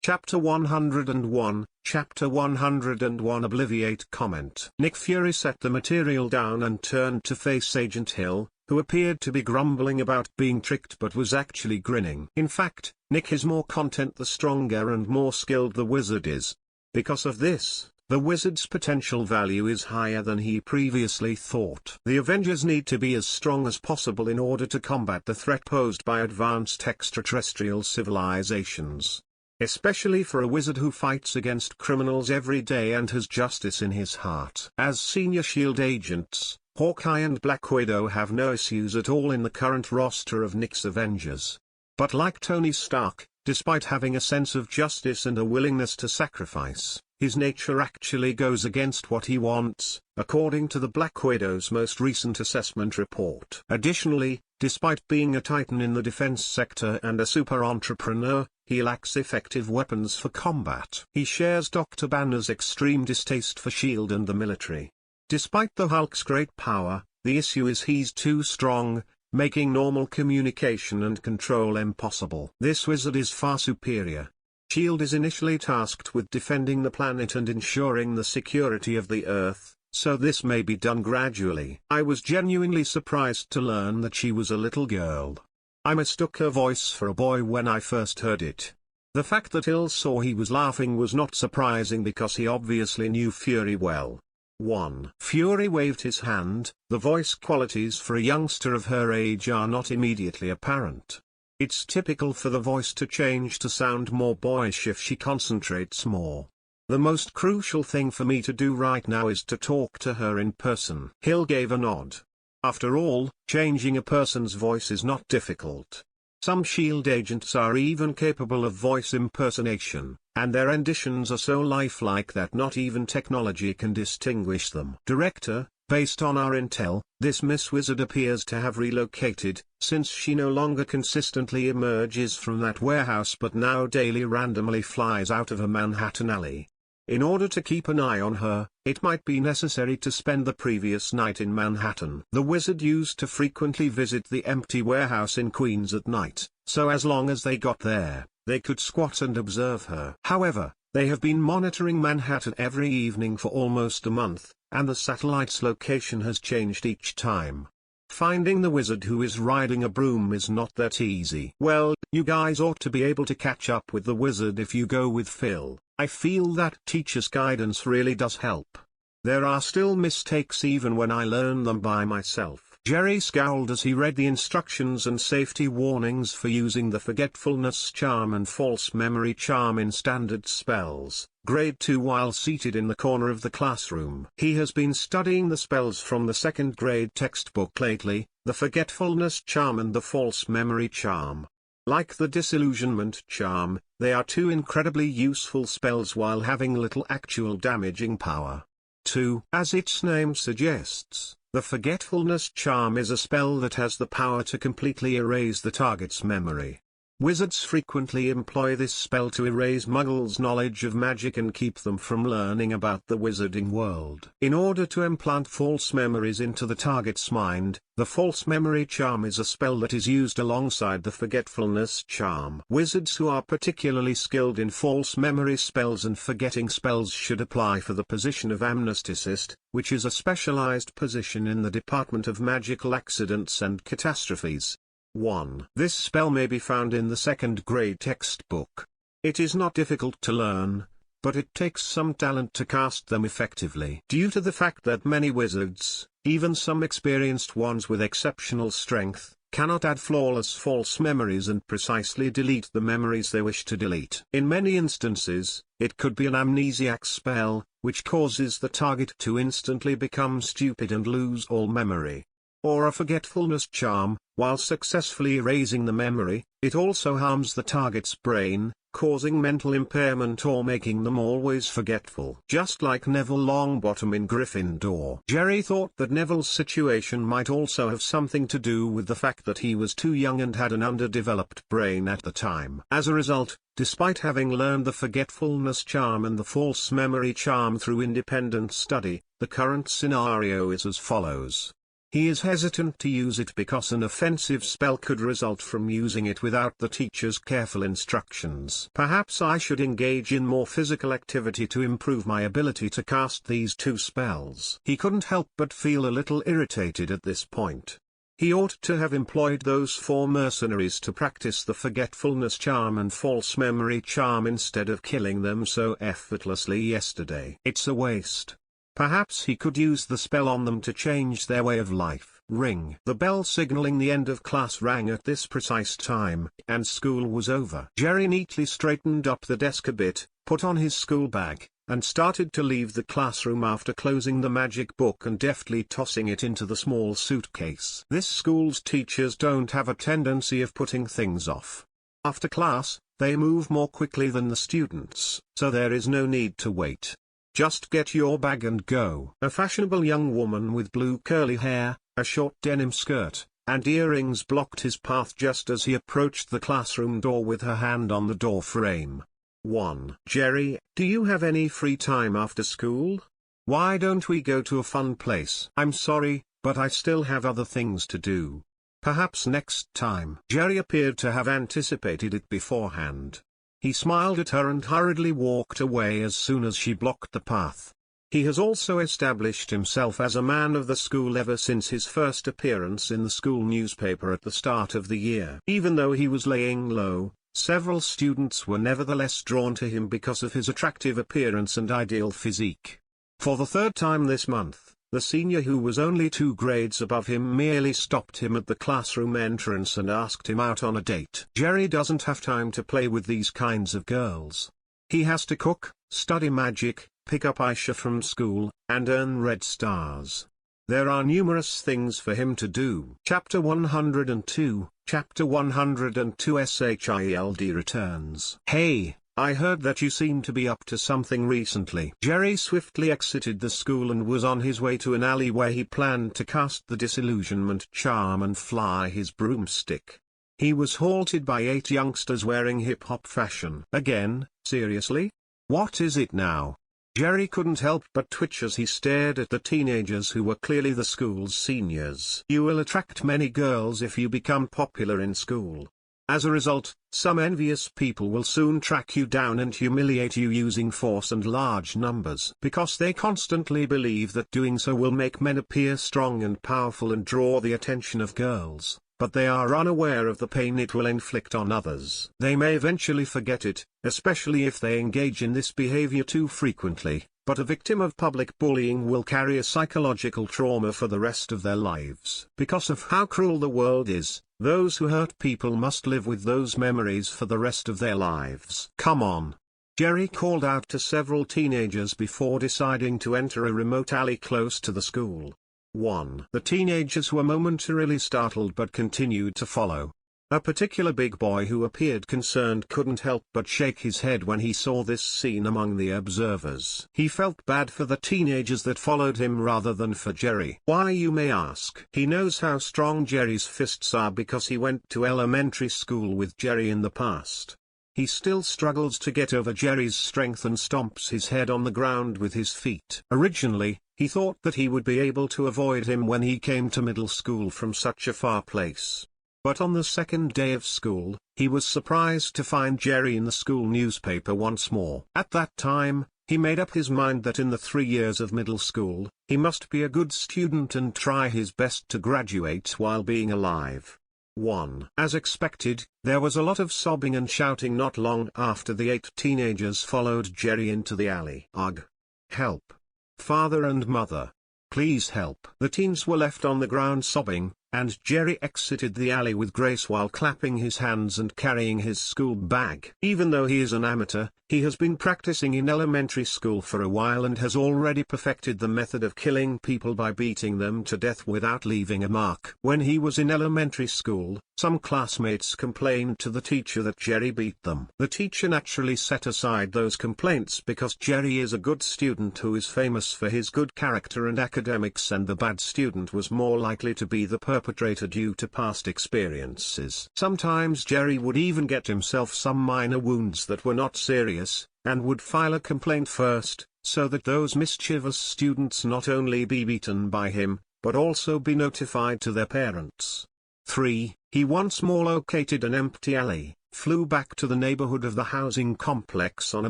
Chapter 101, Chapter 101 Obliviate Comment. Nick Fury set the material down and turned to face Agent Hill, who appeared to be grumbling about being tricked but was actually grinning. In fact, Nick is more content the stronger and more skilled the wizard is. Because of this, the wizard's potential value is higher than he previously thought. The Avengers need to be as strong as possible in order to combat the threat posed by advanced extraterrestrial civilizations. Especially for a wizard who fights against criminals every day and has justice in his heart. As senior S.H.I.E.L.D. agents, Hawkeye and Black Widow have no issues at all in the current roster of Nick's Avengers. But like Tony Stark, despite having a sense of justice and a willingness to sacrifice, his nature actually goes against what he wants, according to the Black Widow's most recent assessment report. Additionally, despite being a titan in the defense sector and a super entrepreneur, he lacks effective weapons for combat. He shares Dr. Banner's extreme distaste for S.H.I.E.L.D. and the military. Despite the Hulk's great power, the issue is he's too strong, making normal communication and control impossible. This wizard is far superior. S.H.I.E.L.D. is initially tasked with defending the planet and ensuring the security of the Earth, so this may be done gradually. I was genuinely surprised to learn that she was a little girl. I mistook her voice for a boy when I first heard it. The fact that Hill saw he was laughing was not surprising because he obviously knew Fury well. 1. Fury waved his hand. The voice qualities for a youngster of her age are not immediately apparent. It's typical for the voice to change to sound more boyish if she concentrates more. The most crucial thing for me to do right now is to talk to her in person. Hill gave a nod. After all, changing a person's voice is not difficult. Some S.H.I.E.L.D. agents are even capable of voice impersonation, and their renditions are so lifelike that not even technology can distinguish them. Director, based on our intel, this Miss Wizard appears to have relocated, since she no longer consistently emerges from that warehouse but now daily randomly flies out of a Manhattan alley. In order to keep an eye on her, it might be necessary to spend the previous night in Manhattan. The wizard used to frequently visit the empty warehouse in Queens at night, so as long as they got there, they could squat and observe her. However, they have been monitoring Manhattan every evening for almost a month, and the satellite's location has changed each time. Finding the wizard who is riding a broom is not that easy. Well, you guys ought to be able to catch up with the wizard if you go with Phil. I feel that teacher's guidance really does help. There are still mistakes even when I learn them by myself. Jerry scowled as he read the instructions and safety warnings for using the Forgetfulness Charm and False Memory Charm in standard spells, grade 2 while seated in the corner of the classroom. He has been studying the spells from the 2nd grade textbook lately, the Forgetfulness Charm and the False Memory Charm. Like the Disillusionment Charm, they are two incredibly useful spells while having little actual damaging power. 2. As its name suggests, the Forgetfulness Charm is a spell that has the power to completely erase the target's memory. Wizards frequently employ this spell to erase muggles' knowledge of magic and keep them from learning about the wizarding world. In order to implant false memories into the target's mind, the False Memory Charm is a spell that is used alongside the Forgetfulness Charm. Wizards who are particularly skilled in false memory spells and forgetting spells should apply for the position of Amnesticist, which is a specialized position in the Department of Magical Accidents and Catastrophes. 1. This spell may be found in the 2nd grade textbook. It is not difficult to learn, but it takes some talent to cast them effectively. Due to the fact that many wizards, even some experienced ones with exceptional strength, cannot add flawless false memories and precisely delete the memories they wish to delete. In many instances, it could be an amnesiac spell, which causes the target to instantly become stupid and lose all memory. Or a Forgetfulness Charm, while successfully erasing the memory, it also harms the target's brain, causing mental impairment or making them always forgetful. Just like Neville Longbottom in Gryffindor. Jerry thought that Neville's situation might also have something to do with the fact that he was too young and had an underdeveloped brain at the time. As a result, despite having learned the Forgetfulness Charm and the False Memory Charm through independent study, the current scenario is as follows. He is hesitant to use it because an offensive spell could result from using it without the teacher's careful instructions. Perhaps I should engage in more physical activity to improve my ability to cast these two spells. He couldn't help but feel a little irritated at this point. He ought to have employed those 4 mercenaries to practice the forgetfulness charm and false memory charm instead of killing them so effortlessly yesterday. It's a waste. Perhaps he could use the spell on them to change their way of life. Ring. The bell signaling the end of class rang at this precise time, and school was over. Jerry neatly straightened up the desk a bit, put on his school bag, and started to leave the classroom after closing the magic book and deftly tossing it into the small suitcase. This school's teachers don't have a tendency of putting things off. After class, they move more quickly than the students, so there is no need to wait. Just get your bag and go. A fashionable young woman with blue curly hair, a short denim skirt, and earrings blocked his path just as he approached the classroom door with her hand on the door frame. 1. Jerry, do you have any free time after school? Why don't we go to a fun place? I'm sorry, but I still have other things to do. Perhaps next time. Jerry appeared to have anticipated it beforehand. He smiled at her and hurriedly walked away as soon as she blocked the path. He has also established himself as a man of the school ever since his first appearance in the school newspaper at the start of the year. Even though he was laying low, several students were nevertheless drawn to him because of his attractive appearance and ideal physique. For the 3rd time this month, the senior who was only 2 grades above him merely stopped him at the classroom entrance and asked him out on a date. Jerry doesn't have time to play with these kinds of girls. He has to cook, study magic, pick up Aisha from school, and earn red stars. There are numerous things for him to do. Chapter 102, Chapter 102 SHIELD returns. Hey, I heard that you seem to be up to something recently. Jerry swiftly exited the school and was on his way to an alley where he planned to cast the disillusionment charm and fly his broomstick. He was halted by 8 youngsters wearing hip-hop fashion. Again, seriously? What is it now? Jerry couldn't help but twitch as he stared at the teenagers who were clearly the school's seniors. You will attract many girls if you become popular in school. As a result, some envious people will soon track you down and humiliate you using force and large numbers. Because they constantly believe that doing so will make men appear strong and powerful and draw the attention of girls, but they are unaware of the pain it will inflict on others. They may eventually forget it, especially if they engage in this behavior too frequently, but a victim of public bullying will carry a psychological trauma for the rest of their lives. Because of how cruel the world is, those who hurt people must live with those memories for the rest of their lives. Come on. Jerry called out to several teenagers before deciding to enter a remote alley close to the school. 1. The teenagers were momentarily startled but continued to follow. A particular big boy who appeared concerned couldn't help but shake his head when he saw this scene among the observers. He felt bad for the teenagers that followed him rather than for Jerry. Why, you may ask? He knows how strong Jerry's fists are because he went to elementary school with Jerry in the past. He still struggles to get over Jerry's strength and stomps his head on the ground with his feet. Originally, he thought that he would be able to avoid him when he came to middle school from such a far place. But on the 2nd day of school, he was surprised to find Jerry in the school newspaper once more. At that time, he made up his mind that in the 3 years of middle school, he must be a good student and try his best to graduate while being alive. 1. As expected, there was a lot of sobbing and shouting not long after the 8 teenagers followed Jerry into the alley. Ugh. Help. Father and mother. Please help. The teens were left on the ground sobbing, and Jerry exited the alley with grace while clapping his hands and carrying his school bag. Even though he is an amateur, he has been practicing in elementary school for a while and has already perfected the method of killing people by beating them to death without leaving a mark. When he was in elementary school, some classmates complained to the teacher that Jerry beat them. The teacher naturally set aside those complaints because Jerry is a good student who is famous for his good character and academics, and the bad student was more likely to be the perpetrator due to past experiences. Sometimes Jerry would even get himself some minor wounds that were not serious, and would file a complaint first, so that those mischievous students not only be beaten by him, but also be notified to their parents. 3. He once more located an empty alley, flew back to the neighborhood of the housing complex on a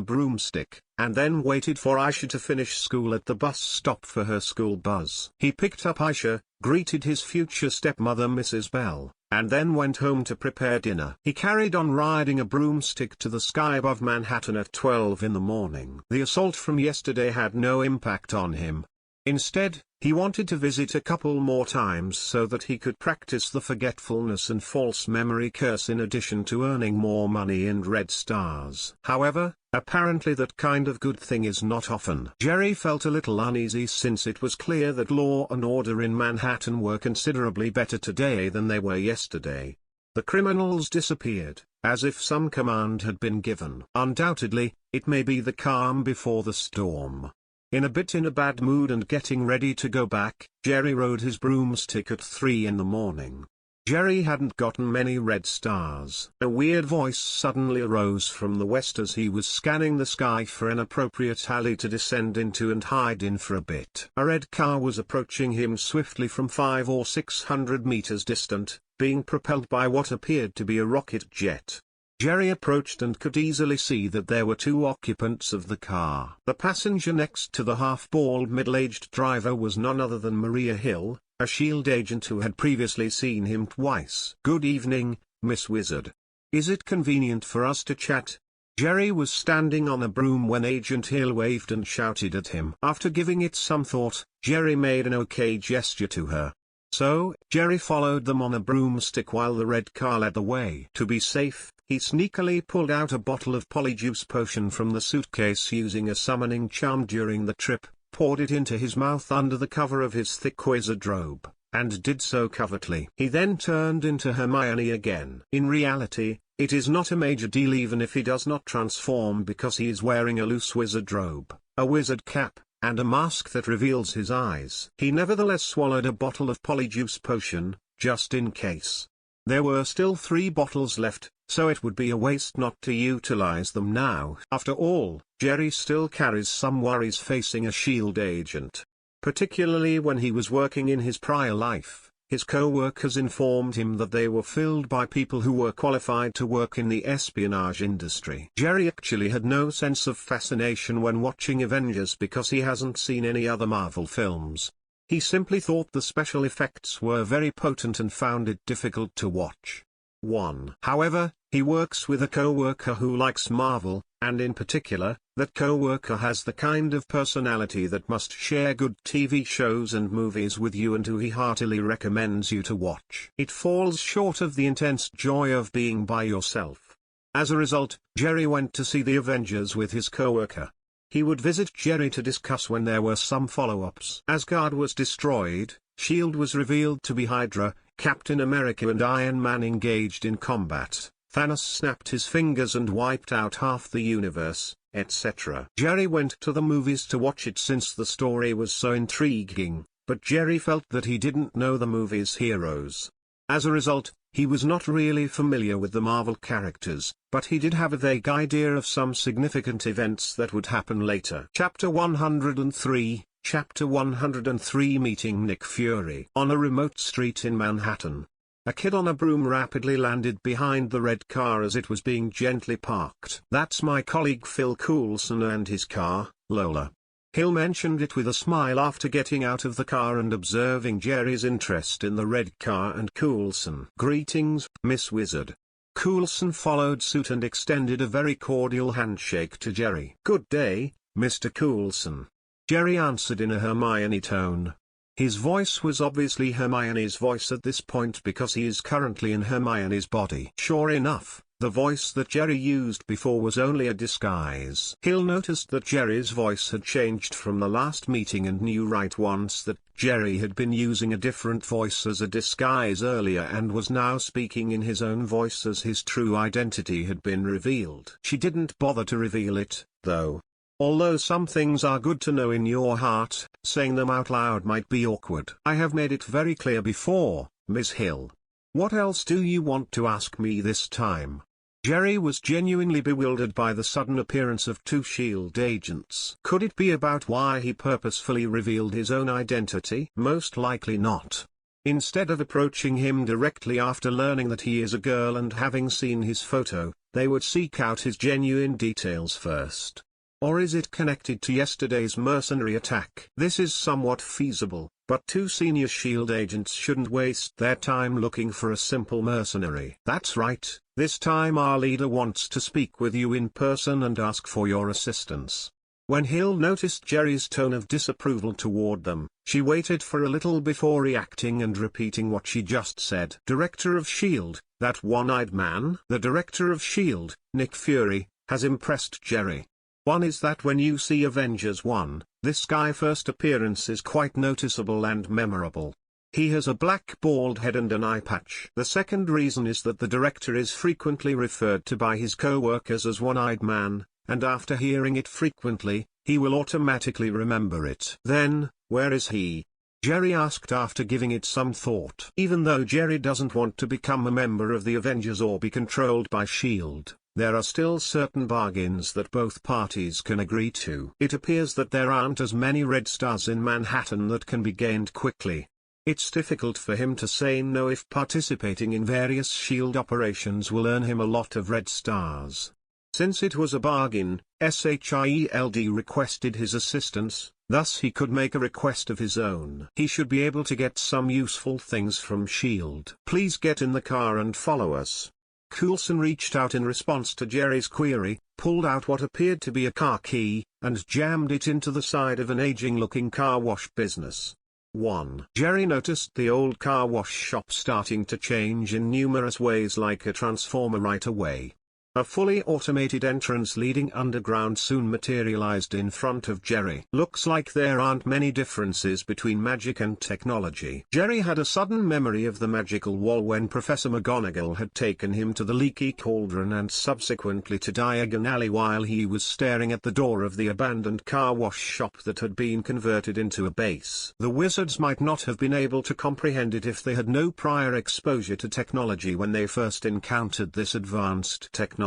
broomstick, and then waited for Aisha to finish school at the bus stop for her school bus. He picked up Aisha, greeted his future stepmother Mrs. Bell, and then went home to prepare dinner. He carried on riding a broomstick to the sky above Manhattan at 12 in the morning. The assault from yesterday had no impact on him. Instead, he wanted to visit a couple more times so that he could practice the forgetfulness and false memory curse in addition to earning more money and red stars. However, apparently that kind of good thing is not often. Jerry felt a little uneasy since it was clear that law and order in Manhattan were considerably better today than they were yesterday. The criminals disappeared, as if some command had been given. Undoubtedly, it may be the calm before the storm. In a bad mood and getting ready to go back, Jerry rode his broomstick at 3 in the morning. Jerry hadn't gotten many red stars. A weird voice suddenly arose from the west as he was scanning the sky for an appropriate alley to descend into and hide in for a bit. A red car was approaching him swiftly from 500 or 600 meters distant, being propelled by what appeared to be a rocket jet. Jerry approached and could easily see that there were 2 occupants of the car. The passenger next to the half-bald middle-aged driver was none other than Maria Hill, a SHIELD agent who had previously seen him twice. "Good evening, Miss Wizard. Is it convenient for us to chat?" Jerry was standing on a broom when Agent Hill waved and shouted at him. After giving it some thought, Jerry made an okay gesture to her. So, Jerry followed them on a broomstick while the red car led the way. To be safe, he sneakily pulled out a bottle of polyjuice potion from the suitcase using a summoning charm during the trip, poured it into his mouth under the cover of his thick wizard robe, and did so covertly. He then turned into Hermione again. In reality, it is not a major deal even if he does not transform because he is wearing a loose wizard robe, a wizard cap, and a mask that reveals his eyes. He nevertheless swallowed a bottle of polyjuice potion, just in case. There were still 3 bottles left, so it would be a waste not to utilize them now. After all, Jerry still carries some worries facing a SHIELD agent. Particularly when he was working in his prior life, his co-workers informed him that they were filled by people who were qualified to work in the espionage industry. Jerry actually had no sense of fascination when watching Avengers because he hasn't seen any other Marvel films. He simply thought the special effects were very potent and found it difficult to watch. 1. However, he works with a co-worker who likes Marvel, and in particular, that co-worker has the kind of personality that must share good TV shows and movies with you and who he heartily recommends you to watch. It falls short of the intense joy of being by yourself. As a result, Jerry went to see the Avengers with his co-worker. He would visit Jerry to discuss when there were some follow-ups. Asgard was destroyed, SHIELD was revealed to be Hydra, Captain America and Iron Man engaged in combat, Thanos snapped his fingers and wiped out half the universe, etc. Jerry went to the movies to watch it since the story was so intriguing, but Jerry felt that he didn't know the movie's heroes. As a result, he was not really familiar with the Marvel characters, but he did have a vague idea of some significant events that would happen later. Chapter 103, Chapter 103 Meeting Nick Fury. On a remote street in Manhattan, a kid on a broom rapidly landed behind the red car as it was being gently parked. "That's my colleague Phil Coulson and his car, Lola." Hill mentioned it with a smile after getting out of the car and observing Jerry's interest in the red car and Coulson. "Greetings, Miss Wizard." Coulson followed suit and extended a very cordial handshake to Jerry. "Good day, Mr. Coulson," Jerry answered in a Hermione tone. His voice was obviously Hermione's voice at this point because he is currently in Hermione's body. Sure enough, the voice that Jerry used before was only a disguise. Hill noticed that Jerry's voice had changed from the last meeting and knew right once that Jerry had been using a different voice as a disguise earlier and was now speaking in his own voice as his true identity had been revealed. She didn't bother to reveal it, though. Although some things are good to know in your heart, saying them out loud might be awkward. "I have made it very clear before, Ms. Hill. What else do you want to ask me this time?" Jerry was genuinely bewildered by the sudden appearance of two SHIELD agents. Could it be about why he purposefully revealed his own identity? Most likely not. Instead of approaching him directly after learning that he is a girl and having seen his photo, they would seek out his genuine details first. Or is it connected to yesterday's mercenary attack? This is somewhat feasible, but two senior SHIELD agents shouldn't waste their time looking for a simple mercenary. That's right, this time our leader wants to speak with you in person and ask for your assistance. When Hill noticed Jerry's tone of disapproval toward them, she waited for a little before reacting and repeating what she just said. Director of SHIELD, that one-eyed man? The director of SHIELD, Nick Fury, has impressed Jerry. One is that when you see Avengers 1, this guy's first appearance is quite noticeable and memorable. He has a black bald head and an eye patch. The second reason is that the director is frequently referred to by his co-workers as one-eyed man, and after hearing it frequently, he will automatically remember it. Then, where is he? Jerry asked after giving it some thought. Even though Jerry doesn't want to become a member of the Avengers or be controlled by SHIELD, there are still certain bargains that both parties can agree to. It appears that there aren't as many red stars in Manhattan that can be gained quickly. It's difficult for him to say no if participating in various SHIELD operations will earn him a lot of red stars. Since it was a bargain, SHIELD requested his assistance, thus he could make a request of his own. He should be able to get some useful things from SHIELD. Please get in the car and follow us. Coulson reached out in response to Jerry's query, pulled out what appeared to be a car key, and jammed it into the side of an aging-looking car wash business. 1. Jerry noticed the old car wash shop starting to change in numerous ways like a transformer right away. A fully automated entrance leading underground soon materialized in front of Jerry. Looks like there aren't many differences between magic and technology. Jerry had a sudden memory of the magical wall when Professor McGonagall had taken him to the leaky cauldron and subsequently to Diagon Alley while he was staring at the door of the abandoned car wash shop that had been converted into a base. The wizards might not have been able to comprehend it if they had no prior exposure to technology when they first encountered this advanced technology.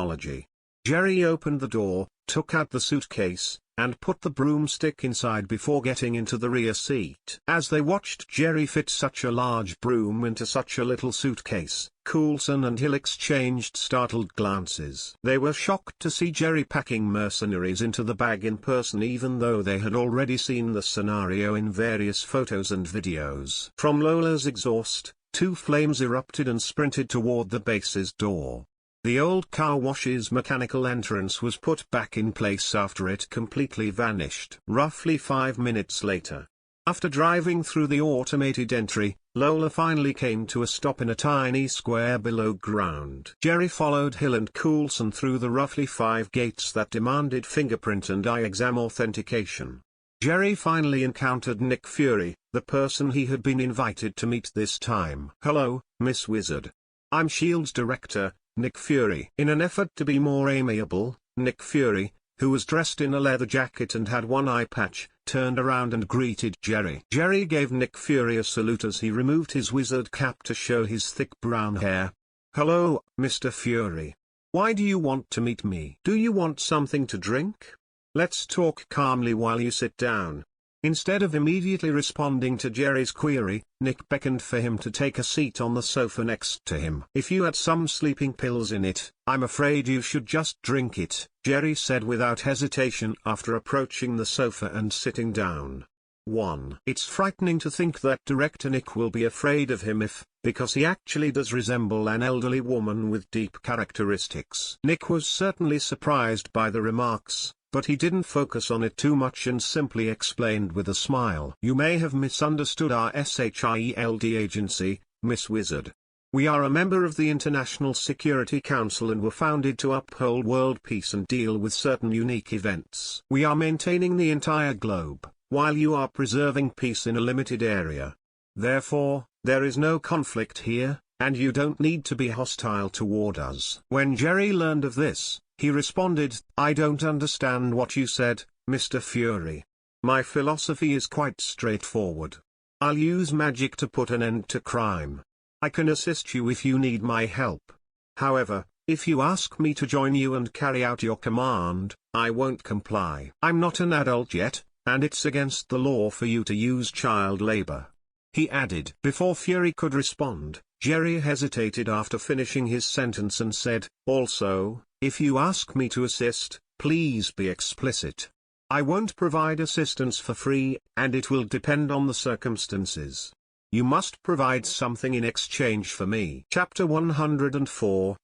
Jerry opened the door, took out the suitcase, and put the broomstick inside before getting into the rear seat. As they watched Jerry fit such a large broom into such a little suitcase, Coulson and Hill exchanged startled glances. They were shocked to see Jerry packing mercenaries into the bag in person even though they had already seen the scenario in various photos and videos. From Lola's exhaust, two flames erupted and sprinted toward the base's door. The old car wash's mechanical entrance was put back in place after it completely vanished. Roughly 5 minutes later, after driving through the automated entry, Lola finally came to a stop in a tiny square below ground. Jerry followed Hill and Coulson through the roughly 5 gates that demanded fingerprint and eye exam authentication. Jerry finally encountered Nick Fury, the person he had been invited to meet this time. "Hello, Miss Wizard. I'm SHIELD's director, Nick Fury." In an effort to be more amiable, Nick Fury, who was dressed in a leather jacket and had one eye patch, turned around and greeted Jerry. Jerry gave Nick Fury a salute as he removed his wizard cap to show his thick brown hair. "Hello, Mr. Fury. Why do you want to meet me? Do you want something to drink? Let's talk calmly while you sit down." Instead of immediately responding to Jerry's query, Nick beckoned for him to take a seat on the sofa next to him. "If you had some sleeping pills in it, I'm afraid you should just drink it," Jerry said without hesitation after approaching the sofa and sitting down. 1. It's frightening to think that Director Nick will be afraid of him because he actually does resemble an elderly woman with deep characteristics. Nick was certainly surprised by the remarks, but he didn't focus on it too much and simply explained with a smile. "You may have misunderstood our SHIELD agency, Miss Wizard. We are a member of the International Security Council and were founded to uphold world peace and deal with certain unique events. We are maintaining the entire globe, while you are preserving peace in a limited area. Therefore, there is no conflict here, and you don't need to be hostile toward us." When Jerry learned of this, he responded, "I don't understand what you said, Mr. Fury. My philosophy is quite straightforward. I'll use magic to put an end to crime. I can assist you if you need my help. However, If you ask me to join you and carry out your command, I won't comply. I'm not an adult yet, and it's against the law for you to use child labor," he added. Before Fury could respond, Jerry hesitated after finishing his sentence and said, "Also, if you ask me to assist, please be explicit. I won't provide assistance for free, and it will depend on the circumstances. You must provide something in exchange for me." Chapter 104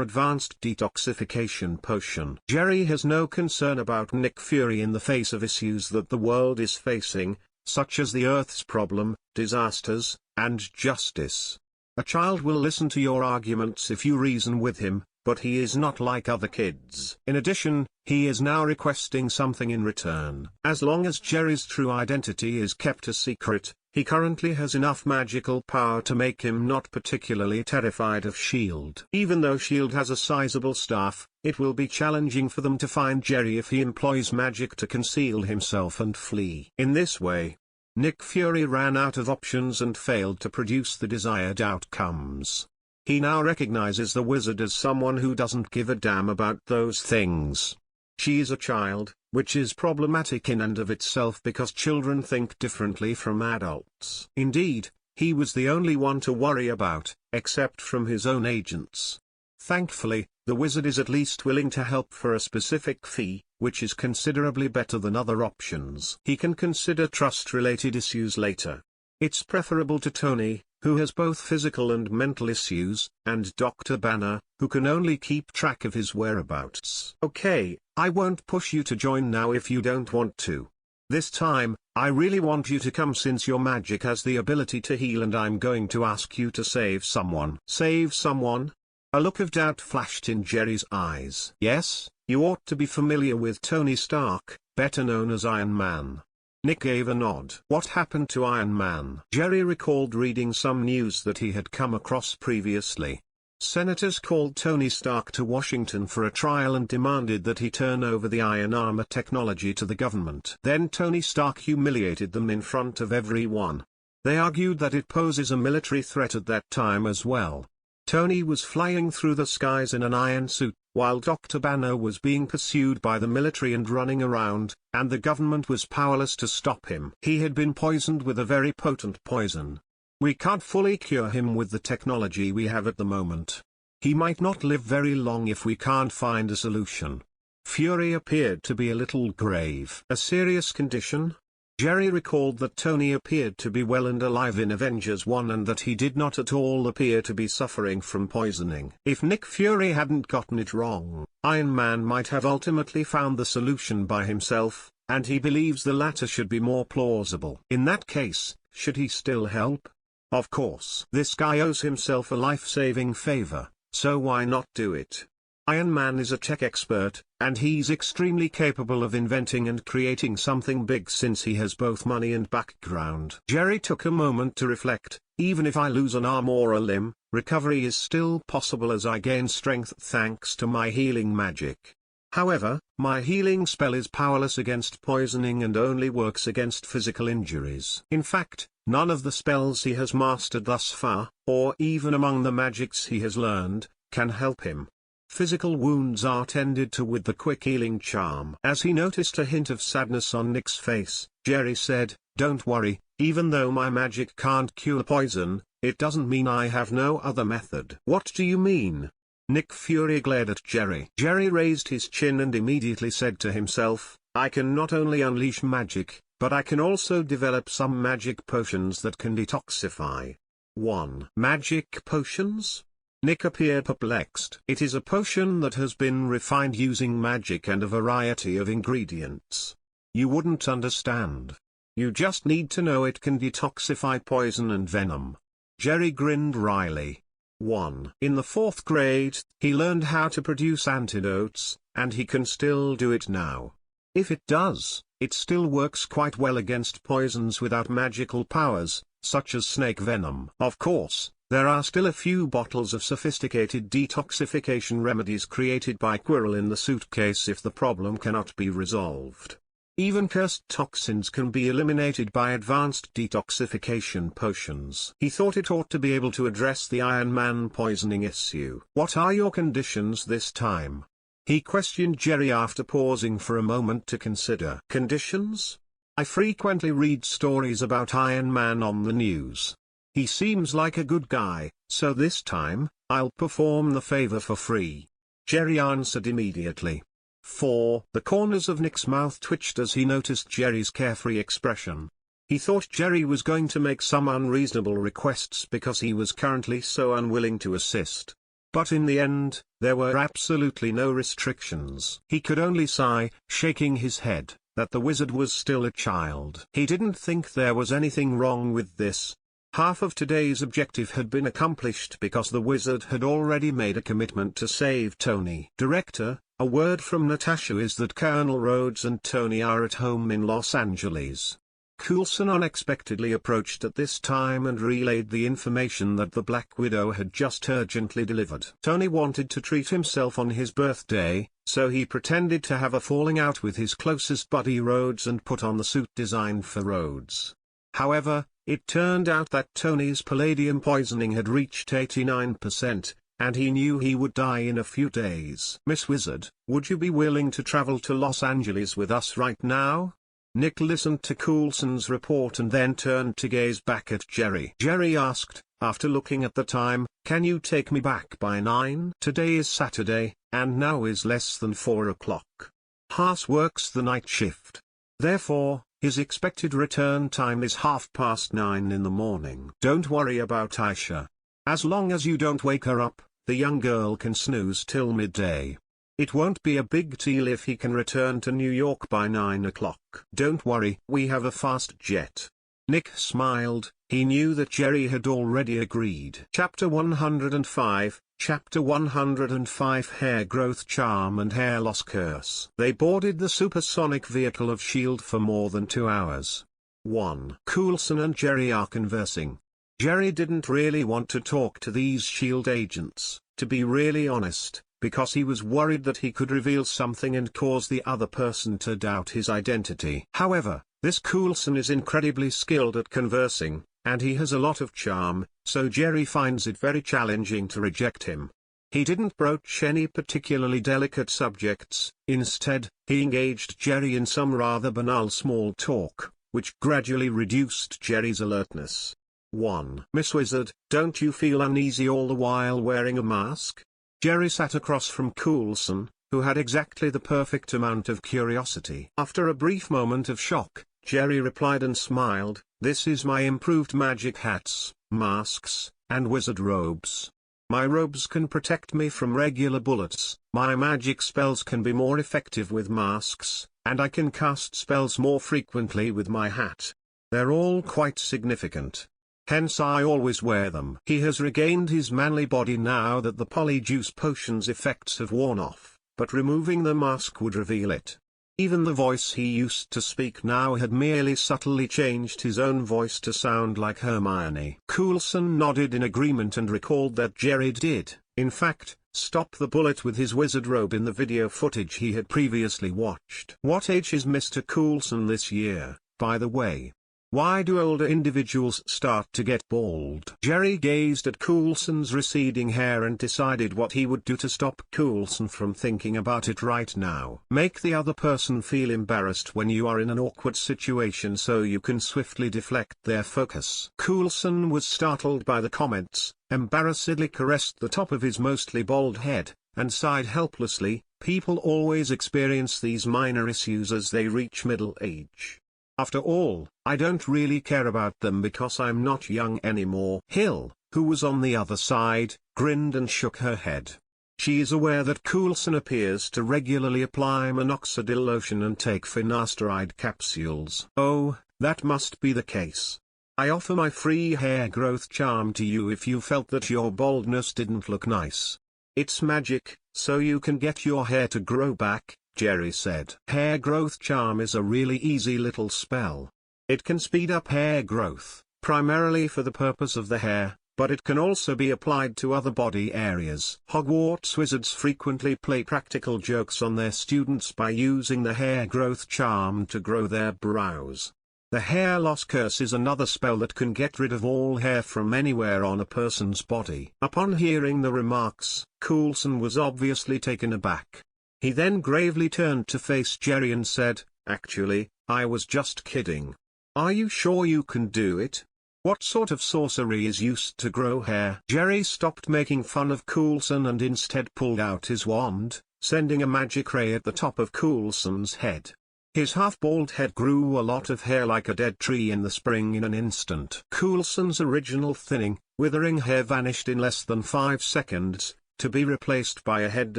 Advanced Detoxification Potion. Jerry has no concern about Nick Fury in the face of issues that the world is facing, such as the Earth's problem, disasters, and justice. A child will listen to your arguments if you reason with him, but he is not like other kids. In addition, he is now requesting something in return. As long as Jerry's true identity is kept a secret, he currently has enough magical power to make him not particularly terrified of S.H.I.E.L.D. Even though S.H.I.E.L.D. has a sizable staff, it will be challenging for them to find Jerry if he employs magic to conceal himself and flee. In this way, Nick Fury ran out of options and failed to produce the desired outcomes. He now recognizes the wizard as someone who doesn't give a damn about those things. She is a child, which is problematic in and of itself because children think differently from adults. Indeed, he was the only one to worry about, except from his own agents. Thankfully, the wizard is at least willing to help for a specific fee, which is considerably better than other options. He can consider trust-related issues later. It's preferable to Tony, who has both physical and mental issues, and Dr. Banner, who can only keep track of his whereabouts. "Okay, I won't push you to join now if you don't want to. This time, I really want you to come since your magic has the ability to heal and I'm going to ask you to save someone." "Save someone?" A look of doubt flashed in Jerry's eyes. "Yes, you ought to be familiar with Tony Stark, better known as Iron Man." Nick gave a nod. What happened to Iron Man? Jerry recalled reading some news that he had come across previously. Senators called Tony Stark to Washington for a trial and demanded that he turn over the iron armor technology to the government. Then Tony Stark humiliated them in front of everyone. They argued that it poses a military threat at that time as well. Tony was flying through the skies in an iron suit, while Dr. Banner was being pursued by the military and running around, and the government was powerless to stop him. He had been poisoned with a very potent poison. We can't fully cure him with the technology we have at the moment. He might not live very long if we can't find a solution. Fury appeared to be a little grave. A serious condition? Jerry recalled that Tony appeared to be well and alive in Avengers 1 and that he did not at all appear to be suffering from poisoning. If Nick Fury hadn't gotten it wrong, Iron Man might have ultimately found the solution by himself, and he believes the latter should be more plausible. In that case, should he still help? Of course. This guy owes himself a life-saving favor, so why not do it? Iron Man is a tech expert, and he's extremely capable of inventing and creating something big since he has both money and background. Jerry took a moment to reflect. Even if I lose an arm or a limb, recovery is still possible as I gain strength thanks to my healing magic. However, my healing spell is powerless against poisoning and only works against physical injuries. In fact, none of the spells he has mastered thus far, or even among the magics he has learned, can help him. Physical wounds are tended to with the quick healing charm. As he noticed a hint of sadness on Nick's face, Jerry said, "Don't worry, even though my magic can't cure poison, it doesn't mean I have no other method." "What do you mean?" Nick Fury glared at Jerry. Jerry raised his chin and immediately said to himself, "I can not only unleash magic, but I can also develop some magic potions that can detoxify." 1. Magic potions? Nick appeared perplexed. It is a potion that has been refined using magic and a variety of ingredients. You wouldn't understand. You just need to know it can detoxify poison and venom. Jerry grinned wryly. 1. In the 4th grade, he learned how to produce antidotes, and he can still do it now. If it does, it still works quite well against poisons without magical powers, such as snake venom. Of course, there are still a few bottles of sophisticated detoxification remedies created by Quirrell in the suitcase if the problem cannot be resolved. Even cursed toxins can be eliminated by advanced detoxification potions. He thought it ought to be able to address the Iron Man poisoning issue. What are your conditions this time? He questioned Jerry after pausing for a moment to consider. Conditions? I frequently read stories about Iron Man on the news. He seems like a good guy, so this time, I'll perform the favor for free. Jerry answered immediately. 4. The corners of Nick's mouth twitched as he noticed Jerry's carefree expression. He thought Jerry was going to make some unreasonable requests because he was currently so unwilling to assist. But in the end, there were absolutely no restrictions. He could only sigh, shaking his head, that the wizard was still a child. He didn't think there was anything wrong with this. Half of today's objective had been accomplished because the wizard had already made a commitment to save Tony. Director, a word from Natasha is that Colonel Rhodes and Tony are at home in Los Angeles. Coulson unexpectedly approached at this time and relayed the information that the Black Widow had just urgently delivered. Tony wanted to treat himself on his birthday, so he pretended to have a falling out with his closest buddy Rhodes and put on the suit designed for Rhodes. However, it turned out that Tony's palladium poisoning had reached 89%, and he knew he would die in a few days. Miss Wizard, would you be willing to travel to Los Angeles with us right now? Nick listened to Coulson's report and then turned to gaze back at Jerry. Jerry asked, after looking at the time, can you take me back by 9? Today is Saturday, and now is less than 4 o'clock. Haas works the night shift. Therefore, his expected return time is 9:30 in the morning. Don't worry about Aisha. As long as you don't wake her up, the young girl can snooze till midday. It won't be a big deal if he can return to New York by 9 o'clock. Don't worry, we have a fast jet. Nick smiled, he knew that Jerry had already agreed. Chapter 105, Chapter 105 Hair Growth Charm and Hair Loss Curse. They boarded the supersonic vehicle of S.H.I.E.L.D. for more than 2 hours. 1. Coulson and Jerry are conversing. Jerry didn't really want to talk to these S.H.I.E.L.D. agents, to be really honest, because he was worried that he could reveal something and cause the other person to doubt his identity. However, this Coulson is incredibly skilled at conversing, and he has a lot of charm, so Jerry finds it very challenging to reject him. He didn't broach any particularly delicate subjects, instead, he engaged Jerry in some rather banal small talk, which gradually reduced Jerry's alertness. 1. Miss Wizard, don't you feel uneasy all the while wearing a mask? Jerry sat across from Coulson, who had exactly the perfect amount of curiosity. After a brief moment of shock, Jerry replied and smiled, this is my improved magic hats, masks, and wizard robes. My robes can protect me from regular bullets, my magic spells can be more effective with masks, and I can cast spells more frequently with my hat. They're all quite significant. Hence I always wear them. He has regained his manly body now that the polyjuice potion's effects have worn off, but removing the mask would reveal it. Even the voice he used to speak now had merely subtly changed his own voice to sound like Hermione. Coulson nodded in agreement and recalled that Jerry did, in fact, stop the bullet with his wizard robe in the video footage he had previously watched. What age is Mr. Coulson this year, by the way? Why do older individuals start to get bald? Jerry gazed at Coulson's receding hair and decided what he would do to stop Coulson from thinking about it right now. Make the other person feel embarrassed when you are in an awkward situation so you can swiftly deflect their focus. Coulson was startled by the comments, embarrassedly caressed the top of his mostly bald head, and sighed helplessly. People always experience these minor issues as they reach middle age. After all, I don't really care about them because I'm not young anymore. Hill, who was on the other side, grinned and shook her head. She is aware that Coulson appears to regularly apply minoxidil lotion and take finasteride capsules. Oh, that must be the case. I offer my free hair growth charm to you if you felt that your baldness didn't look nice. It's magic, so you can get your hair to grow back, Jerry said. Hair growth charm is a really easy little spell. It can speed up hair growth, primarily for the purpose of the hair, but it can also be applied to other body areas. Hogwarts wizards frequently play practical jokes on their students by using the hair growth charm to grow their brows. The hair loss curse is another spell that can get rid of all hair from anywhere on a person's body. Upon hearing the remarks, Coulson was obviously taken aback. He then gravely turned to face Jerry and said, "Actually, I was just kidding. Are you sure you can do it? What sort of sorcery is used to grow hair?" Jerry stopped making fun of Coulson and instead pulled out his wand, sending a magic ray at the top of Coulson's head. His half-bald head grew a lot of hair like a dead tree in the spring in an instant. Coulson's original thinning, withering hair vanished in less than 5 seconds, to be replaced by a head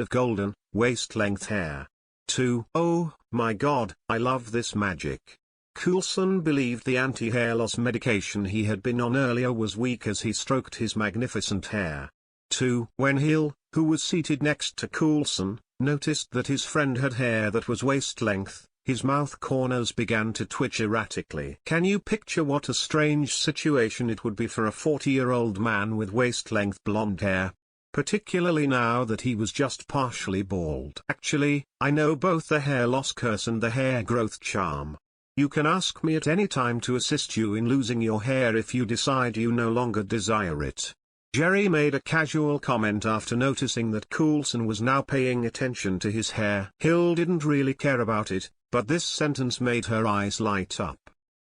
of golden, waist-length hair. Oh my god, I love this magic. Coulson believed the anti-hair loss medication he had been on earlier was weak as he stroked his magnificent hair. When Hill, who was seated next to Coulson, noticed that his friend had hair that was waist-length, his mouth corners began to twitch erratically. Can you picture what a strange situation it would be for a 40-year-old man with waist-length blonde hair? Particularly now that he was just partially bald. Actually, I know both the hair loss curse and the hair growth charm. You can ask me at any time to assist you in losing your hair if you decide you no longer desire it. Jerry made a casual comment after noticing that Coulson was now paying attention to his hair. Hill didn't really care about it, but this sentence made her eyes light up.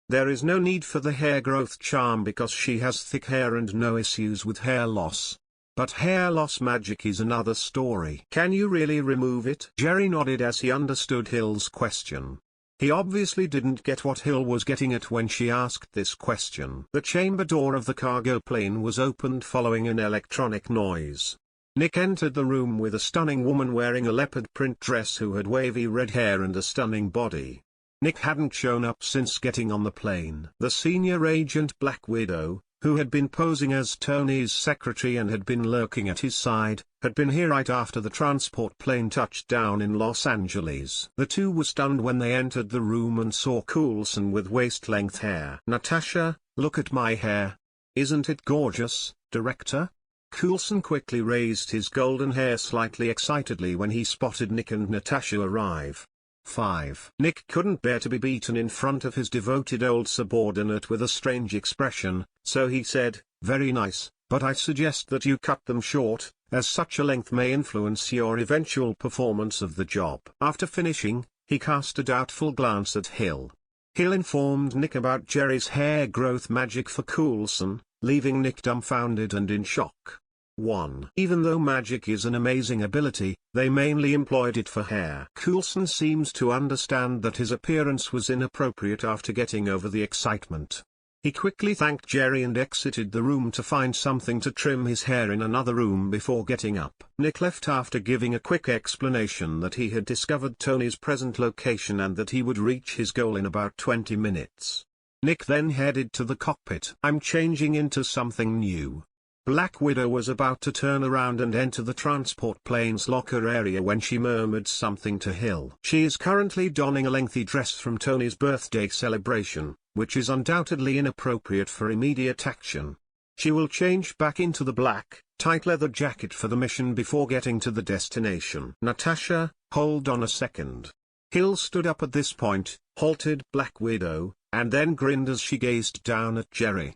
There is no need for the hair growth charm because she has thick hair and no issues with hair loss. But hair loss magic is another story. Can you really remove it? Jerry nodded as he understood Hill's question. He obviously didn't get what Hill was getting at when she asked this question. The chamber door of the cargo plane was opened following an electronic noise. Nick entered the room with a stunning woman wearing a leopard print dress who had wavy red hair and a stunning body. Nick hadn't shown up since getting on the plane. The senior agent Black Widow, who had been posing as Tony's secretary and had been lurking at his side, had been here right after the transport plane touched down in Los Angeles. The two were stunned when they entered the room and saw Coulson with waist-length hair. "Natasha, look at my hair. Isn't it gorgeous, Director?" Coulson quickly raised his golden hair slightly excitedly when he spotted Nick and Natasha arrive. 5. Nick couldn't bear to be beaten in front of his devoted old subordinate with a strange expression, so he said, "Very nice, but I suggest that you cut them short, as such a length may influence your eventual performance of the job." After finishing, he cast a doubtful glance at Hill. Hill informed Nick about Jerry's hair growth magic for Coulson, leaving Nick dumbfounded and in shock. 1. Even though magic is an amazing ability, they mainly employed it for hair. Coulson seems to understand that his appearance was inappropriate after getting over the excitement. He quickly thanked Jerry and exited the room to find something to trim his hair in another room before getting up. Nick left after giving a quick explanation that he had discovered Tony's present location and that he would reach his goal in about 20 minutes. Nick then headed to the cockpit. "I'm changing into something new." Black Widow was about to turn around and enter the transport plane's locker area when she murmured something to Hill. She is currently donning a lengthy dress from Tony's birthday celebration, which is undoubtedly inappropriate for immediate action. She will change back into the black, tight leather jacket for the mission before getting to the destination. "Natasha, hold on a second." Hill stood up at this point, halted Black Widow, and then grinned as she gazed down at Jerry.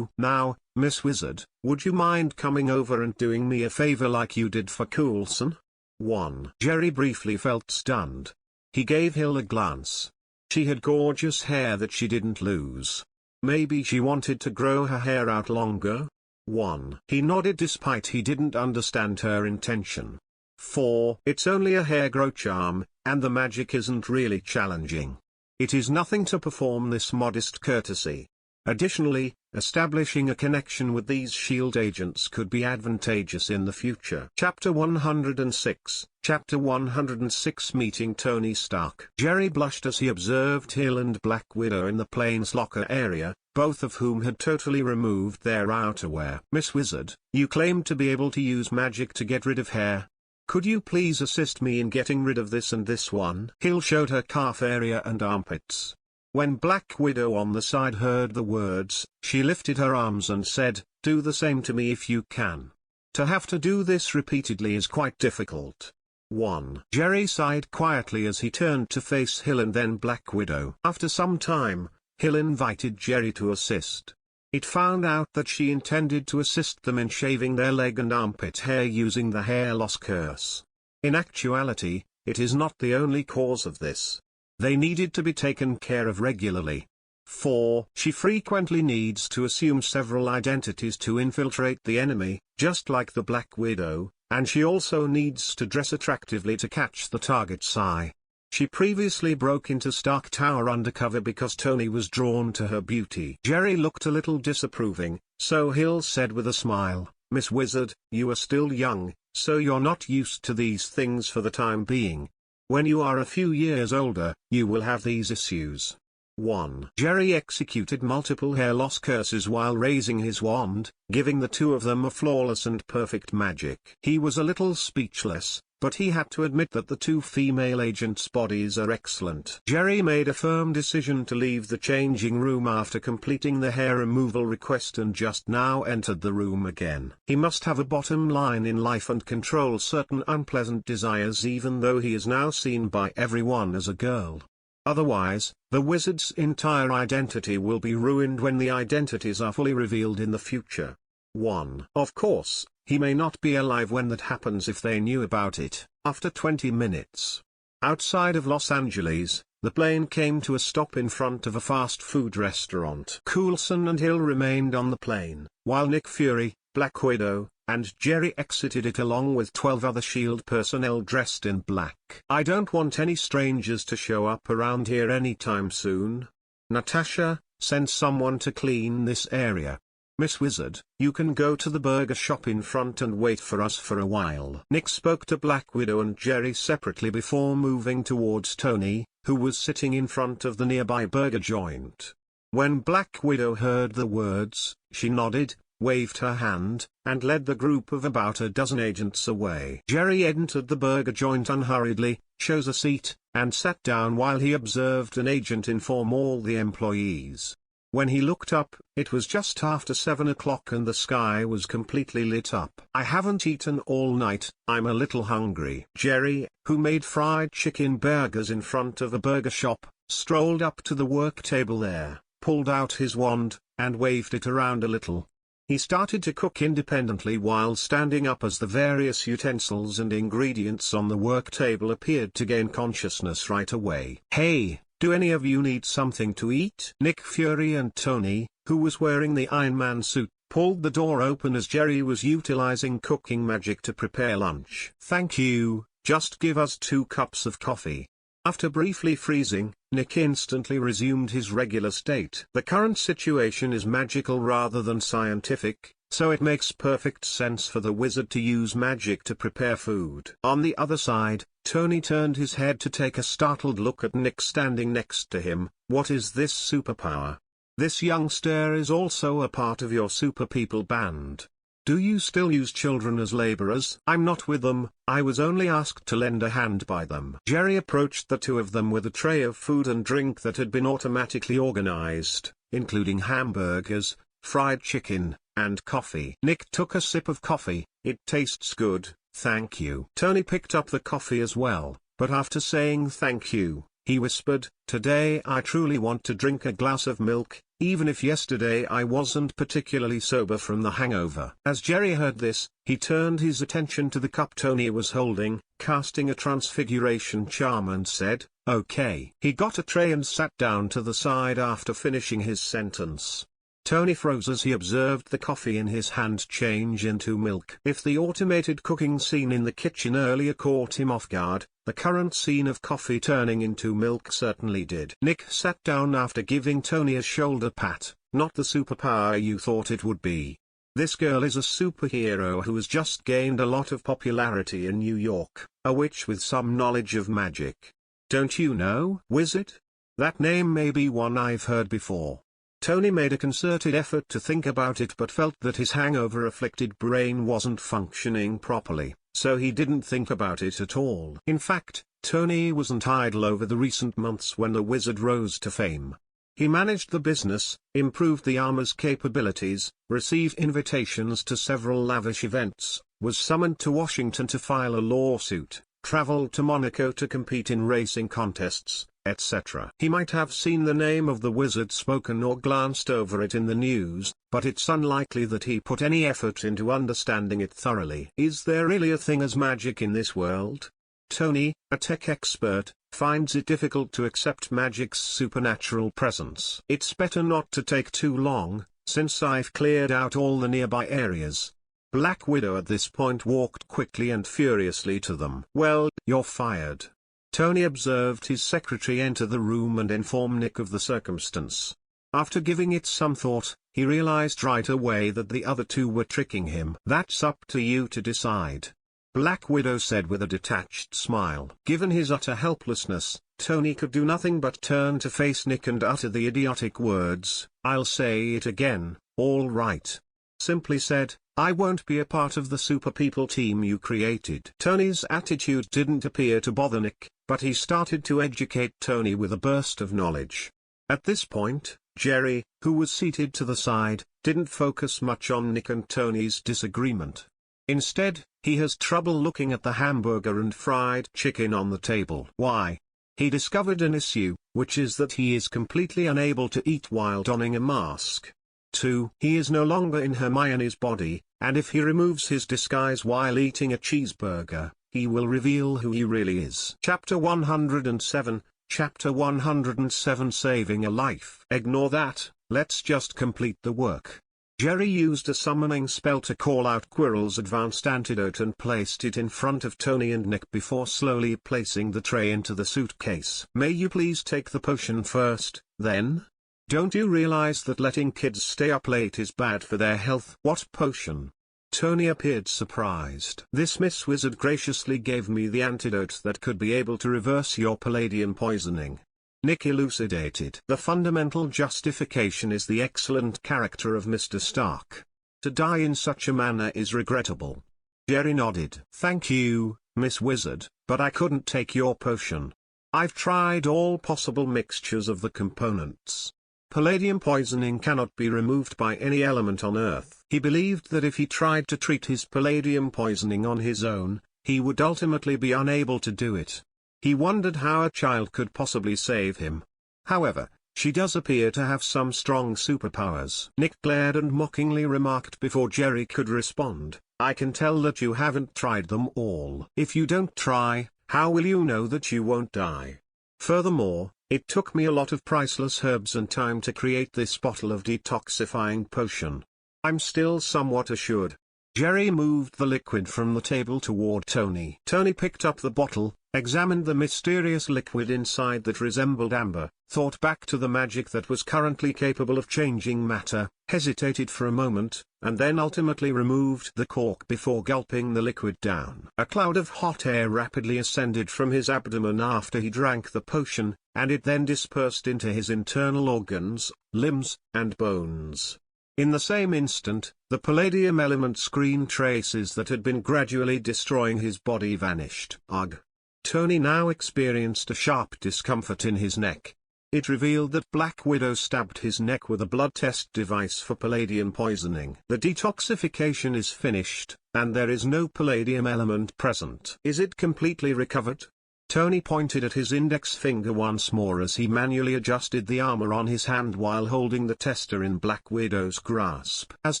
Now, Miss Wizard, would you mind coming over and doing me a favor like you did for Coulson? 1. Jerry briefly felt stunned. He gave Hill a glance. She had gorgeous hair that she didn't lose. Maybe she wanted to grow her hair out longer? 1. He nodded despite he didn't understand her intention. 4. It's only a hair grow charm, and the magic isn't really challenging. It is nothing to perform this modest courtesy. Additionally, establishing a connection with these SHIELD agents could be advantageous in the future. Chapter 106, Chapter 106 Meeting Tony Stark. Jerry blushed as he observed Hill and Black Widow in the plane's locker area, both of whom had totally removed their outerwear. "Miss Wizard, you claim to be able to use magic to get rid of hair. Could you please assist me in getting rid of this and this one?" Hill showed her calf area and armpits. When Black Widow on the side heard the words, she lifted her arms and said, "Do the same to me if you can." To have to do this repeatedly is quite difficult. 1. Jerry sighed quietly as he turned to face Hill and then Black Widow. After some time, Hill invited Jerry to assist. It found out that she intended to assist them in shaving their leg and armpit hair using the hair loss curse. In actuality, it is not the only cause of this. They needed to be taken care of regularly. 4. She frequently needs to assume several identities to infiltrate the enemy, just like the Black Widow, and she also needs to dress attractively to catch the target's eye. She previously broke into Stark Tower undercover because Tony was drawn to her beauty. Jerry looked a little disapproving, so Hill said with a smile, "Miss Wizard, you are still young, so you're not used to these things for the time being. When you are a few years older, you will have these issues." 1. Jerry executed multiple hair loss curses while raising his wand, giving the two of them a flawless and perfect magic. He was a little speechless, but he had to admit that the two female agents' bodies are excellent. Jerry made a firm decision to leave the changing room after completing the hair removal request and just now entered the room again. He must have a bottom line in life and control certain unpleasant desires even though he is now seen by everyone as a girl. Otherwise, the wizard's entire identity will be ruined when the identities are fully revealed in the future. 1. Of course, he may not be alive when that happens if they knew about it. After 20 minutes. Outside of Los Angeles, the plane came to a stop in front of a fast food restaurant. Coulson and Hill remained on the plane, while Nick Fury, Black Widow, and Jerry exited it along with 12 other S.H.I.E.L.D. personnel dressed in black. "I don't want any strangers to show up around here anytime soon. Natasha, send someone to clean this area. Miss Wizard, you can go to the burger shop in front and wait for us for a while." Nick spoke to Black Widow and Jerry separately before moving towards Tony, who was sitting in front of the nearby burger joint. When Black Widow heard the words, she nodded, waved her hand, and led the group of about a dozen agents away. Jerry entered the burger joint unhurriedly, chose a seat, and sat down while he observed an agent inform all the employees. When he looked up, it was just after 7 o'clock and the sky was completely lit up. "I haven't eaten all night, I'm a little hungry." Jerry, who made fried chicken burgers in front of a burger shop, strolled up to the work table there, pulled out his wand, and waved it around a little. He started to cook independently while standing up as the various utensils and ingredients on the work table appeared to gain consciousness right away. "Hey, do any of you need something to eat?" Nick Fury and Tony, who was wearing the Iron Man suit, pulled the door open as Jerry was utilizing cooking magic to prepare lunch. "Thank you, just give us 2 cups of coffee." After briefly freezing, Nick instantly resumed his regular state. The current situation is magical rather than scientific, so it makes perfect sense for the wizard to use magic to prepare food. On the other side, Tony turned his head to take a startled look at Nick standing next to him. "What is this superpower? This youngster is also a part of your super people band. Do you still use children as laborers?" "I'm not with them, I was only asked to lend a hand by them." Jerry approached the two of them with a tray of food and drink that had been automatically organized, including hamburgers, fried chicken, and coffee. Nick took a sip of coffee. "It tastes good, thank you." Tony picked up the coffee as well, but after saying thank you, he whispered, "Today I truly want to drink a glass of milk, even if yesterday I wasn't particularly sober from the hangover." As Jerry heard this, he turned his attention to the cup Tony was holding, casting a transfiguration charm and said, "Okay." He got a tray and sat down to the side after finishing his sentence. Tony froze as he observed the coffee in his hand change into milk. If the automated cooking scene in the kitchen earlier caught him off guard, the current scene of coffee turning into milk certainly did. Nick sat down after giving Tony a shoulder pat. "Not the superpower you thought it would be. This girl is a superhero who has just gained a lot of popularity in New York, a witch with some knowledge of magic. Don't you know? Wizard? That name may be one I've heard before." Tony made a concerted effort to think about it but felt that his hangover-afflicted brain wasn't functioning properly, so he didn't think about it at all. In fact, Tony wasn't idle over the recent months when the wizard rose to fame. He managed the business, improved the armor's capabilities, received invitations to several lavish events, was summoned to Washington to file a lawsuit, traveled to Monaco to compete in racing contests, etc. He might have seen the name of the wizard spoken or glanced over it in the news, but it's unlikely that he put any effort into understanding it thoroughly. Is there really a thing as magic in this world? Tony, a tech expert, finds it difficult to accept magic's supernatural presence. It's better not to take too long, since I've cleared out all the nearby areas. Black Widow at this point walked quickly and furiously to them. Well, you're fired. Tony observed his secretary enter the room and inform Nick of the circumstance. After giving it some thought, he realized right away that the other two were tricking him. That's up to you to decide, Black Widow said with a detached smile. Given his utter helplessness, Tony could do nothing but turn to face Nick and utter the idiotic words, "I'll say it again, all right." Simply said, "I won't be a part of the super people team you created." Tony's attitude didn't appear to bother Nick, but he started to educate Tony with a burst of knowledge. At this point, Jerry, who was seated to the side, didn't focus much on Nick and Tony's disagreement. Instead, he has trouble looking at the hamburger and fried chicken on the table. Why? He discovered an issue, which is that he is completely unable to eat while donning a mask. 2. He is no longer in Hermione's body, and if he removes his disguise while eating a cheeseburger, he will reveal who he really is. Chapter 107, Chapter 107 Saving a Life. Ignore that, let's just complete the work. Jerry used a summoning spell to call out Quirrell's advanced antidote and placed it in front of Tony and Nick before slowly placing the tray into the suitcase. "May you please take the potion first, then? Don't you realize that letting kids stay up late is bad for their health?" "What potion?" Tony appeared surprised. "This Miss Wizard graciously gave me the antidote that could be able to reverse your palladium poisoning," Nick elucidated. "The fundamental justification is the excellent character of Mr. Stark. To die in such a manner is regrettable." Jerry nodded. "Thank you, Miss Wizard, but I couldn't take your potion. I've tried all possible mixtures of the components. Palladium poisoning cannot be removed by any element on Earth." He believed that if he tried to treat his palladium poisoning on his own, he would ultimately be unable to do it. He wondered how a child could possibly save him. However, she does appear to have some strong superpowers. Nick glared and mockingly remarked before Jerry could respond, "I can tell that you haven't tried them all. If you don't try, how will you know that you won't die? Furthermore, it took me a lot of priceless herbs and time to create this bottle of detoxifying potion. I'm still somewhat assured." Jerry moved the liquid from the table toward Tony. Tony picked up the bottle, examined the mysterious liquid inside that resembled amber, thought back to the magic that was currently capable of changing matter, hesitated for a moment, and then ultimately removed the cork before gulping the liquid down. A cloud of hot air rapidly ascended from his abdomen after he drank the potion, and it then dispersed into his internal organs, limbs, and bones. In the same instant, the palladium element screen traces that had been gradually destroying his body vanished. Ugh! Tony now experienced a sharp discomfort in his neck. It revealed that Black Widow stabbed his neck with a blood test device for palladium poisoning. The detoxification is finished, and there is no palladium element present. "Is it completely recovered?" Tony pointed at his index finger once more as he manually adjusted the armor on his hand while holding the tester in Black Widow's grasp. As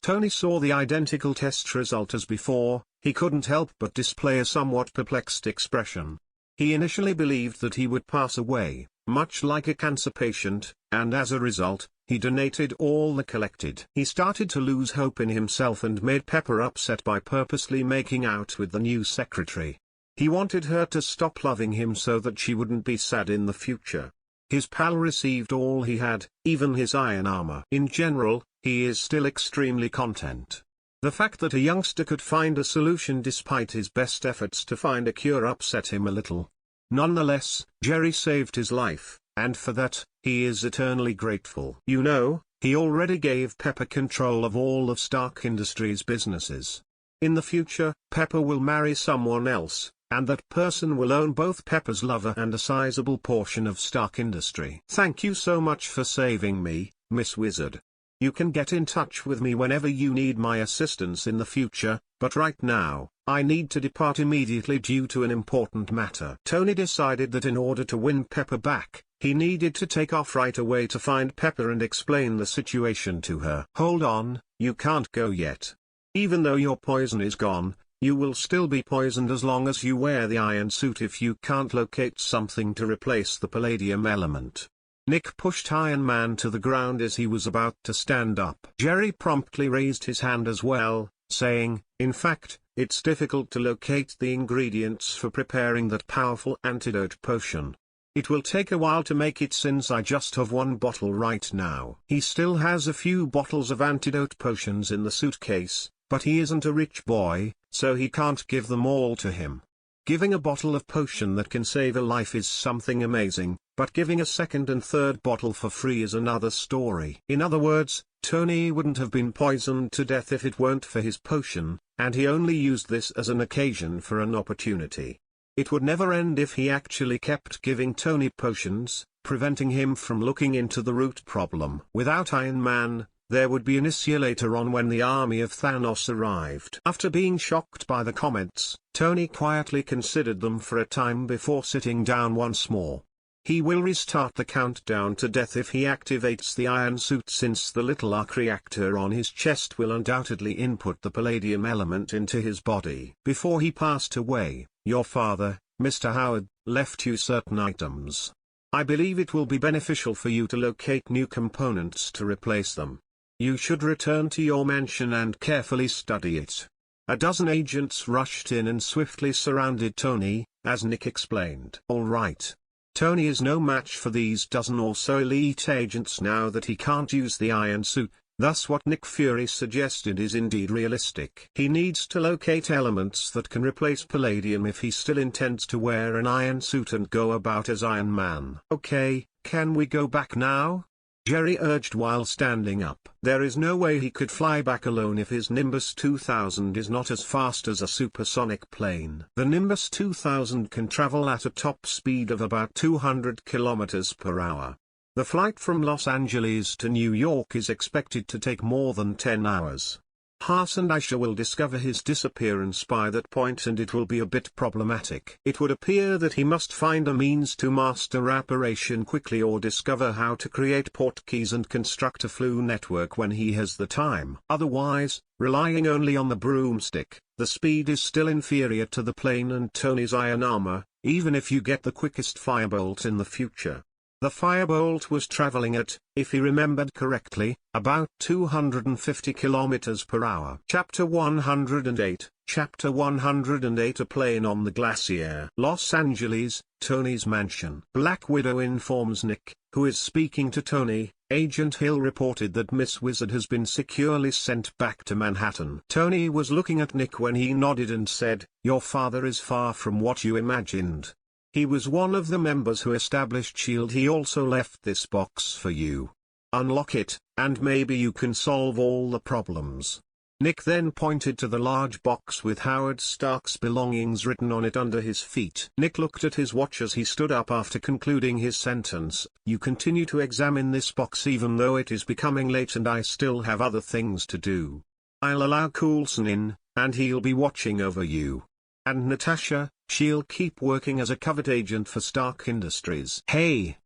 Tony saw the identical test result as before, he couldn't help but display a somewhat perplexed expression. He initially believed that he would pass away, much like a cancer patient, and as a result, he donated all the collected. He started to lose hope in himself and made Pepper upset by purposely making out with the new secretary. He wanted her to stop loving him so that she wouldn't be sad in the future. His pal received all he had, even his iron armor. In general, he is still extremely content. The fact that a youngster could find a solution despite his best efforts to find a cure upset him a little. Nonetheless, Jerry saved his life, and for that, he is eternally grateful. You know, he already gave Pepper control of all of Stark Industries' businesses. In the future, Pepper will marry someone else, and that person will own both Pepper's Lover and a sizable portion of Stark Industry. Thank you so much for saving me, Miss Wizard. You can get in touch with me whenever you need my assistance in the future, but right now, I need to depart immediately due to an important matter. Tony decided that in order to win Pepper back, he needed to take off right away to find Pepper and explain the situation to her. Hold on, you can't go yet. Even though your poison is gone, you will still be poisoned as long as you wear the iron suit if you can't locate something to replace the palladium element. Nick pushed Iron Man to the ground as he was about to stand up. Jerry promptly raised his hand as well, saying, in fact, it's difficult to locate the ingredients for preparing that powerful antidote potion. It will take a while to make it since I just have one bottle right now. He still has a few bottles of antidote potions in the suitcase, but he isn't a rich boy, so he can't give them all to him. Giving a bottle of potion that can save a life is something amazing, but giving a second and third bottle for free is another story. In other words, Tony wouldn't have been poisoned to death if it weren't for his potion, and he only used this as an occasion for an opportunity. It would never end if he actually kept giving Tony potions, preventing him from looking into the root problem. Without Iron Man, there would be an issue later on when the army of Thanos arrived. After being shocked by the comments, Tony quietly considered them for a time before sitting down once more. He will restart the countdown to death if he activates the iron suit, since the little arc reactor on his chest will undoubtedly input the palladium element into his body. Before he passed away, your father, Mr. Howard, left you certain items. I believe it will be beneficial for you to locate new components to replace them. You should return to your mansion and carefully study it. A dozen agents rushed in and swiftly surrounded Tony, as Nick explained. All right. Tony is no match for these dozen or so elite agents now that he can't use the iron suit, thus what Nick Fury suggested is indeed realistic. He needs to locate elements that can replace palladium if he still intends to wear an iron suit and go about as Iron Man. Okay, can we go back now? Jerry urged while standing up. There is no way he could fly back alone if his Nimbus 2000 is not as fast as a supersonic plane. The Nimbus 2000 can travel at a top speed of about 200 kilometers per hour. The flight from Los Angeles to New York is expected to take more than 10 hours. Haas and Aisha will discover his disappearance by that point, and it will be a bit problematic. It would appear that he must find a means to master Operation quickly or discover how to create portkeys and construct a flu network when he has the time. Otherwise, relying only on the broomstick, the speed is still inferior to the plane and Tony's iron armor, even if you get the quickest firebolt in the future. The firebolt was traveling at, if he remembered correctly, about 250 kilometers per hour. Chapter 108, Chapter 108. A plane on the glacier. Los Angeles, Tony's mansion. Black Widow informs Nick, who is speaking to Tony. Agent Hill reported that Miss Wizard has been securely sent back to Manhattan. Tony was looking at Nick when he nodded and said, "Your father is far from what you imagined. He was one of the members who established S.H.I.E.L.D. He also left this box for you. Unlock it, and maybe you can solve all the problems." Nick then pointed to the large box with Howard Stark's belongings written on it under his feet. Nick looked at his watch as he stood up after concluding his sentence. "You continue to examine this box even though it is becoming late and I still have other things to do. I'll allow Coulson in, and he'll be watching over you. And Natasha, she'll keep working as a covert agent for Stark Industries." Hey,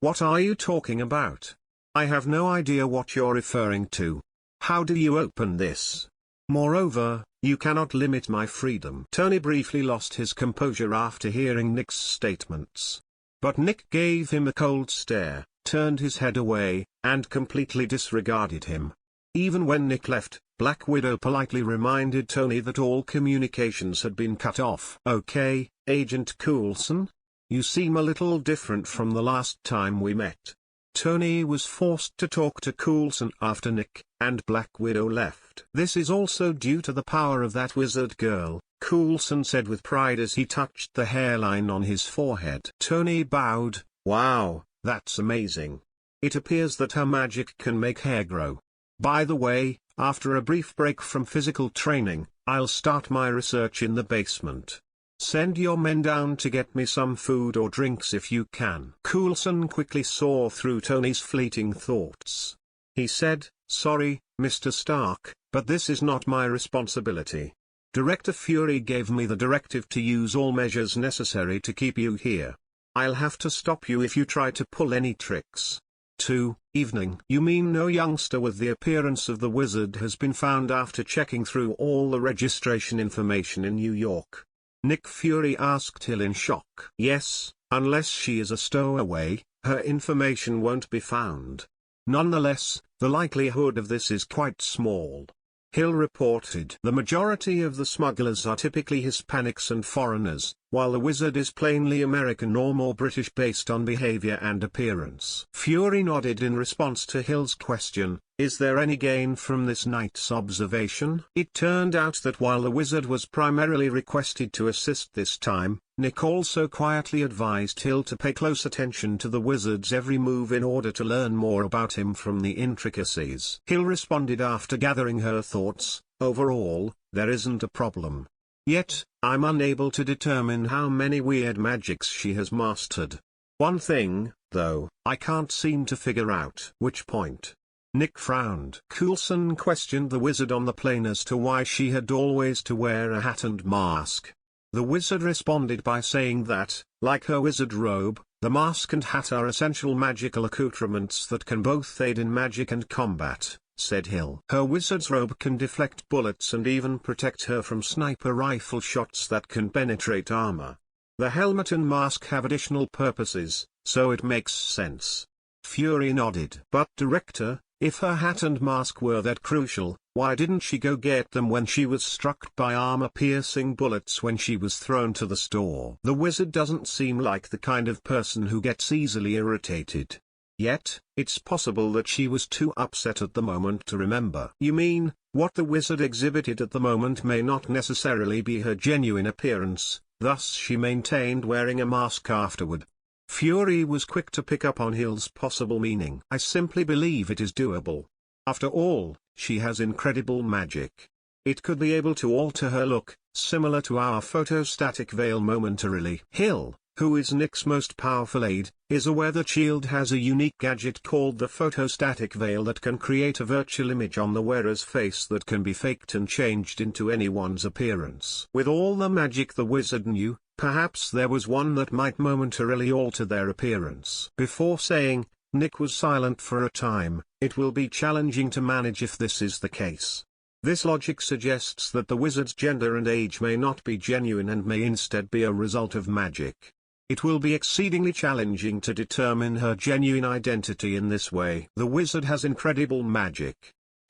what are you talking about? I have no idea what you're referring to. How do you open this? Moreover, you cannot limit my freedom. Tony briefly lost his composure after hearing Nick's statements. But Nick gave him a cold stare, turned his head away, and completely disregarded him. Even when Nick left, Black Widow politely reminded Tony that all communications had been cut off. "Okay, Agent Coulson? You seem a little different from the last time we met." Tony was forced to talk to Coulson after Nick and Black Widow left. "This is also due to the power of that wizard girl," Coulson said with pride as he touched the hairline on his forehead. Tony bowed. "Wow, that's amazing. It appears that her magic can make hair grow. By the way, after a brief break from physical training, I'll start my research in the basement. Send your men down to get me some food or drinks if you can. Coulson quickly saw through Tony's fleeting thoughts. He said, "Sorry, Mr. Stark, but this is not my responsibility. Director Fury gave me the directive to use all measures necessary to keep you here. I'll have to stop you if you try to pull any tricks." 2. Evening. You mean no youngster with the appearance of the wizard has been found after checking through all the registration information in New York? Nick Fury asked Hill in shock. Yes, unless she is a stowaway, her information won't be found. Nonetheless, the likelihood of this is quite small. Hill reported. The majority of the smugglers are typically Hispanics and foreigners, while the wizard is plainly American or more British based on behavior and appearance. Fury nodded in response to Hill's question, "Is there any gain from this night's observation?" It turned out that while the wizard was primarily requested to assist this time, Nick also quietly advised Hill to pay close attention to the wizard's every move in order to learn more about him from the intricacies. Hill responded after gathering her thoughts, "Overall, there isn't a problem. Yet, I'm unable to determine how many weird magics she has mastered. One thing, though, I can't seem to figure out." Which point? Nick frowned. Coulson questioned the wizard on the plane as to why she had always to wear a hat and mask. The wizard responded by saying that, like her wizard robe, the mask and hat are essential magical accoutrements that can both aid in magic and combat, said Hill. Her wizard's robe can deflect bullets and even protect her from sniper rifle shots that can penetrate armor. The helmet and mask have additional purposes, so it makes sense. Fury nodded. But Director, if her hat and mask were that crucial, why didn't she go get them when she was struck by armor-piercing bullets when she was thrown to the store? The wizard doesn't seem like the kind of person who gets easily irritated. Yet, it's possible that she was too upset at the moment to remember. You mean, what the wizard exhibited at the moment may not necessarily be her genuine appearance, thus she maintained wearing a mask afterward. Fury was quick to pick up on Hill's possible meaning. I simply believe it is doable. After all, she has incredible magic. It could be able to alter her look, similar to our photostatic veil momentarily. Hill, who is Nick's most powerful aide, is aware that S.H.I.E.L.D. has a unique gadget called the photostatic veil that can create a virtual image on the wearer's face that can be faked and changed into anyone's appearance. With all the magic the wizard knew, perhaps there was one that might momentarily alter their appearance. Before saying, Nick was silent for a time. It will be challenging to manage if this is the case. This logic suggests that the wizard's gender and age may not be genuine and may instead be a result of magic. It will be exceedingly challenging to determine her genuine identity in this way. The wizard has incredible magic.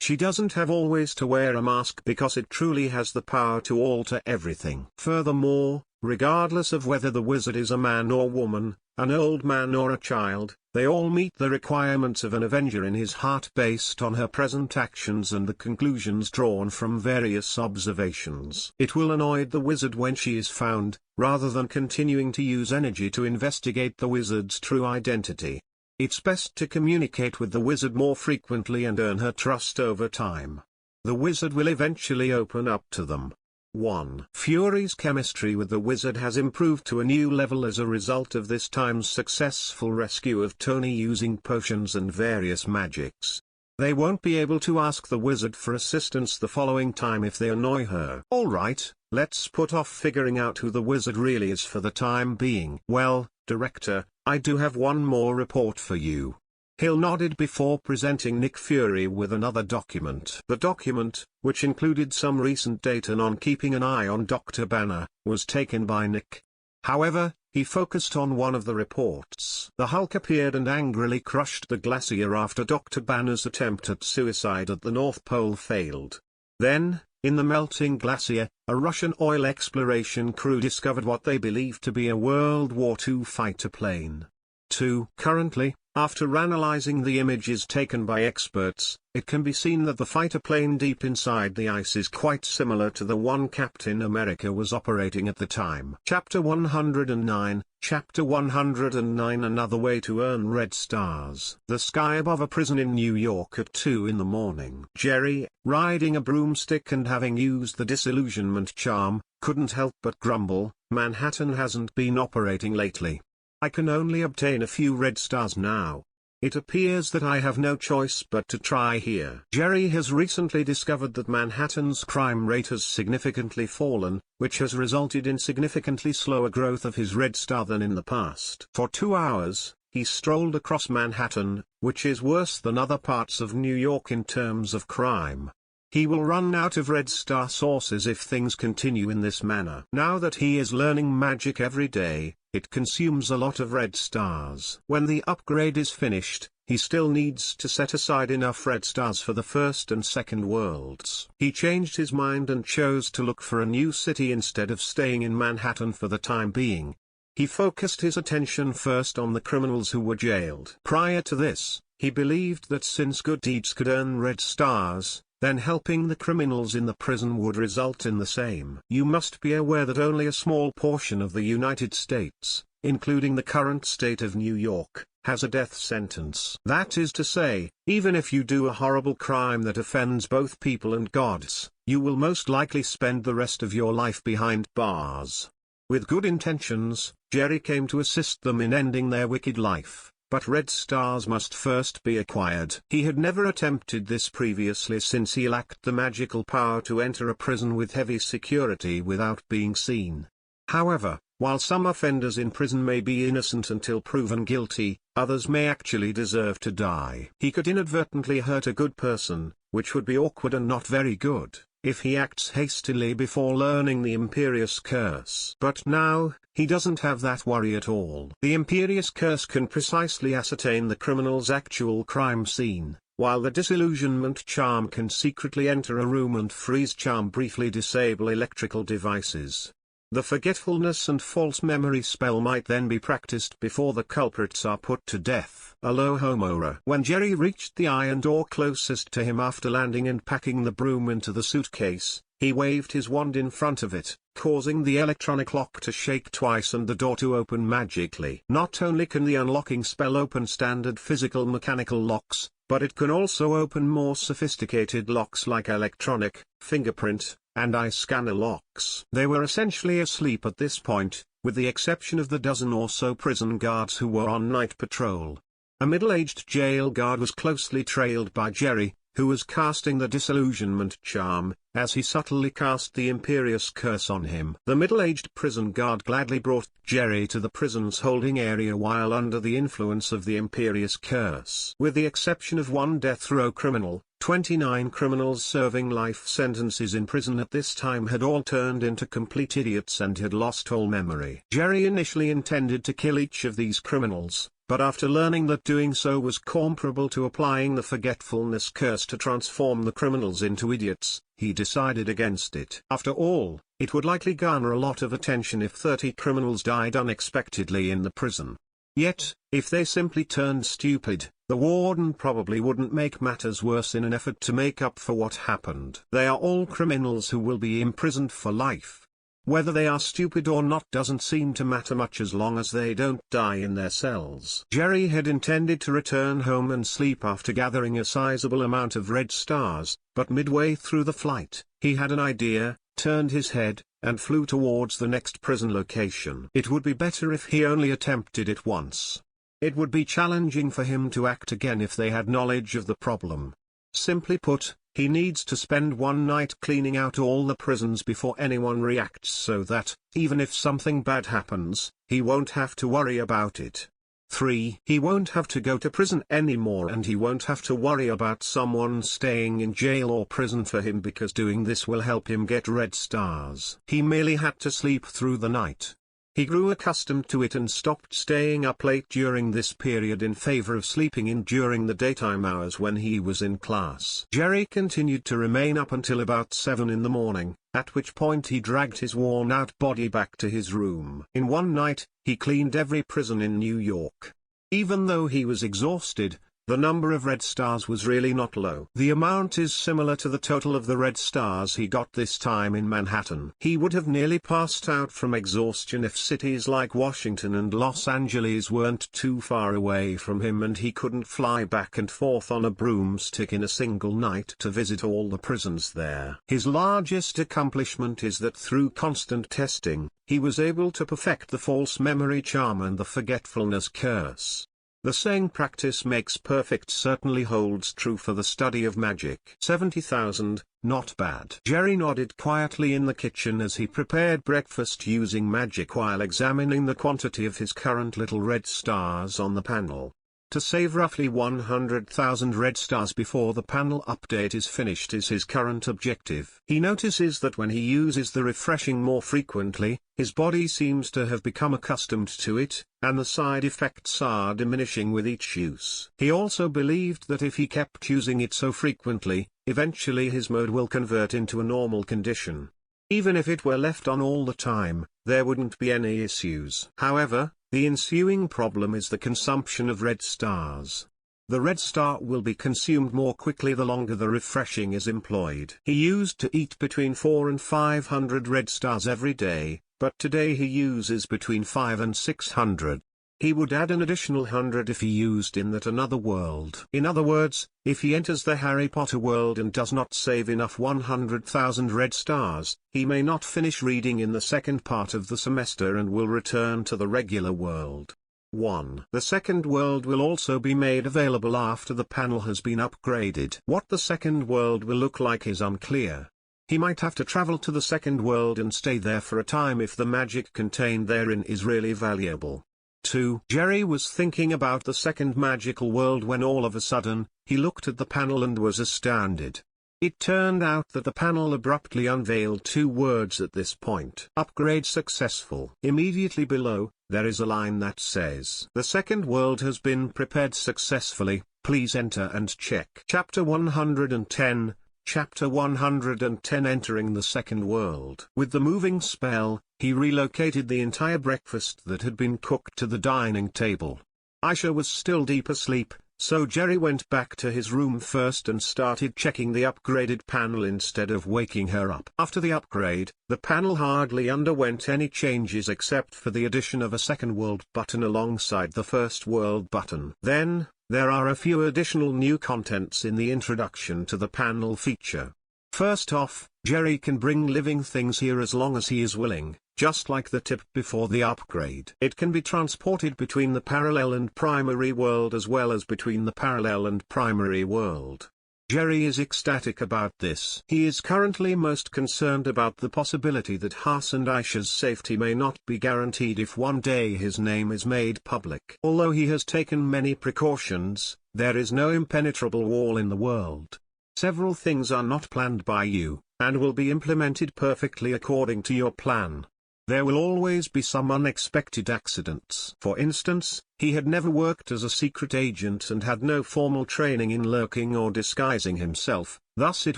She doesn't have always to wear a mask because it truly has the power to alter everything. Furthermore, regardless of whether the wizard is a man or woman, an old man or a child, they all meet the requirements of an Avenger in his heart based on her present actions and the conclusions drawn from various observations. It will annoy the wizard when she is found, rather than continuing to use energy to investigate the wizard's true identity. It's best to communicate with the wizard more frequently and earn her trust over time. The wizard will eventually open up to them. 1. Fury's chemistry with the wizard has improved to a new level as a result of this time's successful rescue of Tony using potions and various magics. They won't be able to ask the wizard for assistance the following time if they annoy her. Alright, let's put off figuring out who the wizard really is for the time being. Well, Director, I do have one more report for you. Hill nodded before presenting Nick Fury with another document. The document, which included some recent data on keeping an eye on Dr. Banner, was taken by Nick. However, he focused on one of the reports. The Hulk appeared and angrily crushed the glacier after Dr. Banner's attempt at suicide at the North Pole failed. Then, in the melting glacier, a Russian oil exploration crew discovered what they believed to be a World War II fighter plane. 2. Currently, After analyzing the images taken by experts, it can be seen that the fighter plane deep inside the ice is quite similar to the one Captain America was operating at the time. Chapter 109, Chapter 109 Another way to earn red stars. The sky above a prison in New York at 2 in the morning. Jerry, riding a broomstick and having used the disillusionment charm, couldn't help but grumble, "Manhattan hasn't been operating lately. I can only obtain a few red stars now. It appears that I have no choice but to try here." Jerry has recently discovered that Manhattan's crime rate has significantly fallen, which has resulted in significantly slower growth of his red star than in the past. For 2 hours, he strolled across Manhattan, which is worse than other parts of New York in terms of crime. He will run out of red star sources if things continue in this manner. Now that he is learning magic every day, it consumes a lot of red stars. When the upgrade is finished, he still needs to set aside enough red stars for the first and second worlds. He changed his mind and chose to look for a new city instead of staying in Manhattan for the time being. He focused his attention first on the criminals who were jailed. Prior to this, he believed that since good deeds could earn red stars, then helping the criminals in the prison would result in the same. You must be aware that only a small portion of the United States, including the current state of New York, has a death sentence. That is to say, even if you do a horrible crime that offends both people and gods, you will most likely spend the rest of your life behind bars. With good intentions, Jerry came to assist them in ending their wicked life. But red stars must first be acquired. He had never attempted this previously since he lacked the magical power to enter a prison with heavy security without being seen. However, while some offenders in prison may be innocent until proven guilty, others may actually deserve to die. He could inadvertently hurt a good person, which would be awkward and not very good, if he acts hastily before learning the Imperious Curse. But now, he doesn't have that worry at all. The Imperious Curse can precisely ascertain the criminal's actual crime scene, while the Disillusionment Charm can secretly enter a room and freeze charm briefly disable electrical devices. The Forgetfulness and False Memory spell might then be practiced before the culprits are put to death. Alohomora. When Jerry reached the iron door closest to him after landing and packing the broom into the suitcase, he waved his wand in front of it, causing the electronic lock to shake twice and the door to open magically. Not only can the unlocking spell open standard physical mechanical locks, but it can also open more sophisticated locks like electronic, fingerprint, and eye scanner locks. They were essentially asleep at this point, with the exception of the dozen or so prison guards who were on night patrol. A middle-aged jail guard was closely trailed by Jerry, who was casting the Disillusionment Charm, as he subtly cast the Imperious Curse on him. The middle-aged prison guard gladly brought Jerry to the prison's holding area while under the influence of the Imperious Curse. With the exception of one death row criminal, 29 criminals serving life sentences in prison at this time had all turned into complete idiots and had lost all memory. Jerry initially intended to kill each of these criminals, but after learning that doing so was comparable to applying the Forgetfulness Curse to transform the criminals into idiots, he decided against it. After all, it would likely garner a lot of attention if 30 criminals died unexpectedly in the prison. Yet, if they simply turned stupid, the warden probably wouldn't make matters worse in an effort to make up for what happened. They are all criminals who will be imprisoned for life. Whether they are stupid or not doesn't seem to matter much as long as they don't die in their cells. Jerry had intended to return home and sleep after gathering a sizable amount of red stars, but midway through the flight, he had an idea, turned his head, and flew towards the next prison location. It would be better if he only attempted it once. It would be challenging for him to act again if they had knowledge of the problem. Simply put, he needs to spend one night cleaning out all the prisons before anyone reacts so that, even if something bad happens, he won't have to worry about it. 3. He won't have to go to prison anymore and he won't have to worry about someone staying in jail or prison for him because doing this will help him get red stars. He merely had to sleep through the night. He grew accustomed to it and stopped staying up late during this period in favor of sleeping in during the daytime hours when he was in class. Jerry continued to remain up until about 7 in the morning, at which point he dragged his worn-out body back to his room. In one night, he cleaned every prison in New York. Even though he was exhausted, the number of red stars was really not low. The amount is similar to the total of the red stars he got this time in Manhattan. He would have nearly passed out from exhaustion if cities like Washington and Los Angeles weren't too far away from him and he couldn't fly back and forth on a broomstick in a single night to visit all the prisons there. His largest accomplishment is that through constant testing, he was able to perfect the false memory charm and the forgetfulness curse. The saying practice makes perfect certainly holds true for the study of magic. 70,000, not bad. Jerry nodded quietly in the kitchen as he prepared breakfast using magic while examining the quantity of his current little red stars on the panel. To save roughly 100,000 red stars before the panel update is finished is his current objective. He notices that when he uses the refreshing more frequently, his body seems to have become accustomed to it, and the side effects are diminishing with each use. He also believed that if he kept using it so frequently, eventually his mode will convert into a normal condition. Even if it were left on all the time, there wouldn't be any issues. However, the ensuing problem is the consumption of red stars. The red star will be consumed more quickly the longer the refreshing is employed. He used to eat between 400 and 500 red stars every day, but today he uses between 500 and 600. He would add an additional 100 if he used in that another world. In other words, if he enters the Harry Potter world and does not save enough 100,000 red stars, he may not finish reading in the second part of the semester and will return to the regular world. 1. The second world will also be made available after the panel has been upgraded. What the second world will look like is unclear. He might have to travel to the second world and stay there for a time if the magic contained therein is really valuable. 2. Jerry was thinking about the second magical world when all of a sudden, he looked at the panel and was astounded. It turned out that the panel abruptly unveiled 2 words at this point. Upgrade successful. Immediately below, there is a line that says, "The second world has been prepared successfully, please enter and check." Chapter 110, Chapter 110 Entering the Second World. With the moving spell, he relocated the entire breakfast that had been cooked to the dining table. Aisha was still deep asleep, so Jerry went back to his room first and started checking the upgraded panel instead of waking her up. After the upgrade, the panel hardly underwent any changes except for the addition of a second world button alongside the first world button. Then, there are a few additional new contents in the introduction to the panel feature. First off, Jerry can bring living things here as long as he is willing, just like the tip before the upgrade. It can be transported between the parallel and primary world as well as between the parallel and primary world. Jerry is ecstatic about this. He is currently most concerned about the possibility that Haas and Aisha's safety may not be guaranteed if one day his name is made public. Although he has taken many precautions, there is no impenetrable wall in the world. Several things are not planned by you, and will be implemented perfectly according to your plan. There will always be some unexpected accidents. For instance, he had never worked as a secret agent and had no formal training in lurking or disguising himself, thus it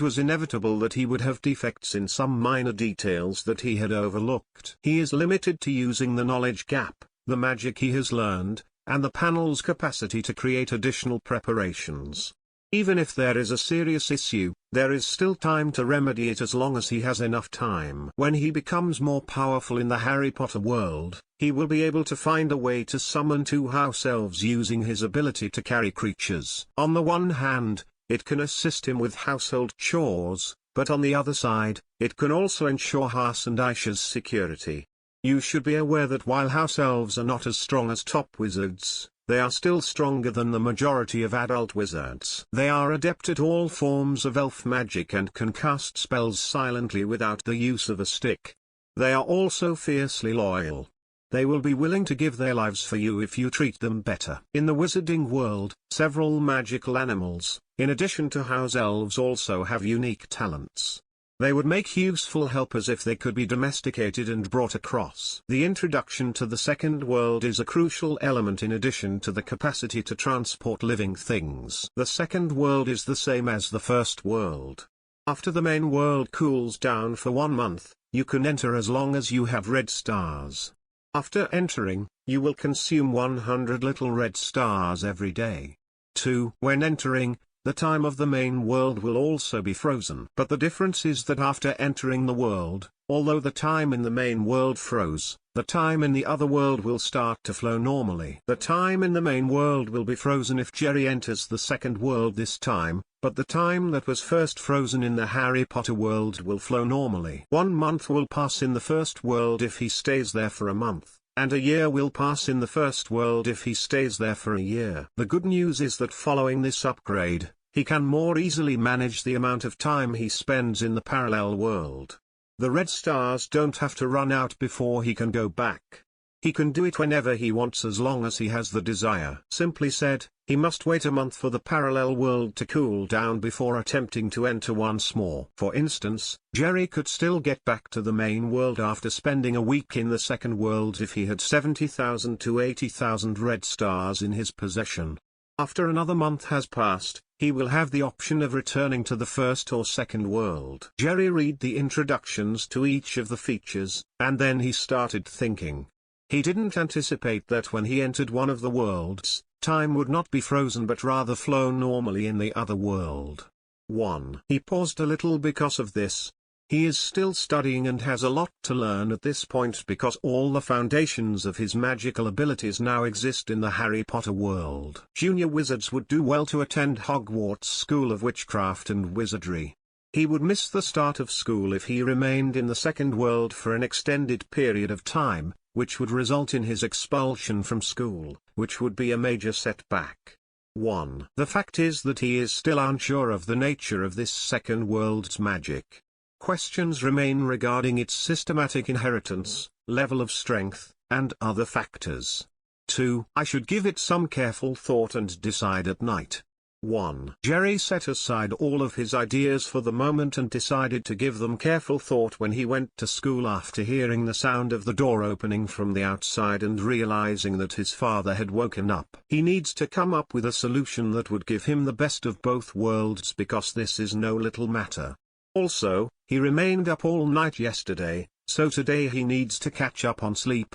was inevitable that he would have defects in some minor details that he had overlooked. He is limited to using the knowledge gap, the magic he has learned, and the panel's capacity to create additional preparations. Even if there is a serious issue, there is still time to remedy it as long as he has enough time. When he becomes more powerful in the Harry Potter world, he will be able to find a way to summon 2 house elves using his ability to carry creatures. On the one hand, it can assist him with household chores, but on the other side, it can also ensure Haas and Aisha's security. You should be aware that while house elves are not as strong as top wizards, they are still stronger than the majority of adult wizards. They are adept at all forms of elf magic and can cast spells silently without the use of a stick. They are also fiercely loyal. They will be willing to give their lives for you if you treat them better. In the wizarding world, several magical animals, in addition to house elves, also have unique talents. They would make useful helpers if they could be domesticated and brought across. The introduction to the second world is a crucial element in addition to the capacity to transport living things. The second world is the same as the first world. After the main world cools down for 1 month, you can enter as long as you have red stars. After entering, you will consume 100 little red stars every day. 2. When entering, the time of the main world will also be frozen. But the difference is that after entering the world, although the time in the main world froze, the time in the other world will start to flow normally. The time in the main world will be frozen if Jerry enters the second world this time, but the time that was first frozen in the Harry Potter world will flow normally. 1 month will pass in the first world if he stays there for a month, and a year will pass in the first world if he stays there for a year. The good news is that following this upgrade, he can more easily manage the amount of time he spends in the parallel world. The red stars don't have to run out before he can go back. He can do it whenever he wants as long as he has the desire. Simply said, he must wait a month for the parallel world to cool down before attempting to enter once more. For instance, Jerry could still get back to the main world after spending a week in the second world if he had 70,000 to 80,000 red stars in his possession. After another month has passed, he will have the option of returning to the first or second world. Jerry read the introductions to each of the features, and then he started thinking. He didn't anticipate that when he entered one of the worlds, time would not be frozen but rather flow normally in the other world. 1. He paused a little because of this. He is still studying and has a lot to learn at this point because all the foundations of his magical abilities now exist in the Harry Potter world. Junior wizards would do well to attend Hogwarts School of Witchcraft and Wizardry. He would miss the start of school if he remained in the second world for an extended period of time, which would result in his expulsion from school, which would be a major setback. 1. The fact is that he is still unsure of the nature of this second world's magic. Questions remain regarding its systematic inheritance, level of strength, and other factors. 2. I should give it some careful thought and decide at night. 1. Jerry set aside all of his ideas for the moment and decided to give them careful thought when he went to school after hearing the sound of the door opening from the outside and realizing that his father had woken up. He needs to come up with a solution that would give him the best of both worlds because this is no little matter. Also, he remained up all night yesterday, so today he needs to catch up on sleep.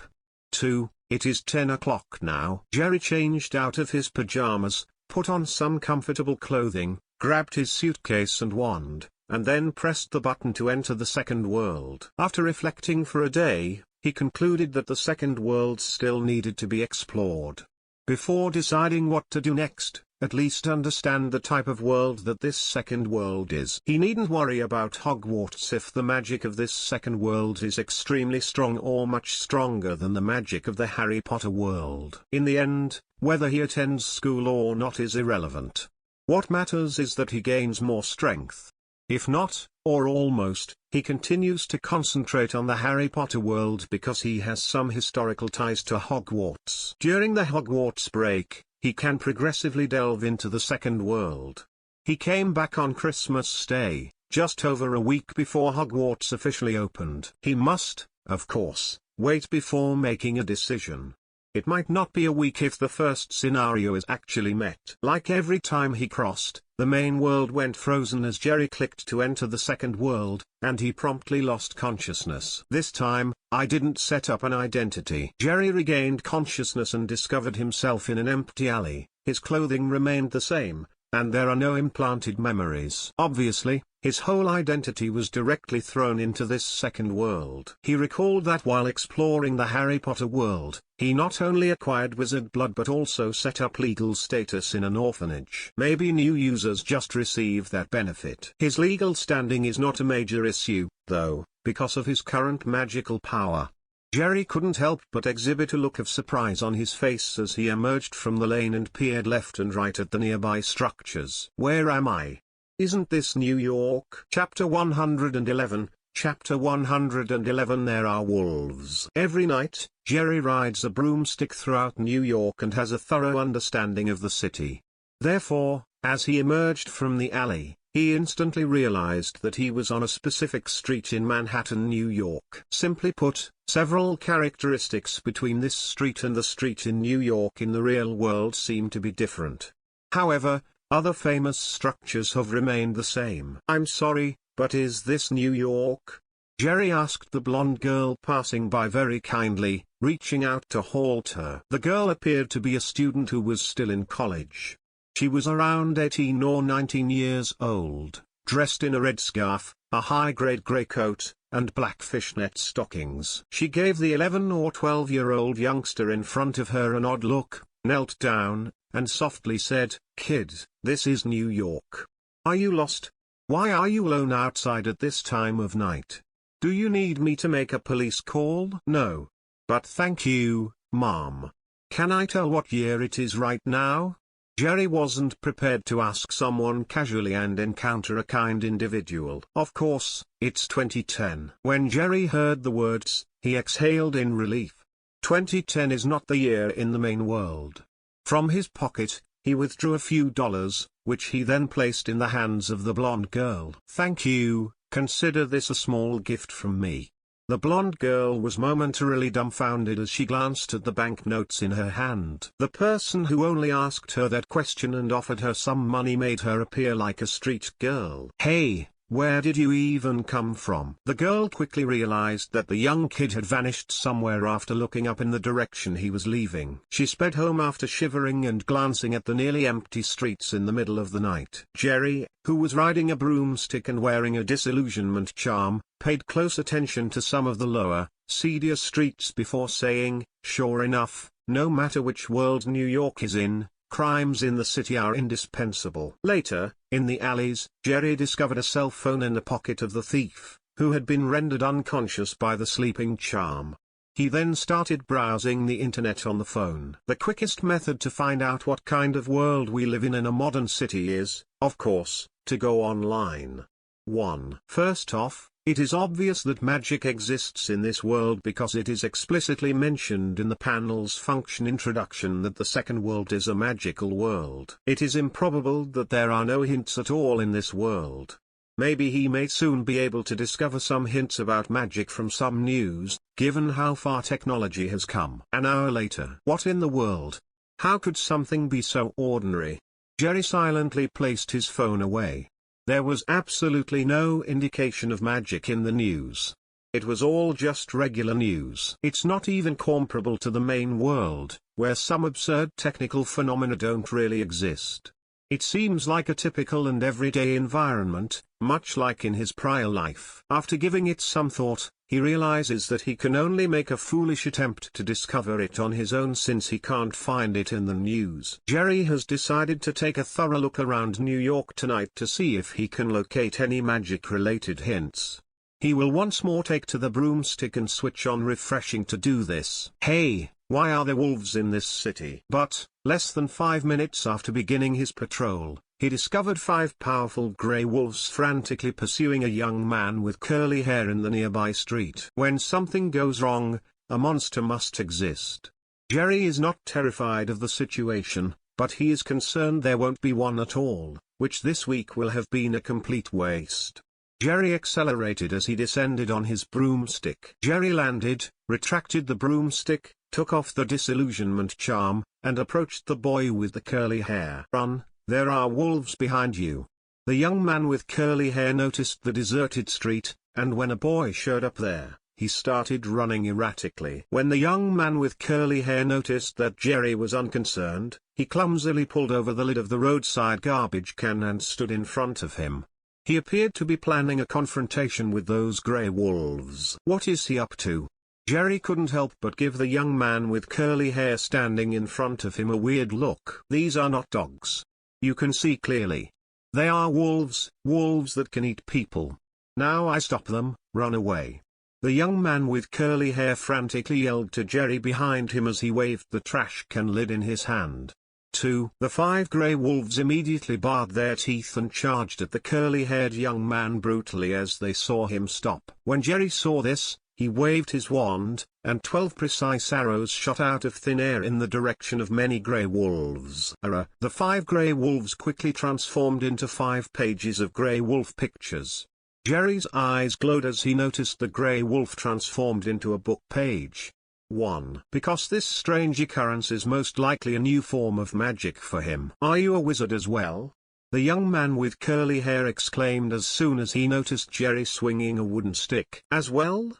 2. It is 10 o'clock now. Jerry changed out of his pajamas, put on some comfortable clothing, grabbed his suitcase and wand, and then pressed the button to enter the second world. After reflecting for a day, he concluded that the second world still needed to be explored. Before deciding what to do next, at least understand the type of world that this second world is. He needn't worry about Hogwarts if the magic of this second world is extremely strong or much stronger than the magic of the Harry Potter world. In the end, whether he attends school or not is irrelevant. What matters is that he gains more strength. If not, or almost, he continues to concentrate on the Harry Potter world because he has some historical ties to Hogwarts. During the Hogwarts break, he can progressively delve into the second world. He came back on Christmas Day, just over a week before Hogwarts officially opened. He must, of course, wait before making a decision. It might not be a week if the first scenario is actually met. Like every time he crossed, the main world went frozen as Jerry clicked to enter the second world, and he promptly lost consciousness. This time, I didn't set up an identity. Jerry regained consciousness and discovered himself in an empty alley. His clothing remained the same, and there are no implanted memories. Obviously, his whole identity was directly thrown into this second world. He recalled that while exploring the Harry Potter world, he not only acquired wizard blood but also set up legal status in an orphanage. Maybe new users just receive that benefit. His legal standing is not a major issue, though, because of his current magical power. Jerry couldn't help but exhibit a look of surprise on his face as he emerged from the lane and peered left and right at the nearby structures. Where am I? Isn't this New York? Chapter 111, Chapter 111. There are wolves. Every night, Jerry rides a broomstick throughout New York and has a thorough understanding of the city. Therefore, as he emerged from the alley, he instantly realized that he was on a specific street in Manhattan, New York. Simply put, several characteristics between this street and the street in New York in the real world seem to be different. However, other famous structures have remained the same. I'm sorry, but is this New York? Jerry asked the blonde girl passing by very kindly, reaching out to halt her. The girl appeared to be a student who was still in college. She was around 18 or 19 years old, dressed in a red scarf, a high-grade grey coat, and black fishnet stockings. She gave the 11 or 12-year-old youngster in front of her an odd look, knelt down, and softly said, "Kid, this is New York. Are you lost? Why are you alone outside at this time of night? Do you need me to make a police call?" "No. But thank you, Mom. Can I tell what year it is right now?" Jerry wasn't prepared to ask someone casually and encounter a kind individual. Of course, it's 2010. When Jerry heard the words, he exhaled in relief. 2010 is not the year in the main world. From his pocket, he withdrew a few dollars, which he then placed in the hands of the blonde girl. "Thank you, consider this a small gift from me." The blonde girl was momentarily dumbfounded as she glanced at the banknotes in her hand. The person who only asked her that question and offered her some money made her appear like a street girl. "Hey, where did you even come from?" The girl quickly realized that the young kid had vanished somewhere after looking up in the direction he was leaving. She sped home after shivering and glancing at the nearly empty streets in the middle of the night. Jerry, who was riding a broomstick and wearing a disillusionment charm, paid close attention to some of the lower, seedier streets before saying, "Sure enough, no matter which world New York is in, crimes in the city are indispensable." Later, in the alleys, Jerry discovered a cell phone in the pocket of the thief, who had been rendered unconscious by the sleeping charm. He then started browsing the internet on the phone. The quickest method to find out what kind of world we live in a modern city is, of course, to go online. 1. First off, it is obvious that magic exists in this world because it is explicitly mentioned in the panel's function introduction that the second world is a magical world. It is improbable that there are no hints at all in this world. Maybe he may soon be able to discover some hints about magic from some news, given how far technology has come. An hour later. What in the world? How could something be so ordinary? Jerry silently placed his phone away. There was absolutely no indication of magic in the news. It was all just regular news. It's not even comparable to the main world, where some absurd technical phenomena don't really exist. It seems like a typical and everyday environment, much like in his prior life. After giving it some thought, he realizes that he can only make a foolish attempt to discover it on his own since he can't find it in the news. Jerry has decided to take a thorough look around New York tonight to see if he can locate any magic-related hints. He will once more take to the broomstick and switch on refreshing to do this. "Hey, why are there wolves in this city?" But, less than 5 minutes after beginning his patrol, he discovered 5 powerful grey wolves frantically pursuing a young man with curly hair in the nearby street. When something goes wrong, a monster must exist. Jerry is not terrified of the situation, but he is concerned there won't be one at all, which this week will have been a complete waste. Jerry accelerated as he descended on his broomstick. Jerry landed, retracted the broomstick, took off the disillusionment charm, and approached the boy with the curly hair. "Run, there are wolves behind you." The young man with curly hair noticed the deserted street, and when a boy showed up there, he started running erratically. When the young man with curly hair noticed that Jerry was unconcerned, he clumsily pulled over the lid of the roadside garbage can and stood in front of him. He appeared to be planning a confrontation with those grey wolves. What is he up to? Jerry couldn't help but give the young man with curly hair standing in front of him a weird look. These are not dogs. You can see clearly. They are wolves, wolves that can eat people. Now I stop them, run away. The young man with curly hair frantically yelled to Jerry behind him as he waved the trash can lid in his hand. 2. The 5 grey wolves immediately bared their teeth and charged at the curly-haired young man brutally as they saw him stop. When Jerry saw this, he waved his wand, and 12 precise arrows shot out of thin air in the direction of many grey wolves. The 5 grey wolves quickly transformed into 5 pages of grey wolf pictures. Jerry's eyes glowed as he noticed the grey wolf transformed into a book page. 1. Because this strange occurrence is most likely a new form of magic for him. Are you a wizard as well? the young man with curly hair exclaimed as soon as he noticed Jerry swinging a wooden stick. As well?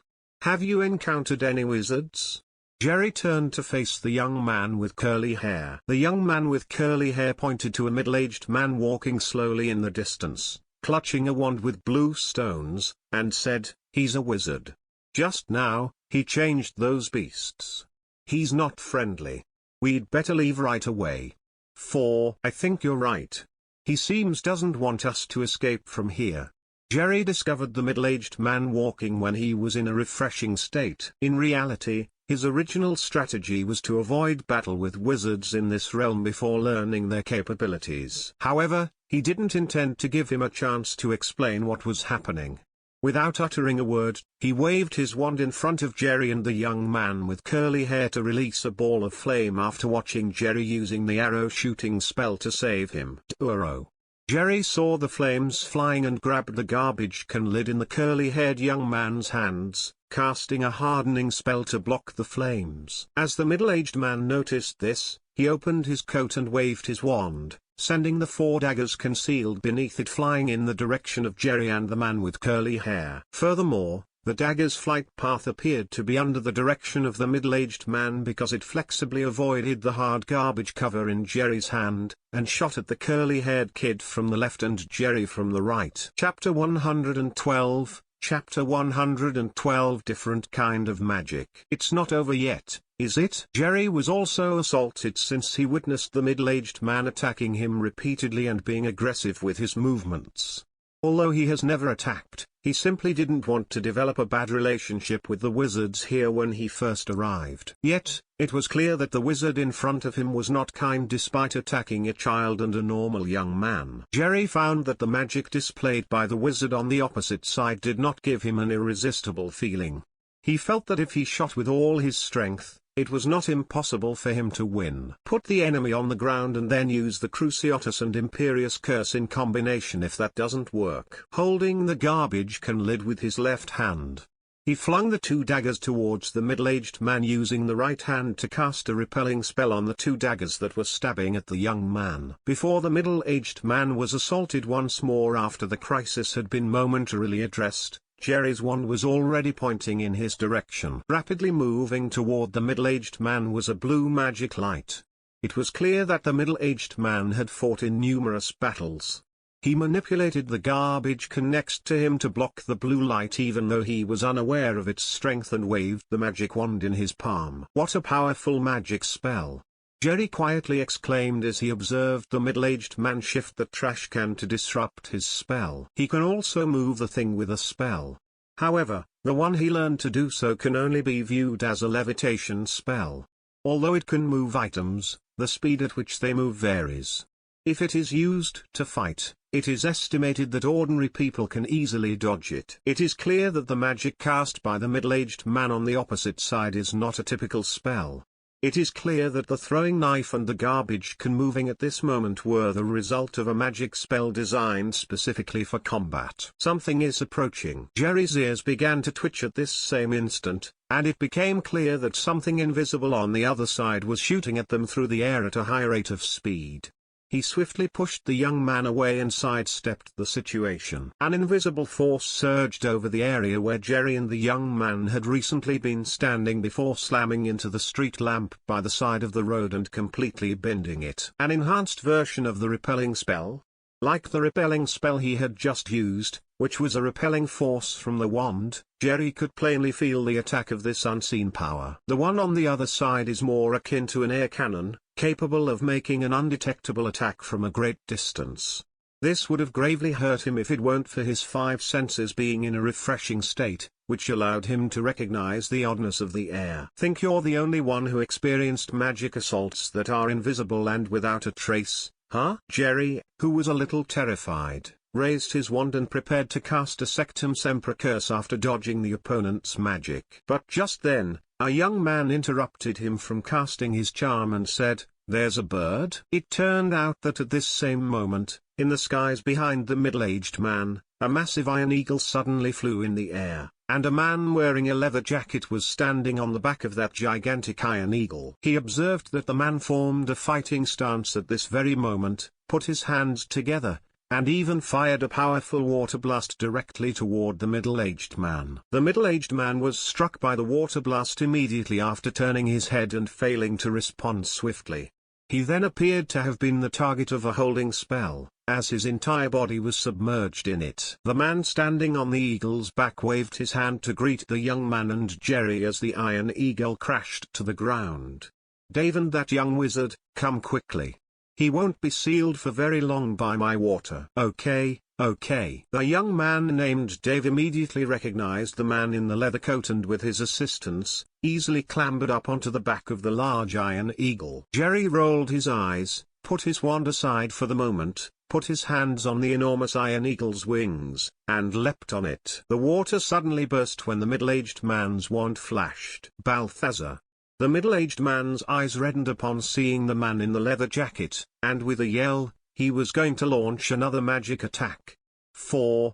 Have you encountered any wizards? Jerry turned to face the young man with curly hair. The young man with curly hair pointed to a middle-aged man walking slowly in the distance, clutching a wand with blue stones, and said, "He's a wizard. Just now, he changed those beasts. He's not friendly. We'd better leave right away. I think you're right. He seems doesn't want us to escape from here." Jerry discovered the middle-aged man walking when he was in a refreshing state. In reality, his original strategy was to avoid battle with wizards in this realm before learning their capabilities. However, he didn't intend to give him a chance to explain what was happening. Without uttering a word, he waved his wand in front of Jerry and the young man with curly hair to release a ball of flame after watching Jerry using the arrow shooting spell to save him. Jerry saw the flames flying and grabbed the garbage can lid in the curly-haired young man's hands, casting a hardening spell to block the flames. As the middle-aged man noticed this, he opened his coat and waved his wand, sending the 4 daggers concealed beneath it flying in the direction of Jerry and the man with curly hair. Furthermore, the dagger's flight path appeared to be under the direction of the middle-aged man because it flexibly avoided the hard garbage cover in Jerry's hand, and shot at the curly-haired kid from the left and Jerry from the right. Chapter 112, Chapter 112 Different Kind of Magic. It's not over yet, is it? Jerry was also assaulted since he witnessed the middle-aged man attacking him repeatedly and being aggressive with his movements. Although he has never attacked, he simply didn't want to develop a bad relationship with the wizards here when he first arrived. Yet, it was clear that the wizard in front of him was not kind despite attacking a child and a normal young man. Jerry found that the magic displayed by the wizard on the opposite side did not give him an irresistible feeling. He felt that if he shot with all his strength, it was not impossible for him to win. Put the enemy on the ground and then use the Cruciatus and Imperious Curse in combination if that doesn't work. Holding the garbage can lid with his left hand, he flung the 2 daggers towards the middle-aged man using the right hand to cast a repelling spell on the 2 daggers that were stabbing at the young man. Before the middle-aged man was assaulted once more after the crisis had been momentarily addressed, Jerry's wand was already pointing in his direction. Rapidly moving toward the middle-aged man was a blue magic light. It was clear that the middle-aged man had fought in numerous battles. He manipulated the garbage can next to him to block the blue light even though he was unaware of its strength and waved the magic wand in his palm. What a powerful magic spell! Jerry quietly exclaimed as he observed the middle-aged man shift the trash can to disrupt his spell. He can also move the thing with a spell. However, the one he learned to do so can only be viewed as a levitation spell. Although it can move items, the speed at which they move varies. If it is used to fight, it is estimated that ordinary people can easily dodge it. It is clear that the magic cast by the middle-aged man on the opposite side is not a typical spell. It is clear that the throwing knife and the garbage can moving at this moment were the result of a magic spell designed specifically for combat. Something is approaching. Jerry's ears began to twitch at this same instant, and it became clear that something invisible on the other side was shooting at them through the air at a high rate of speed. He swiftly pushed the young man away and sidestepped the situation. An invisible force surged over the area where Jerry and the young man had recently been standing before slamming into the street lamp by the side of the road and completely bending it. An enhanced version of the repelling spell? Like the repelling spell he had just used, which was a repelling force from the wand, Jerry could plainly feel the attack of this unseen power. The one on the other side is more akin to an air cannon, capable of making an undetectable attack from a great distance. This would have gravely hurt him if it weren't for his 5 senses being in a refreshing state, which allowed him to recognize the oddness of the air. Think you're the only one who experienced magic assaults that are invisible and without a trace, huh? Jerry, who was a little terrified, raised his wand and prepared to cast a Sectum Sempra curse after dodging the opponent's magic. But just then, a young man interrupted him from casting his charm and said, "There's a bird." It turned out that at this same moment, in the skies behind the middle-aged man, a massive iron eagle suddenly flew in the air. and a man wearing a leather jacket was standing on the back of that gigantic iron eagle. He observed that the man formed a fighting stance at this very moment, put his hands together, and even fired a powerful water blast directly toward the middle-aged man. The middle-aged man was struck by the water blast immediately after turning his head and failing to respond swiftly. He then appeared to have been the target of a holding spell, as his entire body was submerged in it. The man standing on the eagle's back waved his hand to greet the young man and Jerry as the iron eagle crashed to the ground. "Dave and that young wizard, come quickly. He won't be sealed for very long by my water." "Okay, okay." The young man named Dave immediately recognized the man in the leather coat and with his assistance, easily clambered up onto the back of the large iron eagle. Jerry rolled his eyes, put his wand aside for the moment, put his hands on the enormous iron eagle's wings, and leapt on it. The water suddenly burst when the middle-aged man's wand flashed. "Balthazar!" The middle-aged man's eyes reddened upon seeing the man in the leather jacket, and with a yell, he was going to launch another magic attack.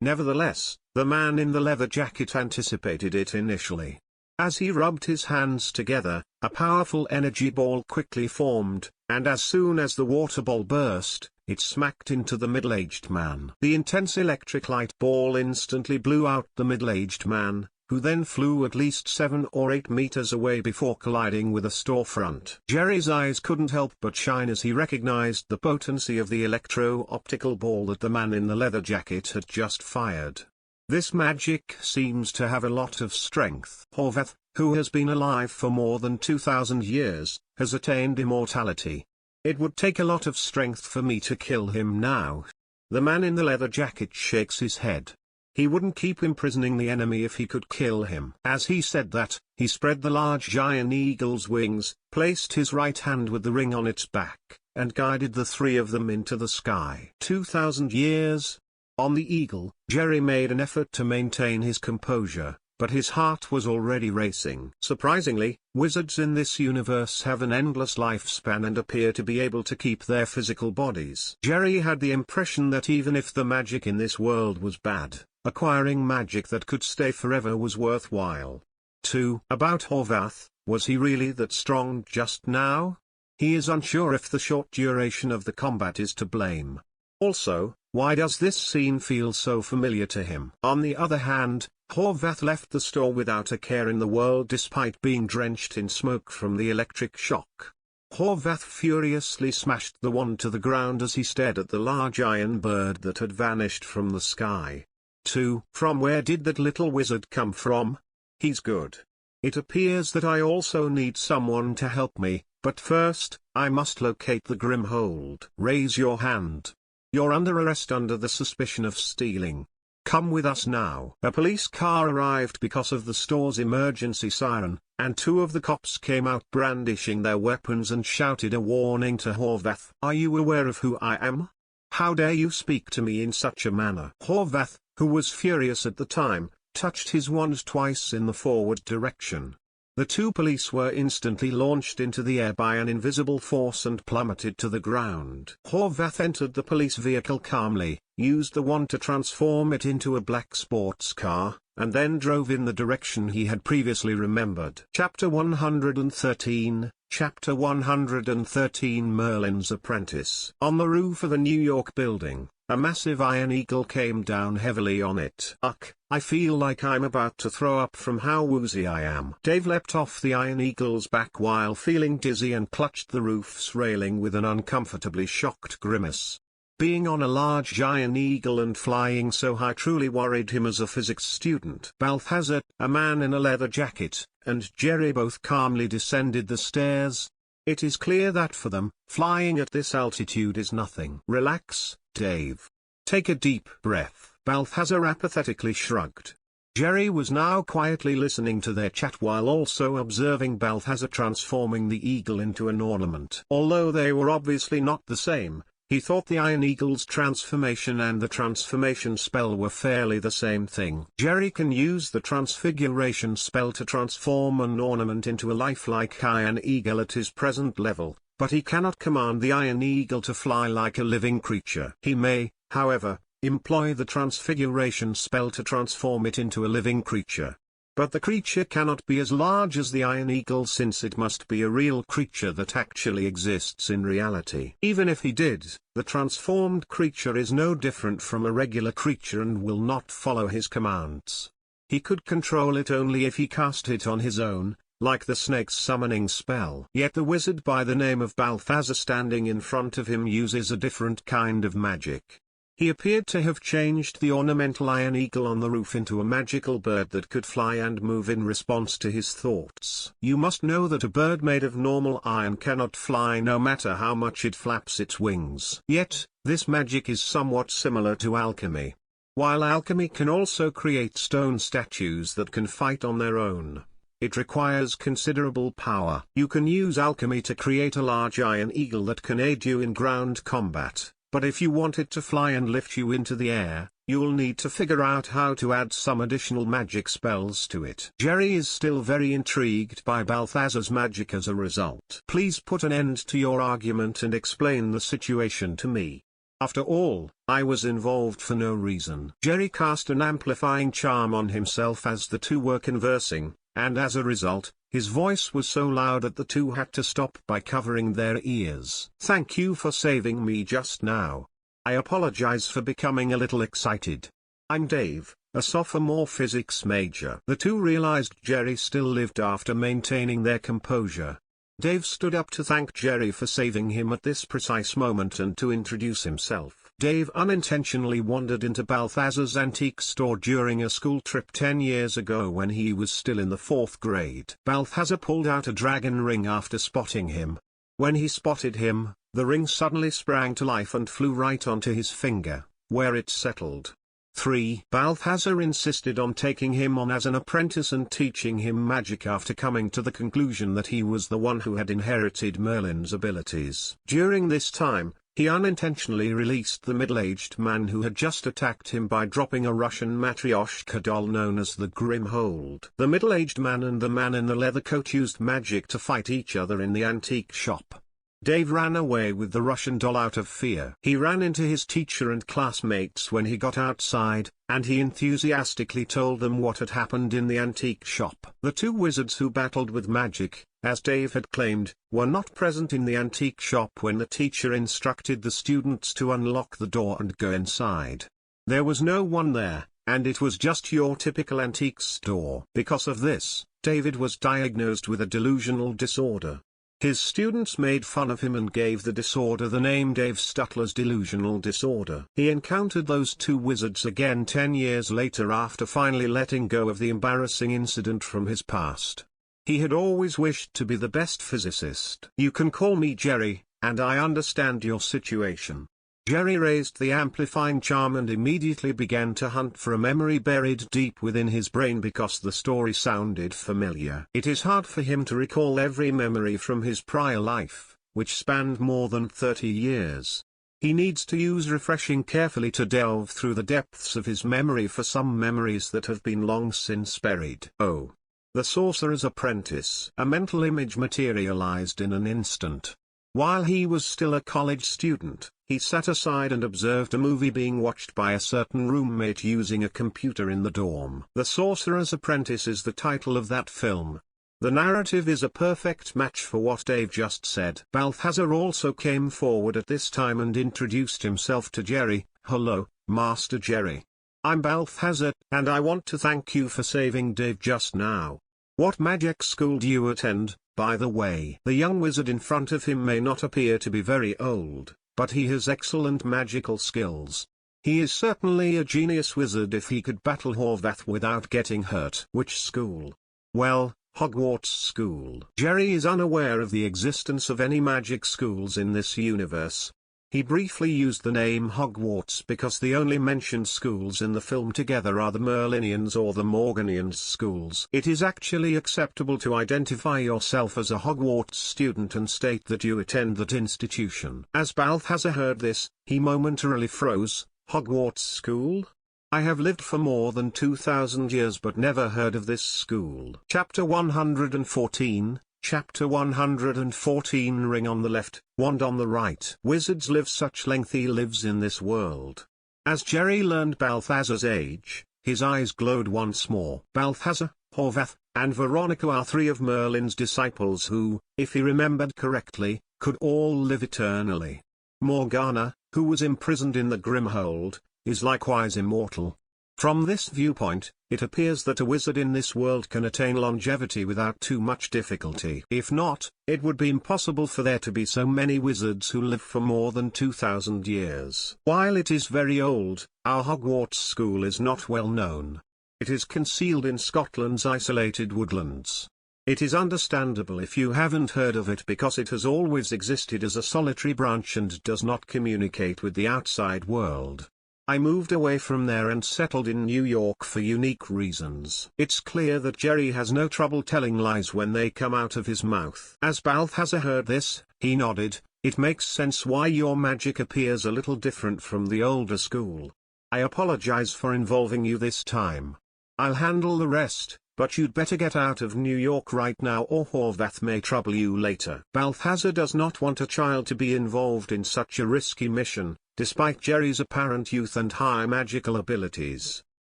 Nevertheless, the man in the leather jacket anticipated it initially. As he rubbed his hands together, a powerful energy ball quickly formed, and as soon as the water ball burst, it smacked into the middle-aged man. The intense electric light ball instantly blew out the middle-aged man, who then flew at least 7 or 8 meters away before colliding with a storefront. Jerry's eyes couldn't help but shine as he recognized the potency of the electro-optical ball that the man in the leather jacket had just fired. This magic seems to have a lot of strength. Horvath, who has been alive for more than 2,000 years, has attained immortality. It would take a lot of strength for me to kill him now. The man in the leather jacket shakes his head. He wouldn't keep imprisoning the enemy if he could kill him. As he said that, he spread the large giant eagle's wings, placed his right hand with the ring on its back, and guided the three of them into the sky. 2,000 years? On the eagle, Jerry made an effort to maintain his composure, but his heart was already racing. Surprisingly, wizards in this universe have an endless lifespan and appear to be able to keep their physical bodies. Jerry had the impression that even if the magic in this world was bad, acquiring magic that could stay forever was worthwhile. 2. About Horvath, was he really that strong just now? He is unsure if the short duration of the combat is to blame. Also, why does this scene feel so familiar to him? On the other hand, Horvath left the store without a care in the world despite being drenched in smoke from the electric shock. Horvath furiously smashed the wand to the ground as he stared at the large iron bird that had vanished from the sky. 2. From where did that little wizard come from? He's good. It appears that I also need someone to help me, but first, I must locate the Grimhold. Raise your hand. You're under arrest under the suspicion of stealing. Come with us now. A police car arrived because of the store's emergency siren, and 2 of the cops came out brandishing their weapons and shouted a warning to Horvath. "Are you aware of who I am? How dare you speak to me in such a manner?" Horvath, who was furious at the time, touched his wand twice in the forward direction. The 2 police were instantly launched into the air by an invisible force and plummeted to the ground. Horvath entered the police vehicle calmly, used the wand to transform it into a black sports car, and then drove in the direction he had previously remembered. Chapter 113, Chapter 113 Merlin's Apprentice. On the roof of a New York building, a massive iron eagle came down heavily on it. "Ugh, I feel like I'm about to throw up from how woozy I am." Dave leapt off the iron eagle's back while feeling dizzy and clutched the roof's railing with an uncomfortably shocked grimace. Being on a large giant eagle and flying so high truly worried him as a physics student. Balthazar, a man in a leather jacket, and Jerry both calmly descended the stairs. It is clear that for them, flying at this altitude is nothing. "Relax, Dave. Take a deep breath." Balthazar apathetically shrugged. Jerry was now quietly listening to their chat while also observing Balthazar transforming the eagle into an ornament. Although they were obviously not the same, he thought the Iron Eagle's transformation and the transformation spell were fairly the same thing. Jerry can use the transfiguration spell to transform an ornament into a lifelike Iron Eagle at his present level, but he cannot command the Iron Eagle to fly like a living creature. He may, however, employ the transfiguration spell to transform it into a living creature. But the creature cannot be as large as the Iron Eagle, since it must be a real creature that actually exists in reality. Even if he did, the transformed creature is no different from a regular creature and will not follow his commands. He could control it only if he cast it on his own, like the snake's summoning spell. Yet the wizard by the name of Balthazar standing in front of him uses a different kind of magic. He appeared to have changed the ornamental iron eagle on the roof into a magical bird that could fly and move in response to his thoughts. You must know that a bird made of normal iron cannot fly no matter how much it flaps its wings. Yet, this magic is somewhat similar to alchemy. While alchemy can also create stone statues that can fight on their own, it requires considerable power. You can use alchemy to create a large iron eagle that can aid you in ground combat. But if you want it to fly and lift you into the air, you'll need to figure out how to add some additional magic spells to it. Jerry is still very intrigued by Balthazar's magic as a result. Please put an end to your argument and explain the situation to me. After all, I was involved for no reason. Jerry cast an amplifying charm on himself as the two were conversing, and as a result, his voice was so loud that the two had to stop by covering their ears. Thank you for saving me just now. I apologize for becoming a little excited. I'm Dave, a sophomore physics major. The two realized Jerry still lived after maintaining their composure. Dave stood up to thank Jerry for saving him at this precise moment and to introduce himself. Dave unintentionally wandered into Balthazar's antique store during a school trip 10 years ago when he was still in the 4th grade. Balthazar pulled out a dragon ring after spotting him. When he spotted him, the ring suddenly sprang to life and flew right onto his finger, where it settled. 3. Balthazar insisted on taking him on as an apprentice and teaching him magic after coming to the conclusion that he was the one who had inherited Merlin's abilities. During this time, he unintentionally released the middle-aged man who had just attacked him by dropping a Russian matryoshka doll known as the Grimhold. The middle-aged man and the man in the leather coat used magic to fight each other in the antique shop. Dave ran away with the Russian doll out of fear. He ran into his teacher and classmates when he got outside, and he enthusiastically told them what had happened in the antique shop. The two wizards who battled with magic, as Dave had claimed, were not present in the antique shop when the teacher instructed the students to unlock the door and go inside. There was no one there, and it was just your typical antique store. Because of this, David was diagnosed with a delusional disorder. His students made fun of him and gave the disorder the name Dave Stutler's delusional disorder. He encountered those two wizards again 10 years later after finally letting go of the embarrassing incident from his past. He had always wished to be the best physicist. You can call me Jerry, and I understand your situation. Jerry raised the amplifying charm and immediately began to hunt for a memory buried deep within his brain because the story sounded familiar. It is hard for him to recall every memory from his prior life, which spanned more than 30 years. He needs to use refreshing carefully to delve through the depths of his memory for some memories that have been long since buried. Oh. The Sorcerer's Apprentice. A mental image materialized in an instant. While he was still a college student, he sat aside and observed a movie being watched by a certain roommate using a computer in the dorm. The Sorcerer's Apprentice is the title of that film. The narrative is a perfect match for what Dave just said. Balthazar also came forward at this time and introduced himself to Jerry. Hello, Master Jerry. I'm Balthazar, and I want to thank you for saving Dave just now. What magic school do you attend, by the way? The young wizard in front of him may not appear to be very old, but he has excellent magical skills. He is certainly a genius wizard if he could battle Horvath without getting hurt. Which school? Well, Hogwarts School. Jerry is unaware of the existence of any magic schools in this universe. He briefly used the name Hogwarts because the only mentioned schools in the film together are the Merlinians or the Morganians schools. It is actually acceptable to identify yourself as a Hogwarts student and state that you attend that institution. As Balthazar heard this, he momentarily froze. Hogwarts School? I have lived for more than 2,000 years but never heard of this school. Chapter 114. Chapter 114. Ring on the left, wand on the right. Wizards live such lengthy lives in this world. As Jerry learned Balthazar's age, his eyes glowed once more. Balthazar, Horvath, and Veronica are three of Merlin's disciples who, if he remembered correctly, could all live eternally. Morgana, who was imprisoned in the Grimhold, is likewise immortal. From this viewpoint, it appears that a wizard in this world can attain longevity without too much difficulty. If not, it would be impossible for there to be so many wizards who live for more than 2,000 years. While it is very old, our Hogwarts school is not well known. It is concealed in Scotland's isolated woodlands. It is understandable if you haven't heard of it because it has always existed as a solitary branch and does not communicate with the outside world. I moved away from there and settled in New York for unique reasons. It's clear that Jerry has no trouble telling lies when they come out of his mouth. As Balthazar heard this, he nodded. It makes sense why your magic appears a little different from the older school. I apologize for involving you this time. I'll handle the rest, but you'd better get out of New York right now or Horvath may trouble you later. Balthazar does not want a child to be involved in such a risky mission, despite Jerry's apparent youth and high magical abilities.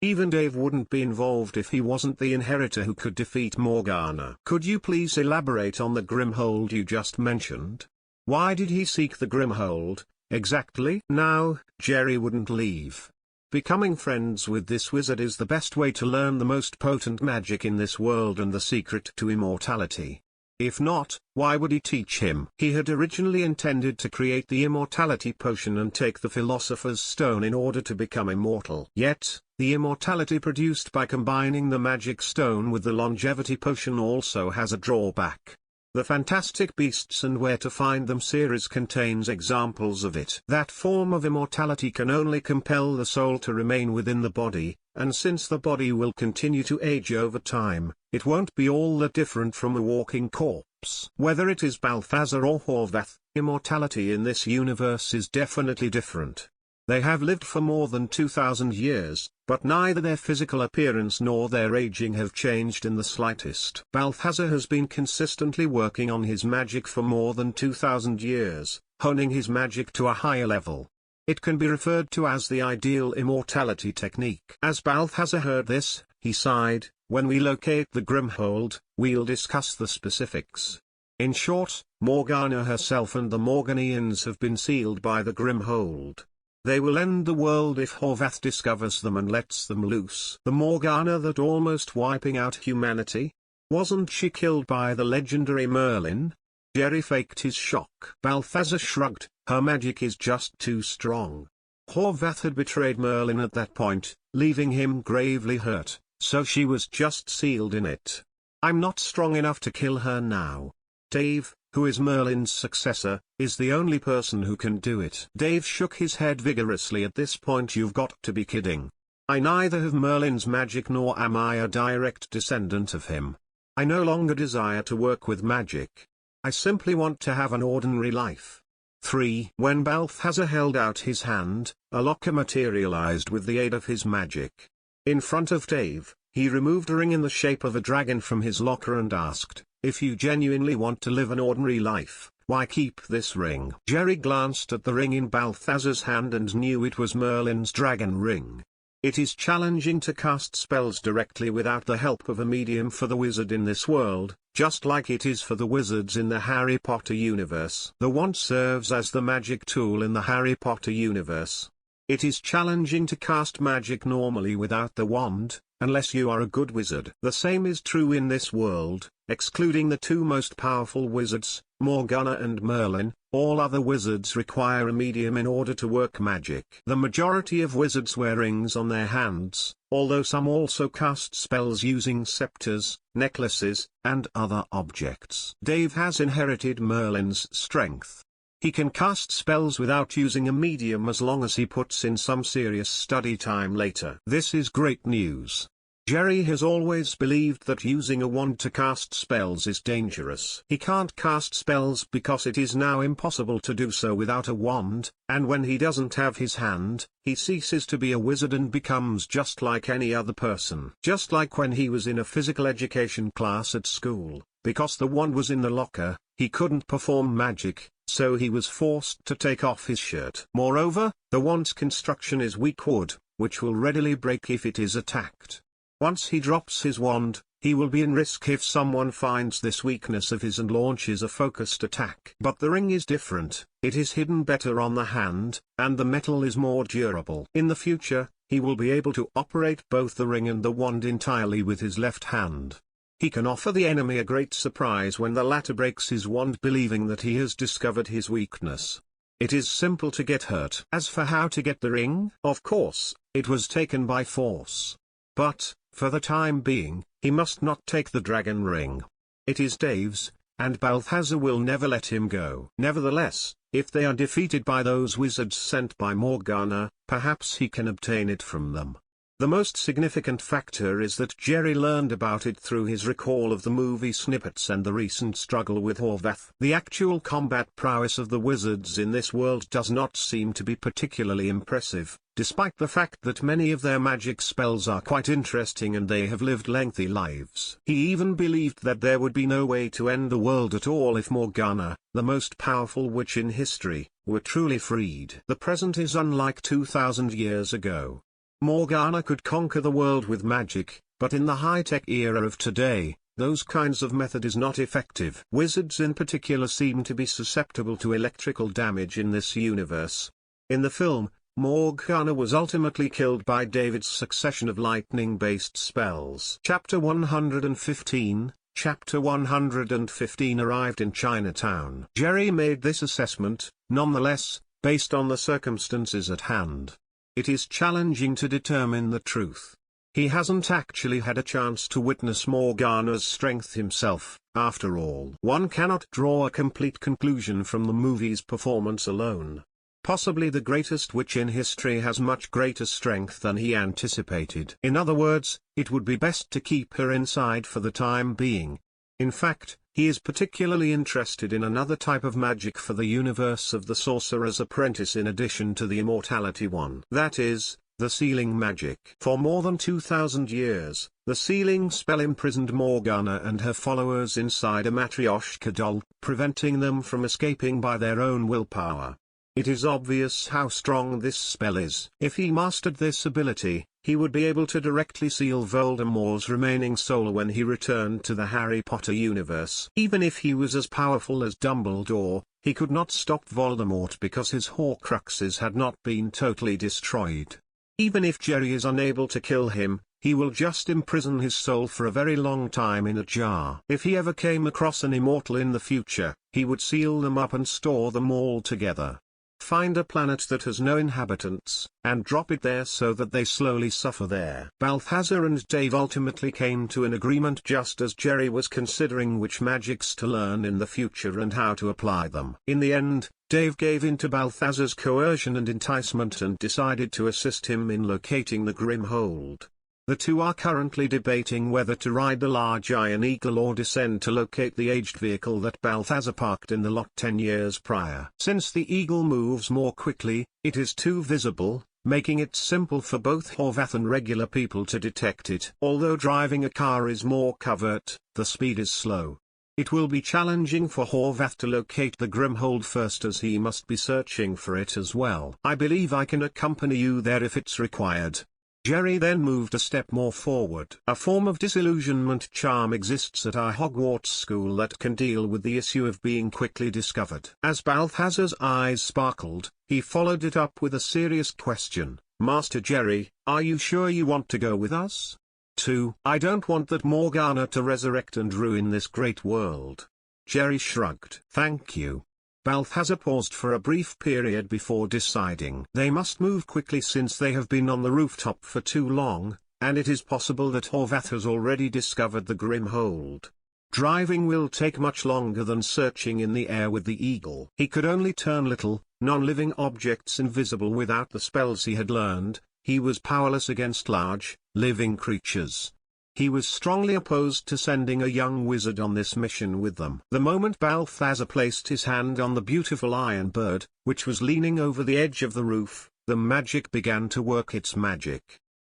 Even Dave wouldn't be involved if he wasn't the inheritor who could defeat Morgana. Could you please elaborate on the Grimhold you just mentioned? Why did he seek the Grimhold, exactly? Now, Jerry wouldn't leave. Becoming friends with this wizard is the best way to learn the most potent magic in this world and the secret to immortality. If not, why would he teach him? He had originally intended to create the immortality potion and take the Philosopher's Stone in order to become immortal. Yet, the immortality produced by combining the magic stone with the longevity potion also has a drawback. The Fantastic Beasts and Where to Find Them series contains examples of it. That form of immortality can only compel the soul to remain within the body, and since the body will continue to age over time, it won't be all that different from a walking corpse. Whether it is Balthazar or Horvath, immortality in this universe is definitely different. They have lived for more than 2,000 years, but neither their physical appearance nor their aging have changed in the slightest. Balthazar has been consistently working on his magic for more than 2,000 years, honing his magic to a higher level. It can be referred to as the ideal immortality technique. As Balthazar heard this, he sighed. When we locate the Grimhold, we'll discuss the specifics. In short, Morgana herself and the Morganians have been sealed by the Grimhold. They will end the world if Horvath discovers them and lets them loose. The Morgana that almost wiping out humanity? Wasn't she killed by the legendary Merlin? Jerry faked his shock. Balthazar shrugged. Her magic is just too strong. Horvath had betrayed Merlin at that point, leaving him gravely hurt, so she was just sealed in it. I'm not strong enough to kill her now. Dave, who is Merlin's successor, is the only person who can do it. Dave shook his head vigorously. At this point you've got to be kidding. I neither have Merlin's magic nor am I a direct descendant of him. I no longer desire to work with magic. I simply want to have an ordinary life. 3. When Balthazar held out his hand, a locker materialized with the aid of his magic. In front of Dave, he removed a ring in the shape of a dragon from his locker and asked, if you genuinely want to live an ordinary life, why keep this ring? Jerry glanced at the ring in Balthazar's hand and knew it was Merlin's dragon ring. It is challenging to cast spells directly without the help of a medium for the wizard in this world, just like it is for the wizards in the Harry Potter universe. The wand serves as the magic tool in the Harry Potter universe. It is challenging to cast magic normally without the wand, unless you are a good wizard. The same is true in this world, excluding the two most powerful wizards, Morgana and Merlin. All other wizards require a medium in order to work magic. The majority of wizards wear rings on their hands, although some also cast spells using scepters, necklaces, and other objects. Dave has inherited Merlin's strength. He can cast spells without using a medium as long as he puts in some serious study time later. This is great news. Jerry has always believed that using a wand to cast spells is dangerous. He can't cast spells because it is now impossible to do so without a wand, and when he doesn't have his hand, he ceases to be a wizard and becomes just like any other person. Just like when he was in a physical education class at school, because the wand was in the locker, he couldn't perform magic, so he was forced to take off his shirt. Moreover, the wand's construction is weak wood, which will readily break if it is attacked. Once he drops his wand, he will be in risk if someone finds this weakness of his and launches a focused attack. But the ring is different, it is hidden better on the hand, and the metal is more durable. In the future, he will be able to operate both the ring and the wand entirely with his left hand. He can offer the enemy a great surprise when the latter breaks his wand, believing that he has discovered his weakness. It is simple to get hurt. As for how to get the ring, of course, it was taken by force. But, for the time being, he must not take the dragon ring. It is Dave's, and Balthazar will never let him go. Nevertheless, if they are defeated by those wizards sent by Morgana, perhaps he can obtain it from them. The most significant factor is that Jerry learned about it through his recall of the movie snippets and the recent struggle with Horvath. The actual combat prowess of the wizards in this world does not seem to be particularly impressive, despite the fact that many of their magic spells are quite interesting and they have lived lengthy lives. He even believed that there would be no way to end the world at all if Morgana, the most powerful witch in history, were truly freed. The present is unlike 2,000 years ago. Morgana could conquer the world with magic, but in the high-tech era of today, those kinds of method is not effective. Wizards in particular seem to be susceptible to electrical damage in this universe. In the film, Morgana was ultimately killed by David's succession of lightning-based spells. Chapter 115 Chapter 115 arrived in Chinatown. Jerry made this assessment, nonetheless, based on the circumstances at hand. It is challenging to determine the truth. He hasn't actually had a chance to witness Morgana's strength himself, after all. One cannot draw a complete conclusion from the movie's performance alone. Possibly the greatest witch in history has much greater strength than he anticipated. In other words, it would be best to keep her inside for the time being. In fact, he is particularly interested in another type of magic for the universe of the Sorcerer's Apprentice in addition to the immortality one. That is, the sealing magic. For more than 2,000 years, the sealing spell imprisoned Morgana and her followers inside a Matryoshka doll, preventing them from escaping by their own willpower. It is obvious how strong this spell is. If he mastered this ability, he would be able to directly seal Voldemort's remaining soul when he returned to the Harry Potter universe. Even if he was as powerful as Dumbledore, he could not stop Voldemort because his Horcruxes had not been totally destroyed. Even if Jerry is unable to kill him, he will just imprison his soul for a very long time in a jar. If he ever came across an immortal in the future, he would seal them up and store them all together. Find a planet that has no inhabitants, and drop it there so that they slowly suffer there. Balthazar and Dave ultimately came to an agreement just as Jerry was considering which magics to learn in the future and how to apply them. In the end, Dave gave in to Balthazar's coercion and enticement and decided to assist him in locating the Grimhold. The two are currently debating whether to ride the large Iron Eagle or descend to locate the aged vehicle that Balthazar parked in the lot 10 years prior. Since the Eagle moves more quickly, it is too visible, making it simple for both Horvath and regular people to detect it. Although driving a car is more covert, the speed is slow. It will be challenging for Horvath to locate the Grimhold first as he must be searching for it as well. I believe I can accompany you there if it's required. Jerry then moved a step more forward. A form of disillusionment charm exists at our Hogwarts school that can deal with the issue of being quickly discovered. As Balthazar's eyes sparkled, he followed it up with a serious question. Master Jerry, are you sure you want to go with us? 2. I don't want that Morgana to resurrect and ruin this great world. Jerry shrugged. Thank you. Balthazar paused for a brief period before deciding. They must move quickly since they have been on the rooftop for too long, and it is possible that Horvath has already discovered the Grimhold. Driving will take much longer than searching in the air with the Eagle. He could only turn little, non-living objects invisible without the spells he had learned. He was powerless against large, living creatures. He was strongly opposed to sending a young wizard on this mission with them. The moment Balthazar placed his hand on the beautiful iron bird, which was leaning over the edge of the roof, the magic began to work its magic.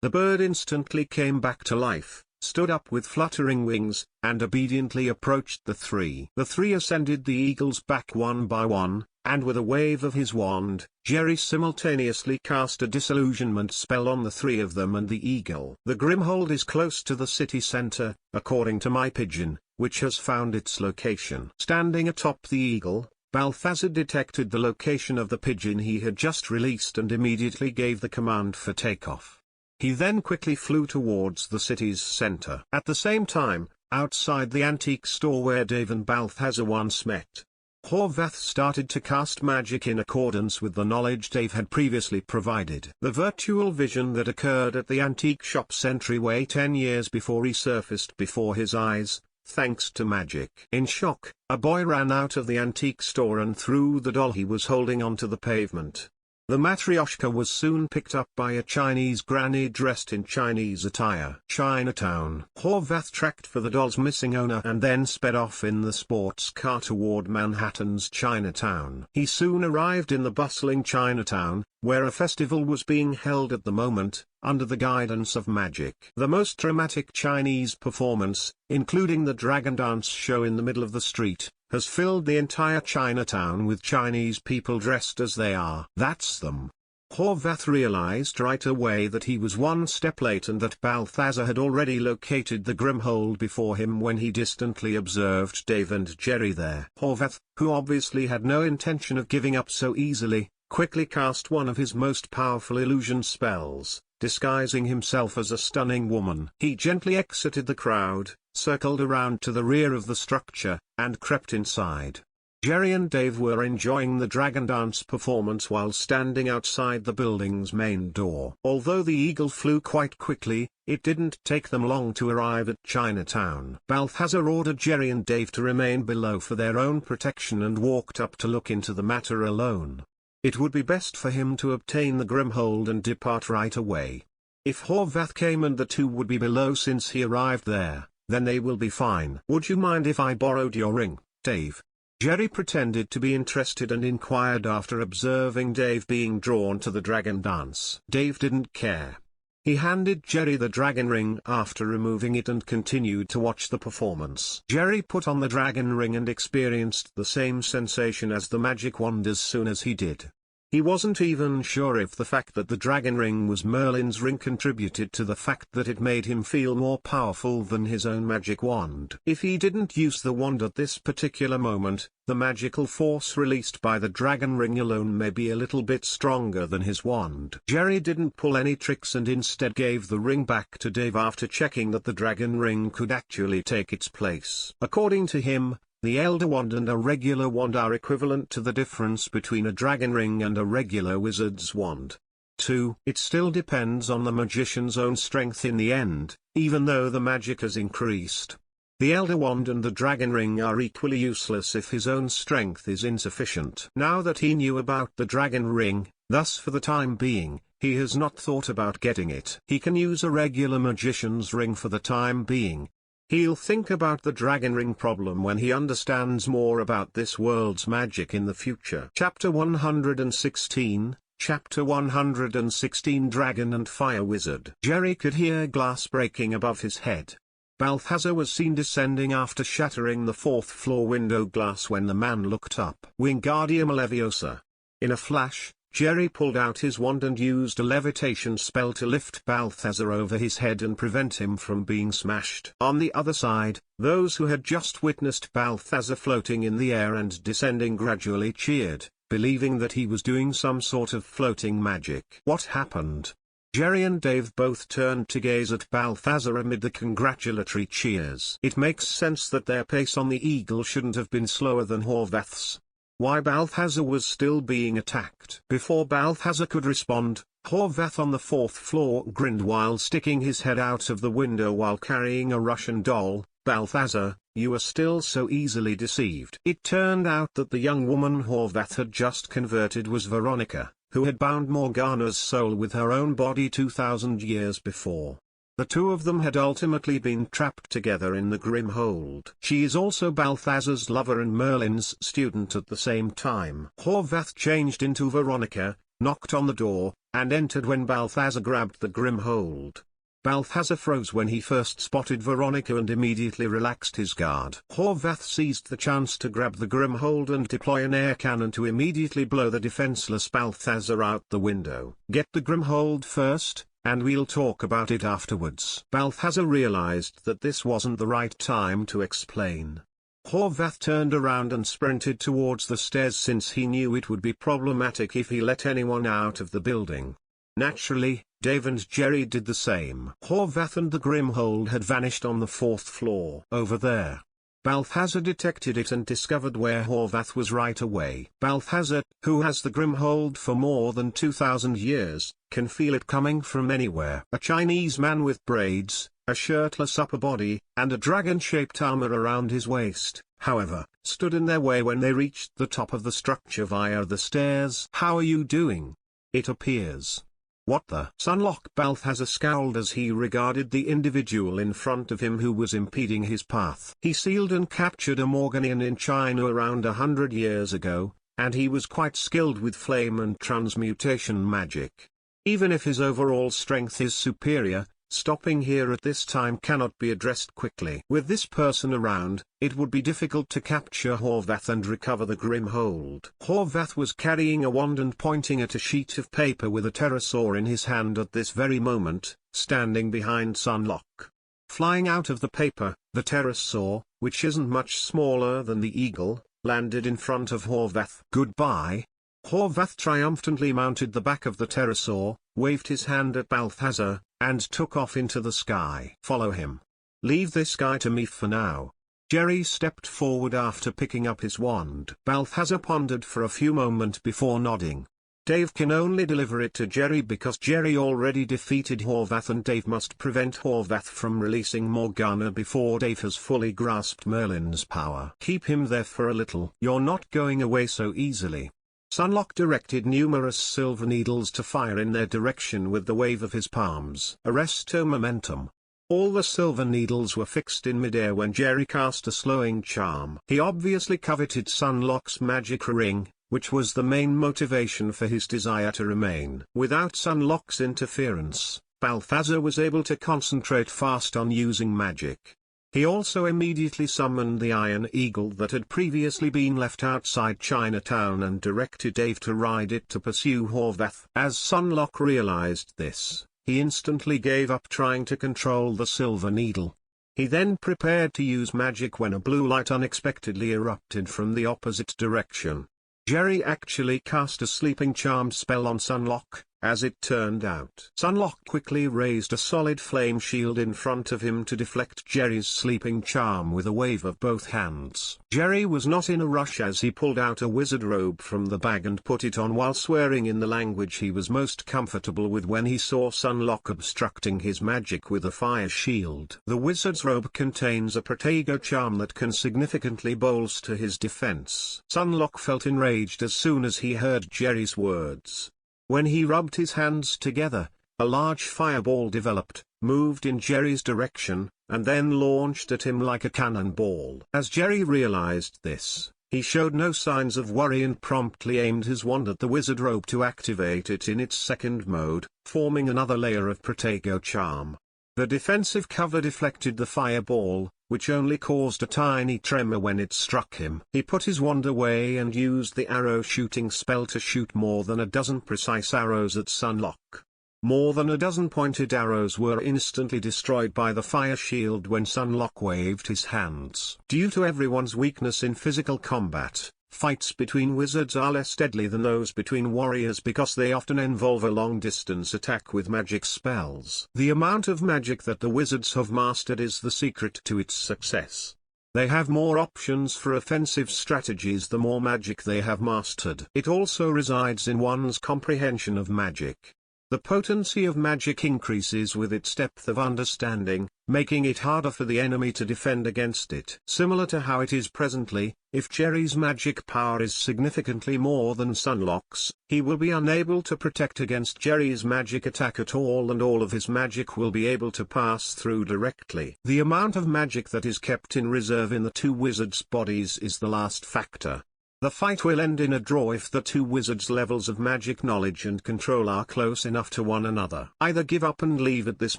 The bird instantly came back to life, stood up with fluttering wings, and obediently approached the three. The three ascended the eagle's back one by one, and with a wave of his wand, Jerry simultaneously cast a disillusionment spell on the three of them and the eagle. The Grimhold is close to the city center, according to my pigeon, which has found its location. Standing atop the eagle, Balthazar detected the location of the pigeon he had just released and immediately gave the command for takeoff. He then quickly flew towards the city's center. At the same time, outside the antique store where Dave and Balthazar once met, Horvath started to cast magic in accordance with the knowledge Dave had previously provided. The virtual vision that occurred at the antique shop's entryway 10 years before resurfaced before his eyes, thanks to magic. In shock, a boy ran out of the antique store and threw the doll he was holding onto the pavement. The matryoshka was soon picked up by a Chinese granny dressed in Chinese attire. Chinatown. Horvath tracked for the doll's missing owner and then sped off in the sports car toward Manhattan's Chinatown. He soon arrived in the bustling Chinatown, where a festival was being held at the moment, under the guidance of magic. The most dramatic Chinese performance, including the dragon dance show in the middle of the street, has filled the entire Chinatown with Chinese people dressed as they are. That's them. Horvath realized right away that he was one step late and that Balthazar had already located the Grimhold before him when he distantly observed Dave and Jerry there. Horvath, who obviously had no intention of giving up so easily, quickly cast one of his most powerful illusion spells, disguising himself as a stunning woman. He gently exited the crowd, circled around to the rear of the structure, and crept inside. Jerry and Dave were enjoying the dragon dance performance while standing outside the building's main door. Although the eagle flew quite quickly, it didn't take them long to arrive at Chinatown. Balthazar ordered Jerry and Dave to remain below for their own protection and walked up to look into the matter alone. It would be best for him to obtain the Grimhold and depart right away. If Horvath came and the two would be below since he arrived there, then they will be fine. Would you mind if I borrowed your ring, Dave? Jerry pretended to be interested and inquired after observing Dave being drawn to the dragon dance. Dave didn't care. He handed Jerry the dragon ring after removing it and continued to watch the performance. Jerry put on the dragon ring and experienced the same sensation as the magic wand as soon as he did. He wasn't even sure if the fact that the dragon ring was Merlin's ring contributed to the fact that it made him feel more powerful than his own magic wand. If he didn't use the wand at this particular moment, the magical force released by the dragon ring alone may be a little bit stronger than his wand. Jerry didn't pull any tricks and instead gave the ring back to Dave after checking that the dragon ring could actually take its place. According to him, the Elder Wand and a regular wand are equivalent to the difference between a dragon ring and a regular wizard's wand. 2. It still depends on the magician's own strength in the end, even though the magic has increased. The Elder Wand and the dragon ring are equally useless if his own strength is insufficient. Now that he knew about the dragon ring, thus for the time being, he has not thought about getting it. He can use a regular magician's ring for the time being. He'll think about the dragon ring problem when he understands more about this world's magic in the future. Chapter 116, Chapter 116 Dragon and Fire Wizard. Jerry could hear glass breaking above his head. Balthazar was seen descending after shattering the fourth-floor window glass when the man looked up. Wingardium Leviosa. In a flash, Jerry pulled out his wand and used a levitation spell to lift Balthazar over his head and prevent him from being smashed. On the other side, those who had just witnessed Balthazar floating in the air and descending gradually cheered, believing that he was doing some sort of floating magic. What happened? Jerry and Dave both turned to gaze at Balthazar amid the congratulatory cheers. It makes sense that their pace on the eagle shouldn't have been slower than Horvath's. Why Balthazar was still being attacked. Before Balthazar could respond, Horvath on the fourth floor grinned while sticking his head out of the window while carrying a Russian doll. Balthazar, you are still so easily deceived. It turned out that the young woman Horvath had just converted was Veronica, who had bound Morgana's soul with her own body 2,000 years before. The two of them had ultimately been trapped together in the Grimhold. She is also Balthazar's lover and Merlin's student at the same time. Horvath changed into Veronica, knocked on the door, and entered when Balthazar grabbed the Grimhold. Balthazar froze when he first spotted Veronica and immediately relaxed his guard. Horvath seized the chance to grab the Grimhold and deploy an air cannon to immediately blow the defenseless Balthazar out the window. "Get the Grimhold first, and we'll talk about it afterwards." Balthazar realized that this wasn't the right time to explain. Horvath turned around and sprinted towards the stairs since he knew it would be problematic if he let anyone out of the building. Naturally, Dave and Jerry did the same. Horvath and the Grimhold had vanished on the 4th floor. Over there. Balthazar detected it and discovered where Horvath was right away. Balthazar, who has the Grimhold for more than 2,000 years, can feel it coming from anywhere. A Chinese man with braids, a shirtless upper body, and a dragon-shaped armor around his waist, however, stood in their way when they reached the top of the structure via the stairs. "How are you doing?" it appears. "What the?" Sunlock Balthazar scowled as he regarded the individual in front of him who was impeding his path. He sealed and captured a Morganian in China around 100 years ago, and he was quite skilled with flame and transmutation magic. Even if his overall strength is superior, stopping here at this time cannot be addressed quickly. With this person around, it would be difficult to capture Horvath and recover the Grimhold. Horvath was carrying a wand and pointing at a sheet of paper with a pterosaur in his hand at this very moment, standing behind Sunlock. Flying out of the paper, the pterosaur, which isn't much smaller than the eagle, landed in front of Horvath. "Goodbye." Horvath triumphantly mounted the back of the pterosaur, waved his hand at Balthazar, and took off into the sky. "Follow him. Leave this guy to me for now." Jerry stepped forward after picking up his wand. Balthazar pondered for a few moments before nodding. Dave can only deliver it to Jerry because Jerry already defeated Horvath and Dave must prevent Horvath from releasing Morgana before Dave has fully grasped Merlin's power. "Keep him there for a little. You're not going away so easily." Sunlock directed numerous silver needles to fire in their direction with the wave of his palms. Arresto momentum. All the silver needles were fixed in midair when Jerry cast a slowing charm. He obviously coveted Sunlock's magic ring, which was the main motivation for his desire to remain. Without Sunlock's interference, Balthazar was able to concentrate fast on using magic. He also immediately summoned the Iron Eagle that had previously been left outside Chinatown and directed Dave to ride it to pursue Horvath. As Sunlock realized this, he instantly gave up trying to control the silver needle. He then prepared to use magic when a blue light unexpectedly erupted from the opposite direction. Jerry actually cast a sleeping charm spell on Sunlock, as it turned out. Sunlock quickly raised a solid flame shield in front of him to deflect Jerry's sleeping charm with a wave of both hands. Jerry was not in a rush as he pulled out a wizard robe from the bag and put it on while swearing in the language he was most comfortable with when he saw Sunlock obstructing his magic with a fire shield. The wizard's robe contains a Protego charm that can significantly bolster his defense. Sunlock felt enraged as soon as he heard Jerry's words. When he rubbed his hands together, a large fireball developed, moved in Jerry's direction, and then launched at him like a cannonball. As Jerry realized this, he showed no signs of worry and promptly aimed his wand at the wizard robe to activate it in its second mode, forming another layer of Protego charm. The defensive cover deflected the fireball, which only caused a tiny tremor when it struck him. He put his wand away and used the arrow shooting spell to shoot more than a dozen precise arrows at Sunlock. More than a dozen pointed arrows were instantly destroyed by the fire shield when Sunlock waved his hands. Due to everyone's weakness in physical combat, fights between wizards are less deadly than those between warriors because they often involve a long-distance attack with magic spells. The amount of magic that the wizards have mastered is the secret to its success. They have more options for offensive strategies the more magic they have mastered. It also resides in one's comprehension of magic. The potency of magic increases with its depth of understanding, making it harder for the enemy to defend against it. Similar to how it is presently, if Jerry's magic power is significantly more than Sunlock's, he will be unable to protect against Jerry's magic attack at all and all of his magic will be able to pass through directly. The amount of magic that is kept in reserve in the two wizards' bodies is the last factor. The fight will end in a draw if the two wizards' levels of magic knowledge and control are close enough to one another. Either give up and leave at this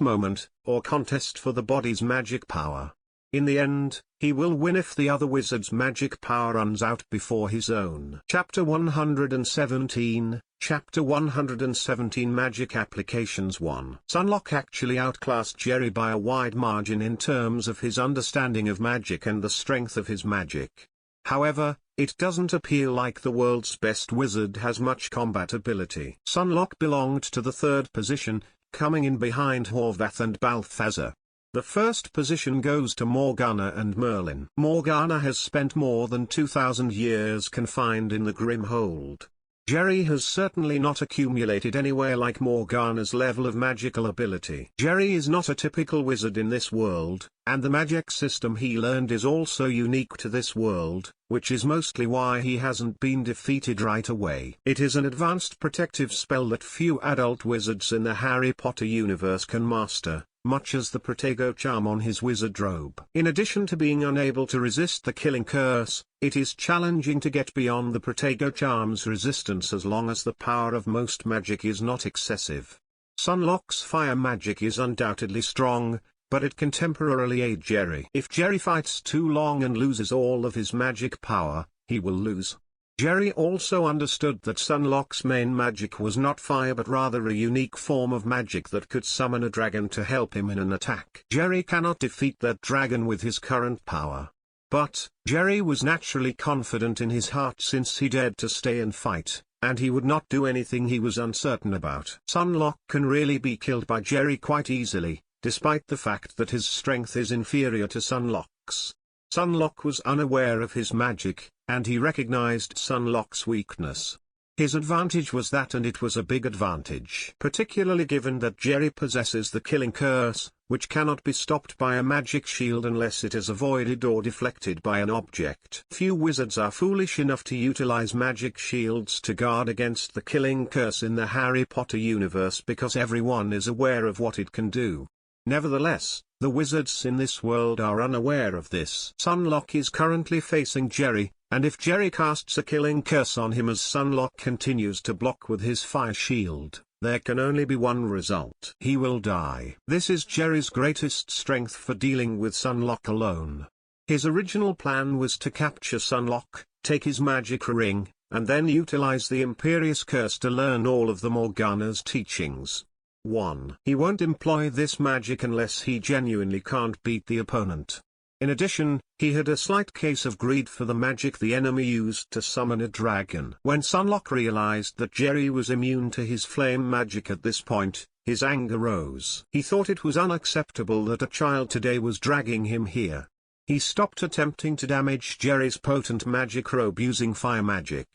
moment, or contest for the body's magic power. In the end, he will win if the other wizard's magic power runs out before his own. Chapter 117, Chapter 117 Magic Applications 1. Sunlock actually outclassed Jerry by a wide margin in terms of his understanding of magic and the strength of his magic. However, it doesn't appear like the world's best wizard has much combat ability. Sunlock belonged to the third position, coming in behind Horvath and Balthazar. The first position goes to Morgana and Merlin. Morgana has spent more than 2,000 years confined in the Grim Hold. Jerry has certainly not accumulated anywhere like Morgana's level of magical ability. Jerry is not a typical wizard in this world, and the magic system he learned is also unique to this world, which is mostly why he hasn't been defeated right away. It is an advanced protective spell that few adult wizards in the Harry Potter universe can master, much as the Protego charm on his wizard robe. In addition to being unable to resist the killing curse, it is challenging to get beyond the Protego charm's resistance as long as the power of most magic is not excessive. Sunlock's fire magic is undoubtedly strong, but it can temporarily aid Jerry. If Jerry fights too long and loses all of his magic power, he will lose. Jerry also understood that Sunlock's main magic was not fire but rather a unique form of magic that could summon a dragon to help him in an attack. Jerry cannot defeat that dragon with his current power. But, Jerry was naturally confident in his heart since he dared to stay and fight, and he would not do anything he was uncertain about. Sunlock can really be killed by Jerry quite easily, despite the fact that his strength is inferior to Sunlock's. Sunlock was unaware of his magic, and he recognized Sunlock's weakness. His advantage was that, and it was a big advantage. Particularly given that Jerry possesses the killing curse, which cannot be stopped by a magic shield unless it is avoided or deflected by an object. Few wizards are foolish enough to utilize magic shields to guard against the killing curse in the Harry Potter universe because everyone is aware of what it can do. Nevertheless, the wizards in this world are unaware of this. Sunlock is currently facing Jerry, and if Jerry casts a killing curse on him as Sunlock continues to block with his fire shield, there can only be one result. He will die. This is Jerry's greatest strength for dealing with Sunlock alone. His original plan was to capture Sunlock, take his magic ring, and then utilize the Imperious Curse to learn all of the Morgana's teachings. 1. He won't employ this magic unless he genuinely can't beat the opponent. In addition, he had a slight case of greed for the magic the enemy used to summon a dragon. When Sunlock realized that Jerry was immune to his flame magic at this point, his anger rose. He thought it was unacceptable that a child today was dragging him here. He stopped attempting to damage Jerry's potent magic robe using fire magic.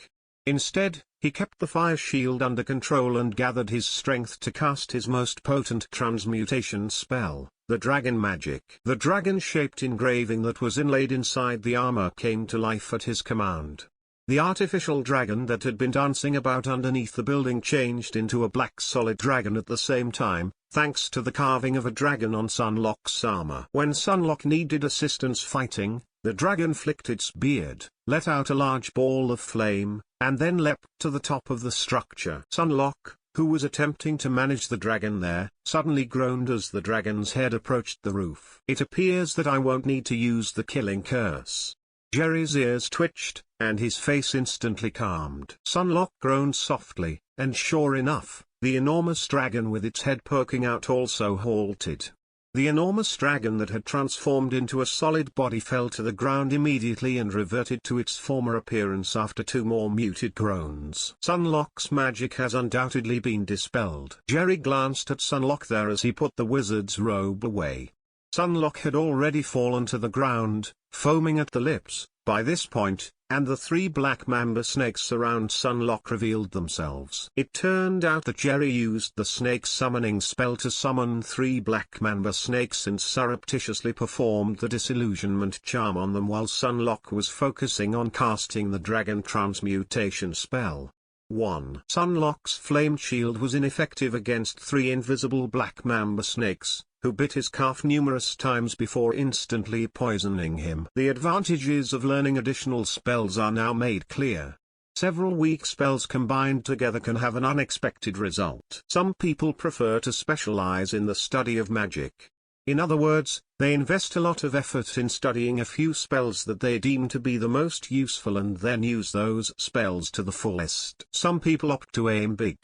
Instead, he kept the fire shield under control and gathered his strength to cast his most potent transmutation spell, the dragon magic. The dragon-shaped engraving that was inlaid inside the armor came to life at his command. The artificial dragon that had been dancing about underneath the building changed into a black solid dragon at the same time, thanks to the carving of a dragon on Sunlock's armor. When Sunlock needed assistance fighting, the dragon flicked its beard, let out a large ball of flame, and then leapt to the top of the structure. Sunlock, who was attempting to manage the dragon there, suddenly groaned as the dragon's head approached the roof. It appears that I won't need to use the killing curse. Jerry's ears twitched, and his face instantly calmed. Sunlock groaned softly, and sure enough, the enormous dragon with its head poking out also halted. The enormous dragon that had transformed into a solid body fell to the ground immediately and reverted to its former appearance after 2 more muted groans. Sunlock's magic has undoubtedly been dispelled. Jerry glanced at Sunlock there as he put the wizard's robe away. Sunlock had already fallen to the ground, foaming at the lips, by this point, and the 3 black mamba snakes around Sunlock revealed themselves. It turned out that Jerry used the snake summoning spell to summon 3 black mamba snakes and surreptitiously performed the disillusionment charm on them while Sunlock was focusing on casting the dragon transmutation spell. 1. Sunlock's flame shield was ineffective against 3 invisible black mamba snakes, who bit his calf numerous times before instantly poisoning him. The advantages of learning additional spells are now made clear. Several weak spells combined together can have an unexpected result. Some people prefer to specialize in the study of magic. In other words, they invest a lot of effort in studying a few spells that they deem to be the most useful and then use those spells to the fullest. Some people opt to aim big.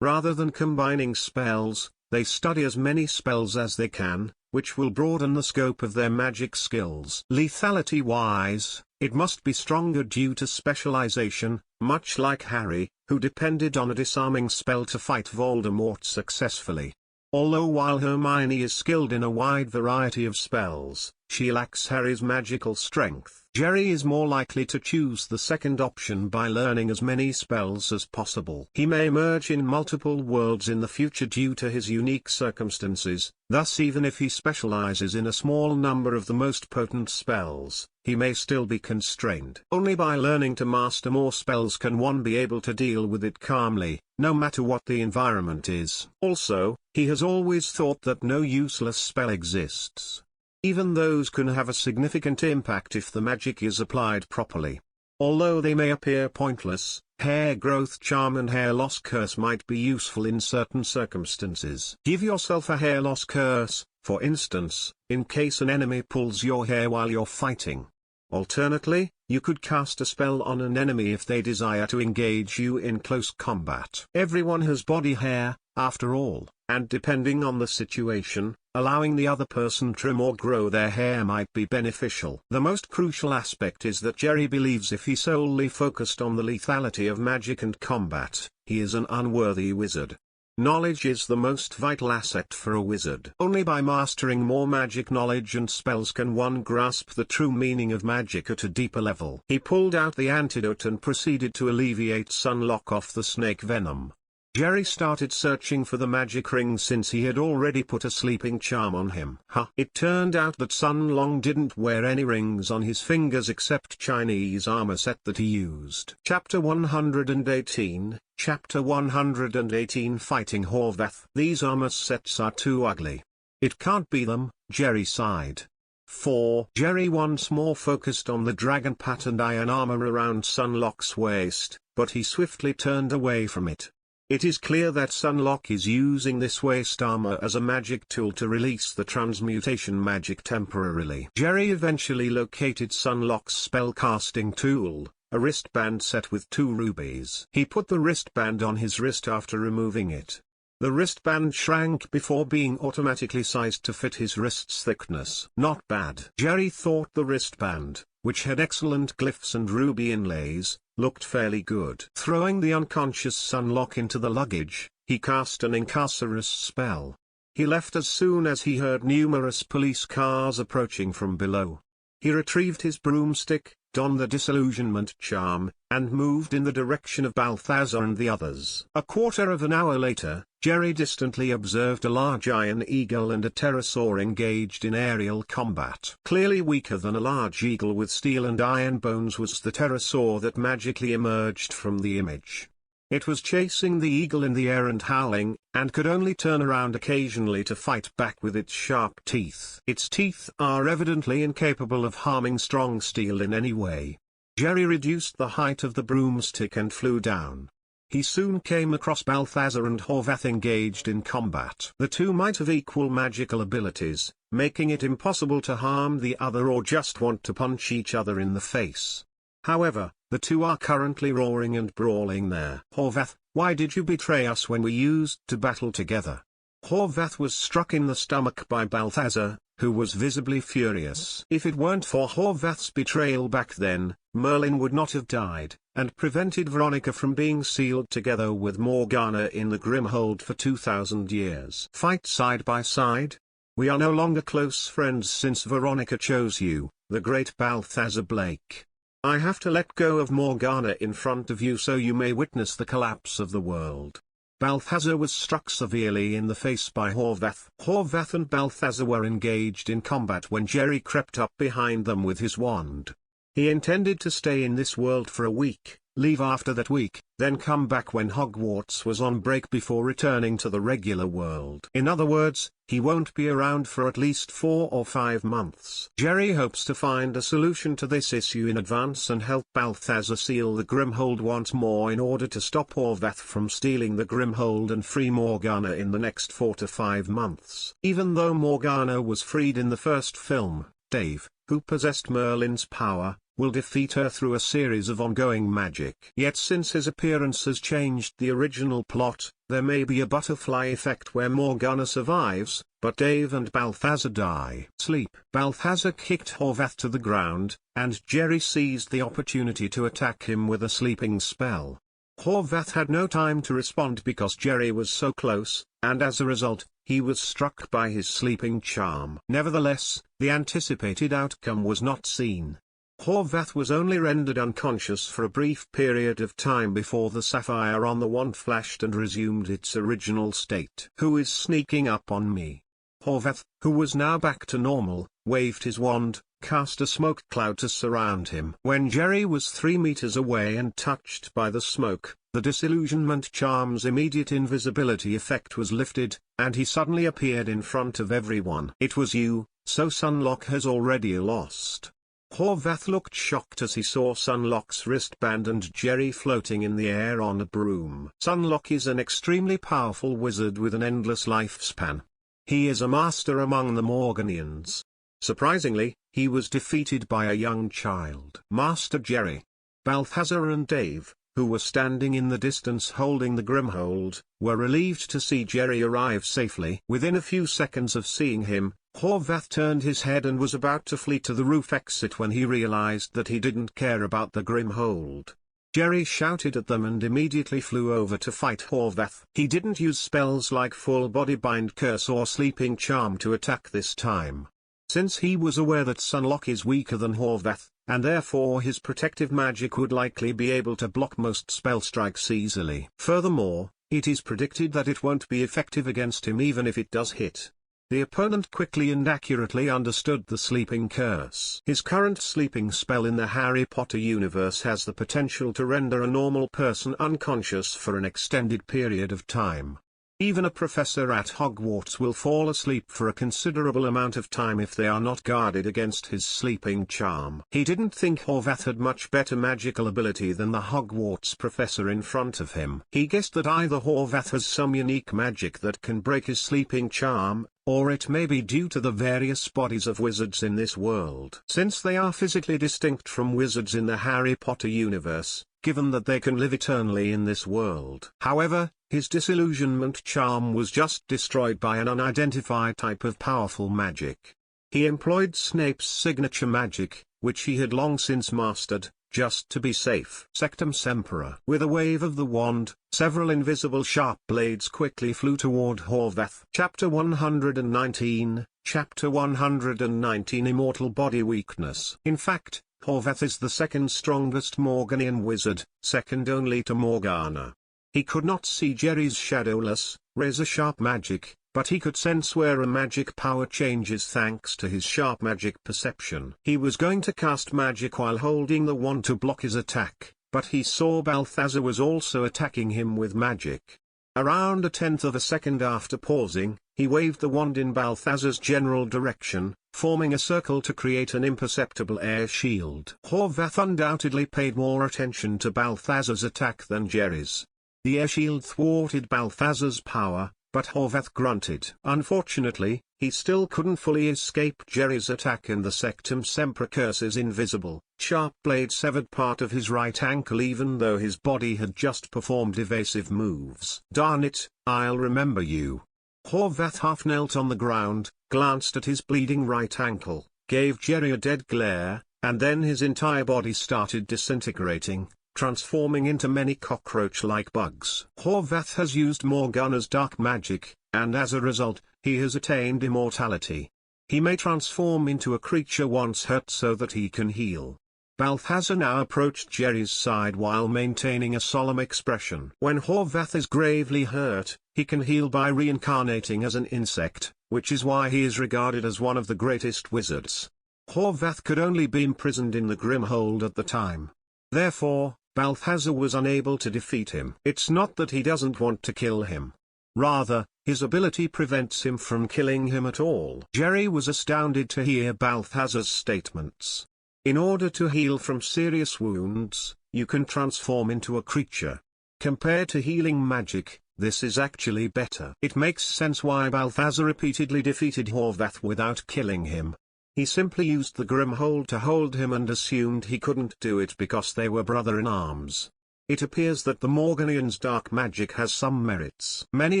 Rather than combining spells, they study as many spells as they can, which will broaden the scope of their magic skills. Lethality-wise, it must be stronger due to specialization, much like Harry, who depended on a disarming spell to fight Voldemort successfully. Although while Hermione is skilled in a wide variety of spells, she lacks Harry's magical strength. Jerry is more likely to choose the second option by learning as many spells as possible. He may emerge in multiple worlds in the future due to his unique circumstances, thus even if he specializes in a small number of the most potent spells, he may still be constrained. Only by learning to master more spells can one be able to deal with it calmly, no matter what the environment is. Also, he has always thought that no useless spell exists. Even those can have a significant impact if the magic is applied properly. Although they may appear pointless, hair growth charm and hair loss curse might be useful in certain circumstances. Give yourself a hair loss curse, for instance, in case an enemy pulls your hair while you're fighting. Alternately, you could cast a spell on an enemy if they desire to engage you in close combat. Everyone has body hair, after all, and depending on the situation, allowing the other person trim or grow their hair might be beneficial. The most crucial aspect is that Jerry believes if he solely focused on the lethality of magic and combat, he is an unworthy wizard. Knowledge is the most vital asset for a wizard. Only by mastering more magic knowledge and spells can one grasp the true meaning of magic at a deeper level. He pulled out the antidote and proceeded to alleviate Sunlock off the snake venom. Jerry started searching for the magic ring since he had already put a sleeping charm on him. It turned out that Sunlong didn't wear any rings on his fingers except Chinese armor set that he used. Chapter 118, Chapter 118 Fighting Horvath. These armor sets are too ugly. It can't be them, Jerry sighed. 4. Jerry once more focused on the dragon patterned iron armor around Sunlock's waist, but he swiftly turned away from it. It is clear that Sunlock is using this waist armor as a magic tool to release the transmutation magic temporarily. Jerry eventually located Sunlock's spellcasting tool, a wristband set with 2 rubies. He put the wristband on his wrist after removing it. The wristband shrank before being automatically sized to fit his wrist's thickness. Not bad. Jerry thought the wristband, which had excellent glyphs and ruby inlays, looked fairly good. Throwing the unconscious Sunlock into the luggage, he cast an Incarcerus spell. He left as soon as he heard numerous police cars approaching from below. He retrieved his broomstick, donned the disillusionment charm, and moved in the direction of Balthazar and the others. A quarter of an hour later, Jerry distantly observed a large iron eagle and a pterosaur engaged in aerial combat. Clearly weaker than a large eagle with steel and iron bones was the pterosaur that magically emerged from the image. It was chasing the eagle in the air and howling, and could only turn around occasionally to fight back with its sharp teeth. Its teeth are evidently incapable of harming strong steel in any way. Jerry reduced the height of the broomstick and flew down. He soon came across Balthazar and Horvath engaged in combat. The two might have equal magical abilities, making it impossible to harm the other or just want to punch each other in the face. However, the two are currently roaring and brawling there. Horvath, why did you betray us when we used to battle together? Horvath was struck in the stomach by Balthazar, who was visibly furious. If it weren't for Horvath's betrayal back then, Merlin would not have died, and prevented Veronica from being sealed together with Morgana in the Grimhold for 2,000 years. Fight side by side? We are no longer close friends since Veronica chose you, the great Balthazar Blake. I have to let go of Morgana in front of you so you may witness the collapse of the world. Balthazar was struck severely in the face by Horvath. Horvath and Balthazar were engaged in combat when Jerry crept up behind them with his wand. He intended to stay in this world for a week, leave after that week, then come back when Hogwarts was on break before returning to the regular world. In other words, he won't be around for at least 4 or 5 months. Jerry hopes to find a solution to this issue in advance and help Balthazar seal the Grimhold once more in order to stop Horvath from stealing the Grimhold and free Morgana in the next 4 to 5 months. Even though Morgana was freed in the first film, Dave, who possessed Merlin's power, will defeat her through a series of ongoing magic. Yet since his appearance has changed the original plot, there may be a butterfly effect where Morgana survives, but Dave and Balthazar die. Sleep. Balthazar kicked Horvath to the ground, and Jerry seized the opportunity to attack him with a sleeping spell. Horvath had no time to respond because Jerry was so close, and as a result, he was struck by his sleeping charm. Nevertheless, the anticipated outcome was not seen. Horvath was only rendered unconscious for a brief period of time before the sapphire on the wand flashed and resumed its original state. "Who is sneaking up on me?" Horvath, who was now back to normal, waved his wand, cast a smoke cloud to surround him. When Jerry was 3 meters away and touched by the smoke, the disillusionment charm's immediate invisibility effect was lifted, and he suddenly appeared in front of everyone. "It was you, so Sunlock has already lost." Horvath looked shocked as he saw Sunlock's wristband and Jerry floating in the air on a broom. Sunlock is an extremely powerful wizard with an endless lifespan. He is a master among the Morganians. Surprisingly, he was defeated by a young child. Master Jerry. Balthazar and Dave, who were standing in the distance holding the Grimhold, were relieved to see Jerry arrive safely. Within a few seconds of seeing him, Horvath turned his head and was about to flee to the roof exit when he realized that he didn't care about the Grimhold. Jerry shouted at them and immediately flew over to fight Horvath. He didn't use spells like Full Body Bind Curse or Sleeping Charm to attack this time. Since he was aware that Sunlock is weaker than Horvath, and therefore his protective magic would likely be able to block most spell strikes easily. Furthermore, it is predicted that it won't be effective against him even if it does hit. The opponent quickly and accurately understood the sleeping curse. His current sleeping spell in the Harry Potter universe has the potential to render a normal person unconscious for an extended period of time. Even a professor at Hogwarts will fall asleep for a considerable amount of time if they are not guarded against his sleeping charm. He didn't think Horvath had much better magical ability than the Hogwarts professor in front of him. He guessed that either Horvath has some unique magic that can break his sleeping charm, or it may be due to the various bodies of wizards in this world. Since they are physically distinct from wizards in the Harry Potter universe, given that they can live eternally in this world. However, his disillusionment charm was just destroyed by an unidentified type of powerful magic. He employed Snape's signature magic, which he had long since mastered, just to be safe. Sectum Sempra. With a wave of the wand, several invisible sharp blades quickly flew toward Horvath. Chapter 119, Chapter 119 Immortal Body Weakness. In fact, Horvath is the second strongest Morganian wizard, second only to Morgana. He could not see Jerry's shadowless, razor-sharp magic, but he could sense where a magic power changes thanks to his sharp magic perception. He was going to cast magic while holding the wand to block his attack, but he saw Balthazar was also attacking him with magic. Around a tenth of a second after pausing, he waved the wand in Balthazar's general direction, forming a circle to create an imperceptible air shield. Horvath undoubtedly paid more attention to Balthazar's attack than Jerry's. The air shield thwarted Balthazar's power, but Horvath grunted. Unfortunately, he still couldn't fully escape Jerry's attack and the Sectum Sempra curse's invisible, sharp blade severed part of his right ankle even though his body had just performed evasive moves. "Darn it, I'll remember you." Horvath half knelt on the ground, glanced at his bleeding right ankle, gave Jerry a dead glare, and then his entire body started disintegrating, transforming into many cockroach-like bugs. Horvath has used Morgana's dark magic, and as a result, he has attained immortality. He may transform into a creature once hurt so that he can heal. Balthazar now approached Jerry's side while maintaining a solemn expression. When Horvath is gravely hurt, he can heal by reincarnating as an insect, which is why he is regarded as one of the greatest wizards. Horvath could only be imprisoned in the Grimhold at the time. Therefore, Balthazar was unable to defeat him. It's not that he doesn't want to kill him. Rather, his ability prevents him from killing him at all. Jerry was astounded to hear Balthazar's statements. In order to heal from serious wounds, you can transform into a creature. Compared to healing magic, this is actually better. It makes sense why Balthazar repeatedly defeated Horvath without killing him. He simply used the Grimhold to hold him and assumed he couldn't do it because they were brother-in-arms. It appears that the Morganians' dark magic has some merits. Many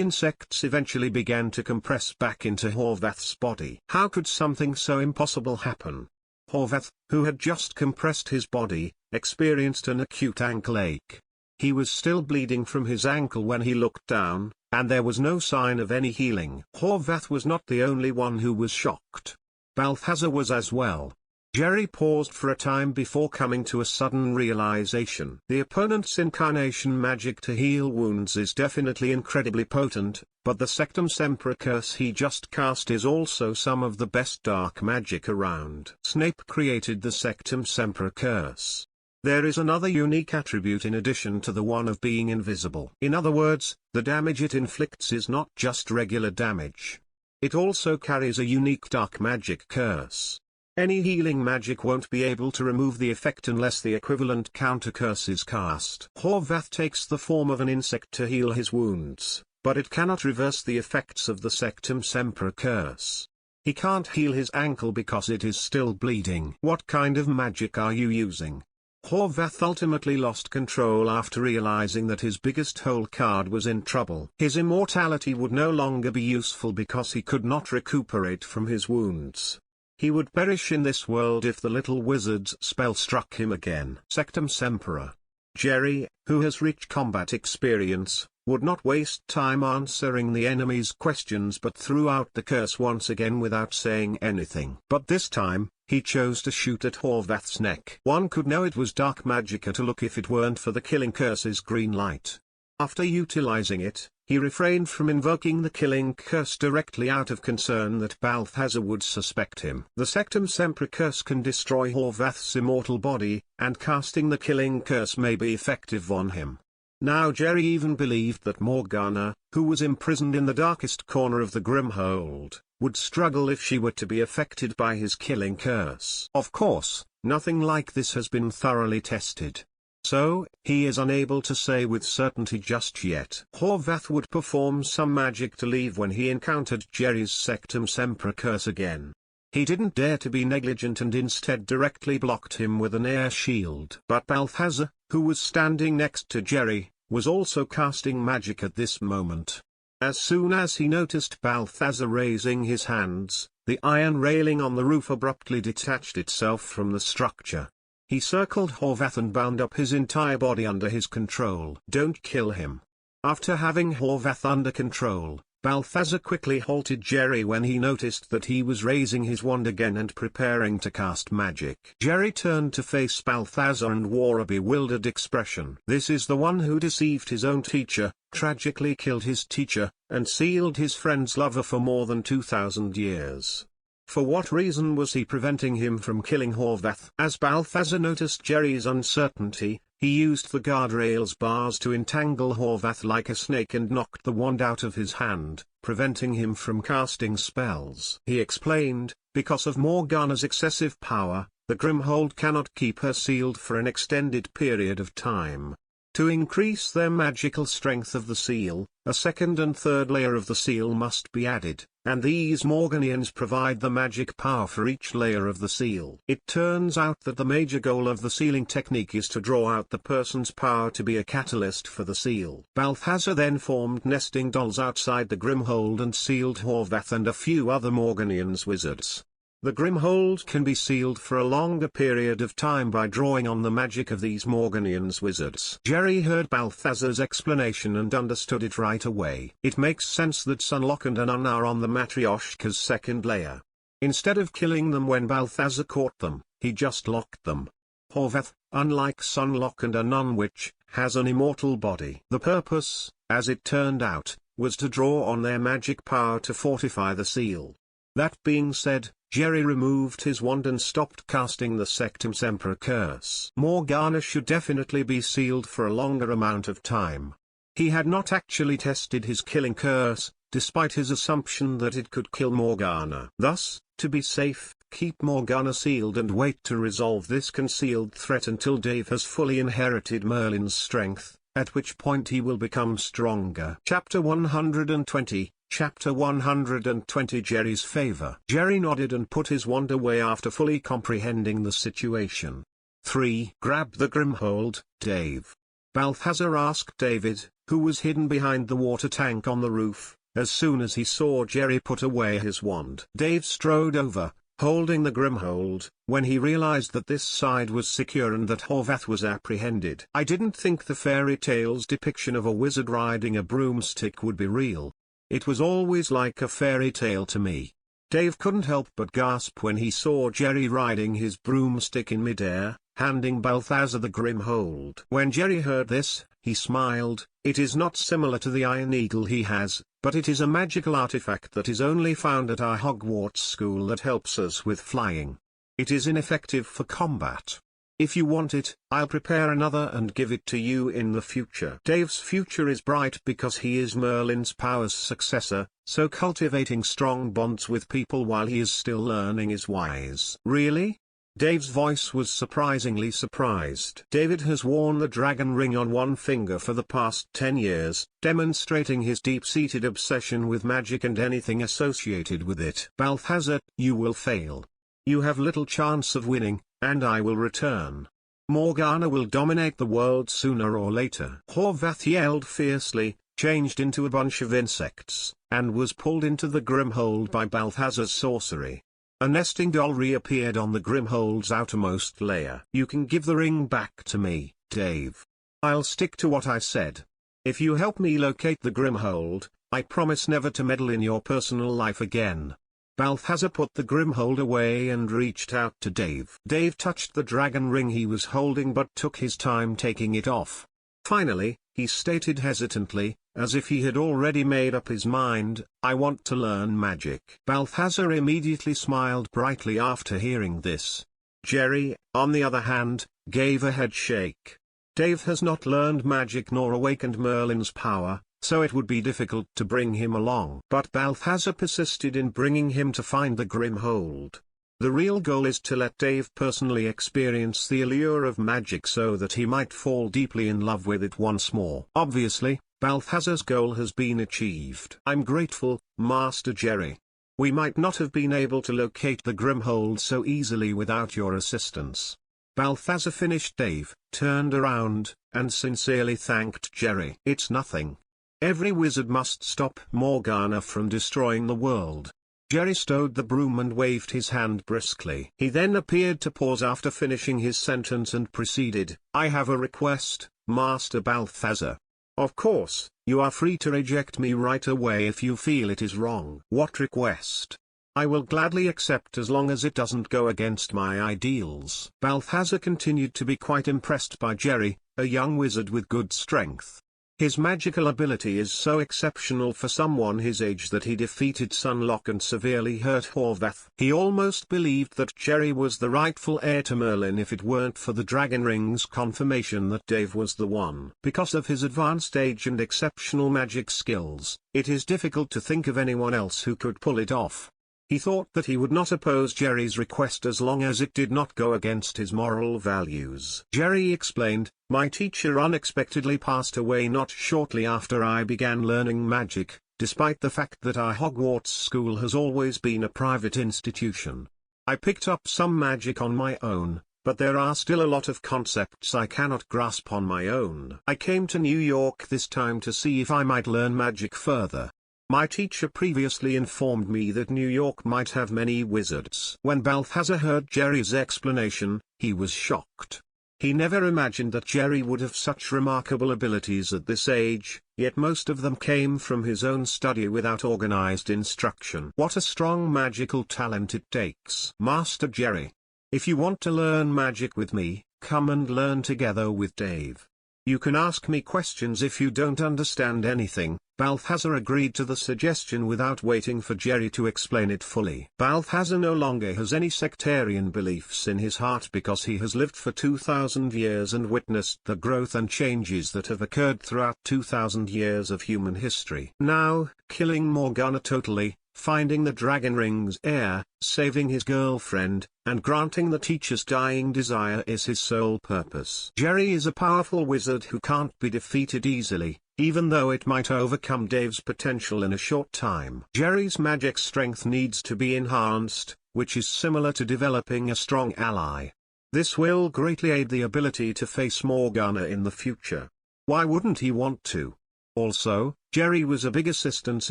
insects eventually began to compress back into Horvath's body. How could something so impossible happen? Horvath, who had just compressed his body, experienced an acute ankle ache. He was still bleeding from his ankle when he looked down, and there was no sign of any healing. Horvath was not the only one who was shocked. Balthazar was as well. Jerry paused for a time before coming to a sudden realization. The opponent's incarnation magic to heal wounds is definitely incredibly potent, but the Sectum Sempra curse he just cast is also some of the best dark magic around. Snape created the Sectum Sempra curse. There is another unique attribute in addition to the one of being invisible. In other words, the damage it inflicts is not just regular damage. It also carries a unique dark magic curse. Any healing magic won't be able to remove the effect unless the equivalent counter curse is cast. Horvath takes the form of an insect to heal his wounds, but it cannot reverse the effects of the Sectum Sempra curse. He can't heal his ankle because it is still bleeding. What kind of magic are you using? Horvath ultimately lost control after realizing that his biggest hole card was in trouble. His immortality would no longer be useful because he could not recuperate from his wounds. He would perish in this world if the little wizard's spell struck him again. Sectum Sempra. Jerry, who has rich combat experience, would not waste time answering the enemy's questions but threw out the curse once again without saying anything. But this time, he chose to shoot at Horvath's neck. One could know it was dark magica to look if it weren't for the killing curse's green light. After utilizing it, he refrained from invoking the killing curse directly out of concern that Balthazar would suspect him. The Sectum Sempra curse can destroy Horvath's immortal body, and casting the killing curse may be effective on him. Now Jerry even believed that Morgana, who was imprisoned in the darkest corner of the Grimhold, would struggle if she were to be affected by his killing curse. Of course, nothing like this has been thoroughly tested. So, he is unable to say with certainty just yet. Horvath would perform some magic to leave when he encountered Jerry's Sectum Sempra curse again. He didn't dare to be negligent and instead directly blocked him with an air shield. But Balthazar, who was standing next to Jerry, was also casting magic at this moment. As soon as he noticed Balthazar raising his hands, the iron railing on the roof abruptly detached itself from the structure. He circled Horvath and bound up his entire body under his control. Don't kill him. After having Horvath under control, Balthazar quickly halted Jerry when he noticed that he was raising his wand again and preparing to cast magic. Jerry turned to face Balthazar and wore a bewildered expression. This is the one who deceived his own teacher, tragically killed his teacher, and sealed his friend's lover for more than 2,000 years. For what reason was he preventing him from killing Horvath? As Balthazar noticed Jerry's uncertainty, he used the guardrail's bars to entangle Horvath like a snake and knocked the wand out of his hand, preventing him from casting spells. He explained, because of Morgana's excessive power, the Grimhold cannot keep her sealed for an extended period of time. To increase their magical strength of the seal, a second and third layer of the seal must be added, and these Morganians provide the magic power for each layer of the seal. It turns out that the major goal of the sealing technique is to draw out the person's power to be a catalyst for the seal. Balthazar then formed nesting dolls outside the Grimhold and sealed Horvath and a few other Morganians wizards. The Grimhold can be sealed for a longer period of time by drawing on the magic of these Morganians wizards. Jerry heard Balthazar's explanation and understood it right away. It makes sense that Sunlock and Anon are on the Matryoshka's second layer. Instead of killing them when Balthazar caught them, he just locked them. Horvath, unlike Sunlock and Anon which has an immortal body. The purpose, as it turned out, was to draw on their magic power to fortify the seal. That being said, Jerry removed his wand and stopped casting the Sectum Sempra curse. Morgana should definitely be sealed for a longer amount of time. He had not actually tested his killing curse, despite his assumption that it could kill Morgana. Thus, to be safe, keep Morgana sealed and wait to resolve this concealed threat until Dave has fully inherited Merlin's strength, at which point he will become stronger. Chapter 120, Chapter 120 Jerry's Favor. Jerry nodded and put his wand away after fully comprehending the situation. 3. Grab the Grimhold, Dave. Balthazar asked David, who was hidden behind the water tank on the roof, as soon as he saw Jerry put away his wand. Dave strode over, holding the Grimhold, when he realized that this side was secure and that Horvath was apprehended. I didn't think the fairy tale's depiction of a wizard riding a broomstick would be real. It was always like a fairy tale to me. Dave couldn't help but gasp when he saw Jerry riding his broomstick in midair, handing Balthazar the Grimhold. When Jerry heard this, he smiled. It is not similar to the Iron Eagle he has, but it is a magical artifact that is only found at our Hogwarts school that helps us with flying. It is ineffective for combat. If you want it, I'll prepare another and give it to you in the future. Dave's future is bright because he is Merlin's powers successor, so cultivating strong bonds with people while he is still learning is wise. Really? Dave's voice was surprisingly surprised. David has worn the dragon ring on one finger for the past 10 years, demonstrating his deep-seated obsession with magic and anything associated with it. Balthazar, you will fail. You have little chance of winning, and I will return. Morgana will dominate the world sooner or later. Horvath yelled fiercely, changed into a bunch of insects, and was pulled into the Grimhold by Balthazar's sorcery. A nesting doll reappeared on the Grimhold's outermost layer. You can give the ring back to me, Dave. I'll stick to what I said. If you help me locate the Grimhold, I promise never to meddle in your personal life again. Balthazar put the Grimhold away and reached out to Dave. Dave touched the dragon ring he was holding but took his time taking it off. Finally, he stated hesitantly, as if he had already made up his mind, I want to learn magic. Balthazar immediately smiled brightly after hearing this. Jerry, on the other hand, gave a head shake. Dave has not learned magic nor awakened Merlin's power, so it would be difficult to bring him along. But Balthazar persisted in bringing him to find the Grimhold. The real goal is to let Dave personally experience the allure of magic so that he might fall deeply in love with it once more. Obviously, Balthazar's goal has been achieved. I'm grateful, Master Jerry. We might not have been able to locate the Grimhold so easily without your assistance. Balthazar finished Dave, turned around, and sincerely thanked Jerry. It's nothing. Every wizard must stop Morgana from destroying the world. Jerry stowed the broom and waved his hand briskly. He then appeared to pause after finishing his sentence and proceeded, I have a request, Master Balthazar. Of course, you are free to reject me right away if you feel it is wrong. What request? I will gladly accept as long as it doesn't go against my ideals. Balthazar continued to be quite impressed by Jerry, a young wizard with good strength. His magical ability is so exceptional for someone his age that he defeated Sunlock and severely hurt Horvath. He almost believed that Jerry was the rightful heir to Merlin if it weren't for the Dragon Ring's confirmation that Dave was the one. Because of his advanced age and exceptional magic skills, it is difficult to think of anyone else who could pull it off. He thought that he would not oppose Jerry's request as long as it did not go against his moral values. Jerry explained, my teacher unexpectedly passed away not shortly after I began learning magic, despite the fact that our Hogwarts school has always been a private institution. I picked up some magic on my own, but there are still a lot of concepts I cannot grasp on my own. I came to New York this time to see if I might learn magic further. My teacher previously informed me that New York might have many wizards. When Balthazar heard Jerry's explanation, he was shocked. He never imagined that Jerry would have such remarkable abilities at this age, yet most of them came from his own study without organized instruction. What a strong magical talent it takes. Master Jerry. If you want to learn magic with me, come and learn together with Dave. You can ask me questions if you don't understand anything, Balthazar agreed to the suggestion without waiting for Jerry to explain it fully. Balthazar no longer has any sectarian beliefs in his heart because he has lived for 2,000 years and witnessed the growth and changes that have occurred throughout 2,000 years of human history. Now, killing Morgana totally, finding the dragon ring's heir, saving his girlfriend, and granting the teacher's dying desire is his sole purpose. Jerry is a powerful wizard who can't be defeated easily, even though it might overcome Dave's potential in a short time. Jerry's magic strength needs to be enhanced, which is similar to developing a strong ally. This will greatly aid the ability to face Morgana in the future. Why wouldn't he want to? Also, Jerry was a big assistance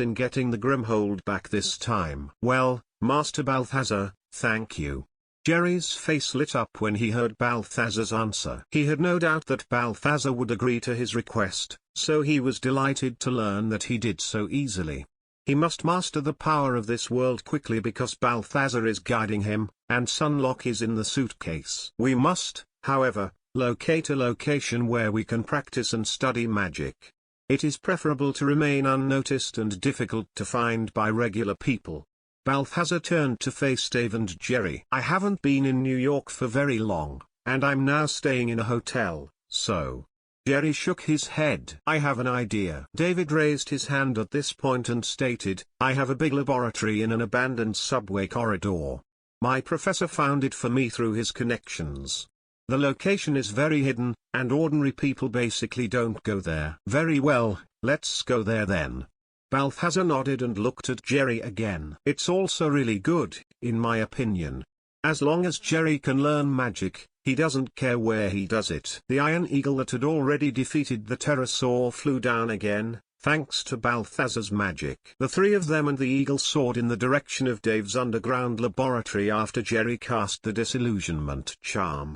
in getting the Grimhold back this time. Well, Master Balthazar, thank you. Jerry's face lit up when he heard Balthazar's answer. He had no doubt that Balthazar would agree to his request, so he was delighted to learn that he did so easily. He must master the power of this world quickly because Balthazar is guiding him, and Sunlock is in the suitcase. We must, however, locate a location where we can practice and study magic. It is preferable to remain unnoticed and difficult to find by regular people. Balthazar turned to face Dave and Jerry. I haven't been in New York for very long, and I'm now staying in a hotel, so... Jerry shook his head. I have an idea. David raised his hand at this point and stated, I have a big laboratory in an abandoned subway corridor. My professor found it for me through his connections. The location is very hidden, and ordinary people basically don't go there. Very well, let's go there then. Balthazar nodded and looked at Jerry again. It's also really good, in my opinion. As long as Jerry can learn magic, he doesn't care where he does it. The Iron Eagle that had already defeated the pterosaur flew down again, thanks to Balthazar's magic. The three of them and the eagle soared in the direction of Dave's underground laboratory after Jerry cast the disillusionment charm.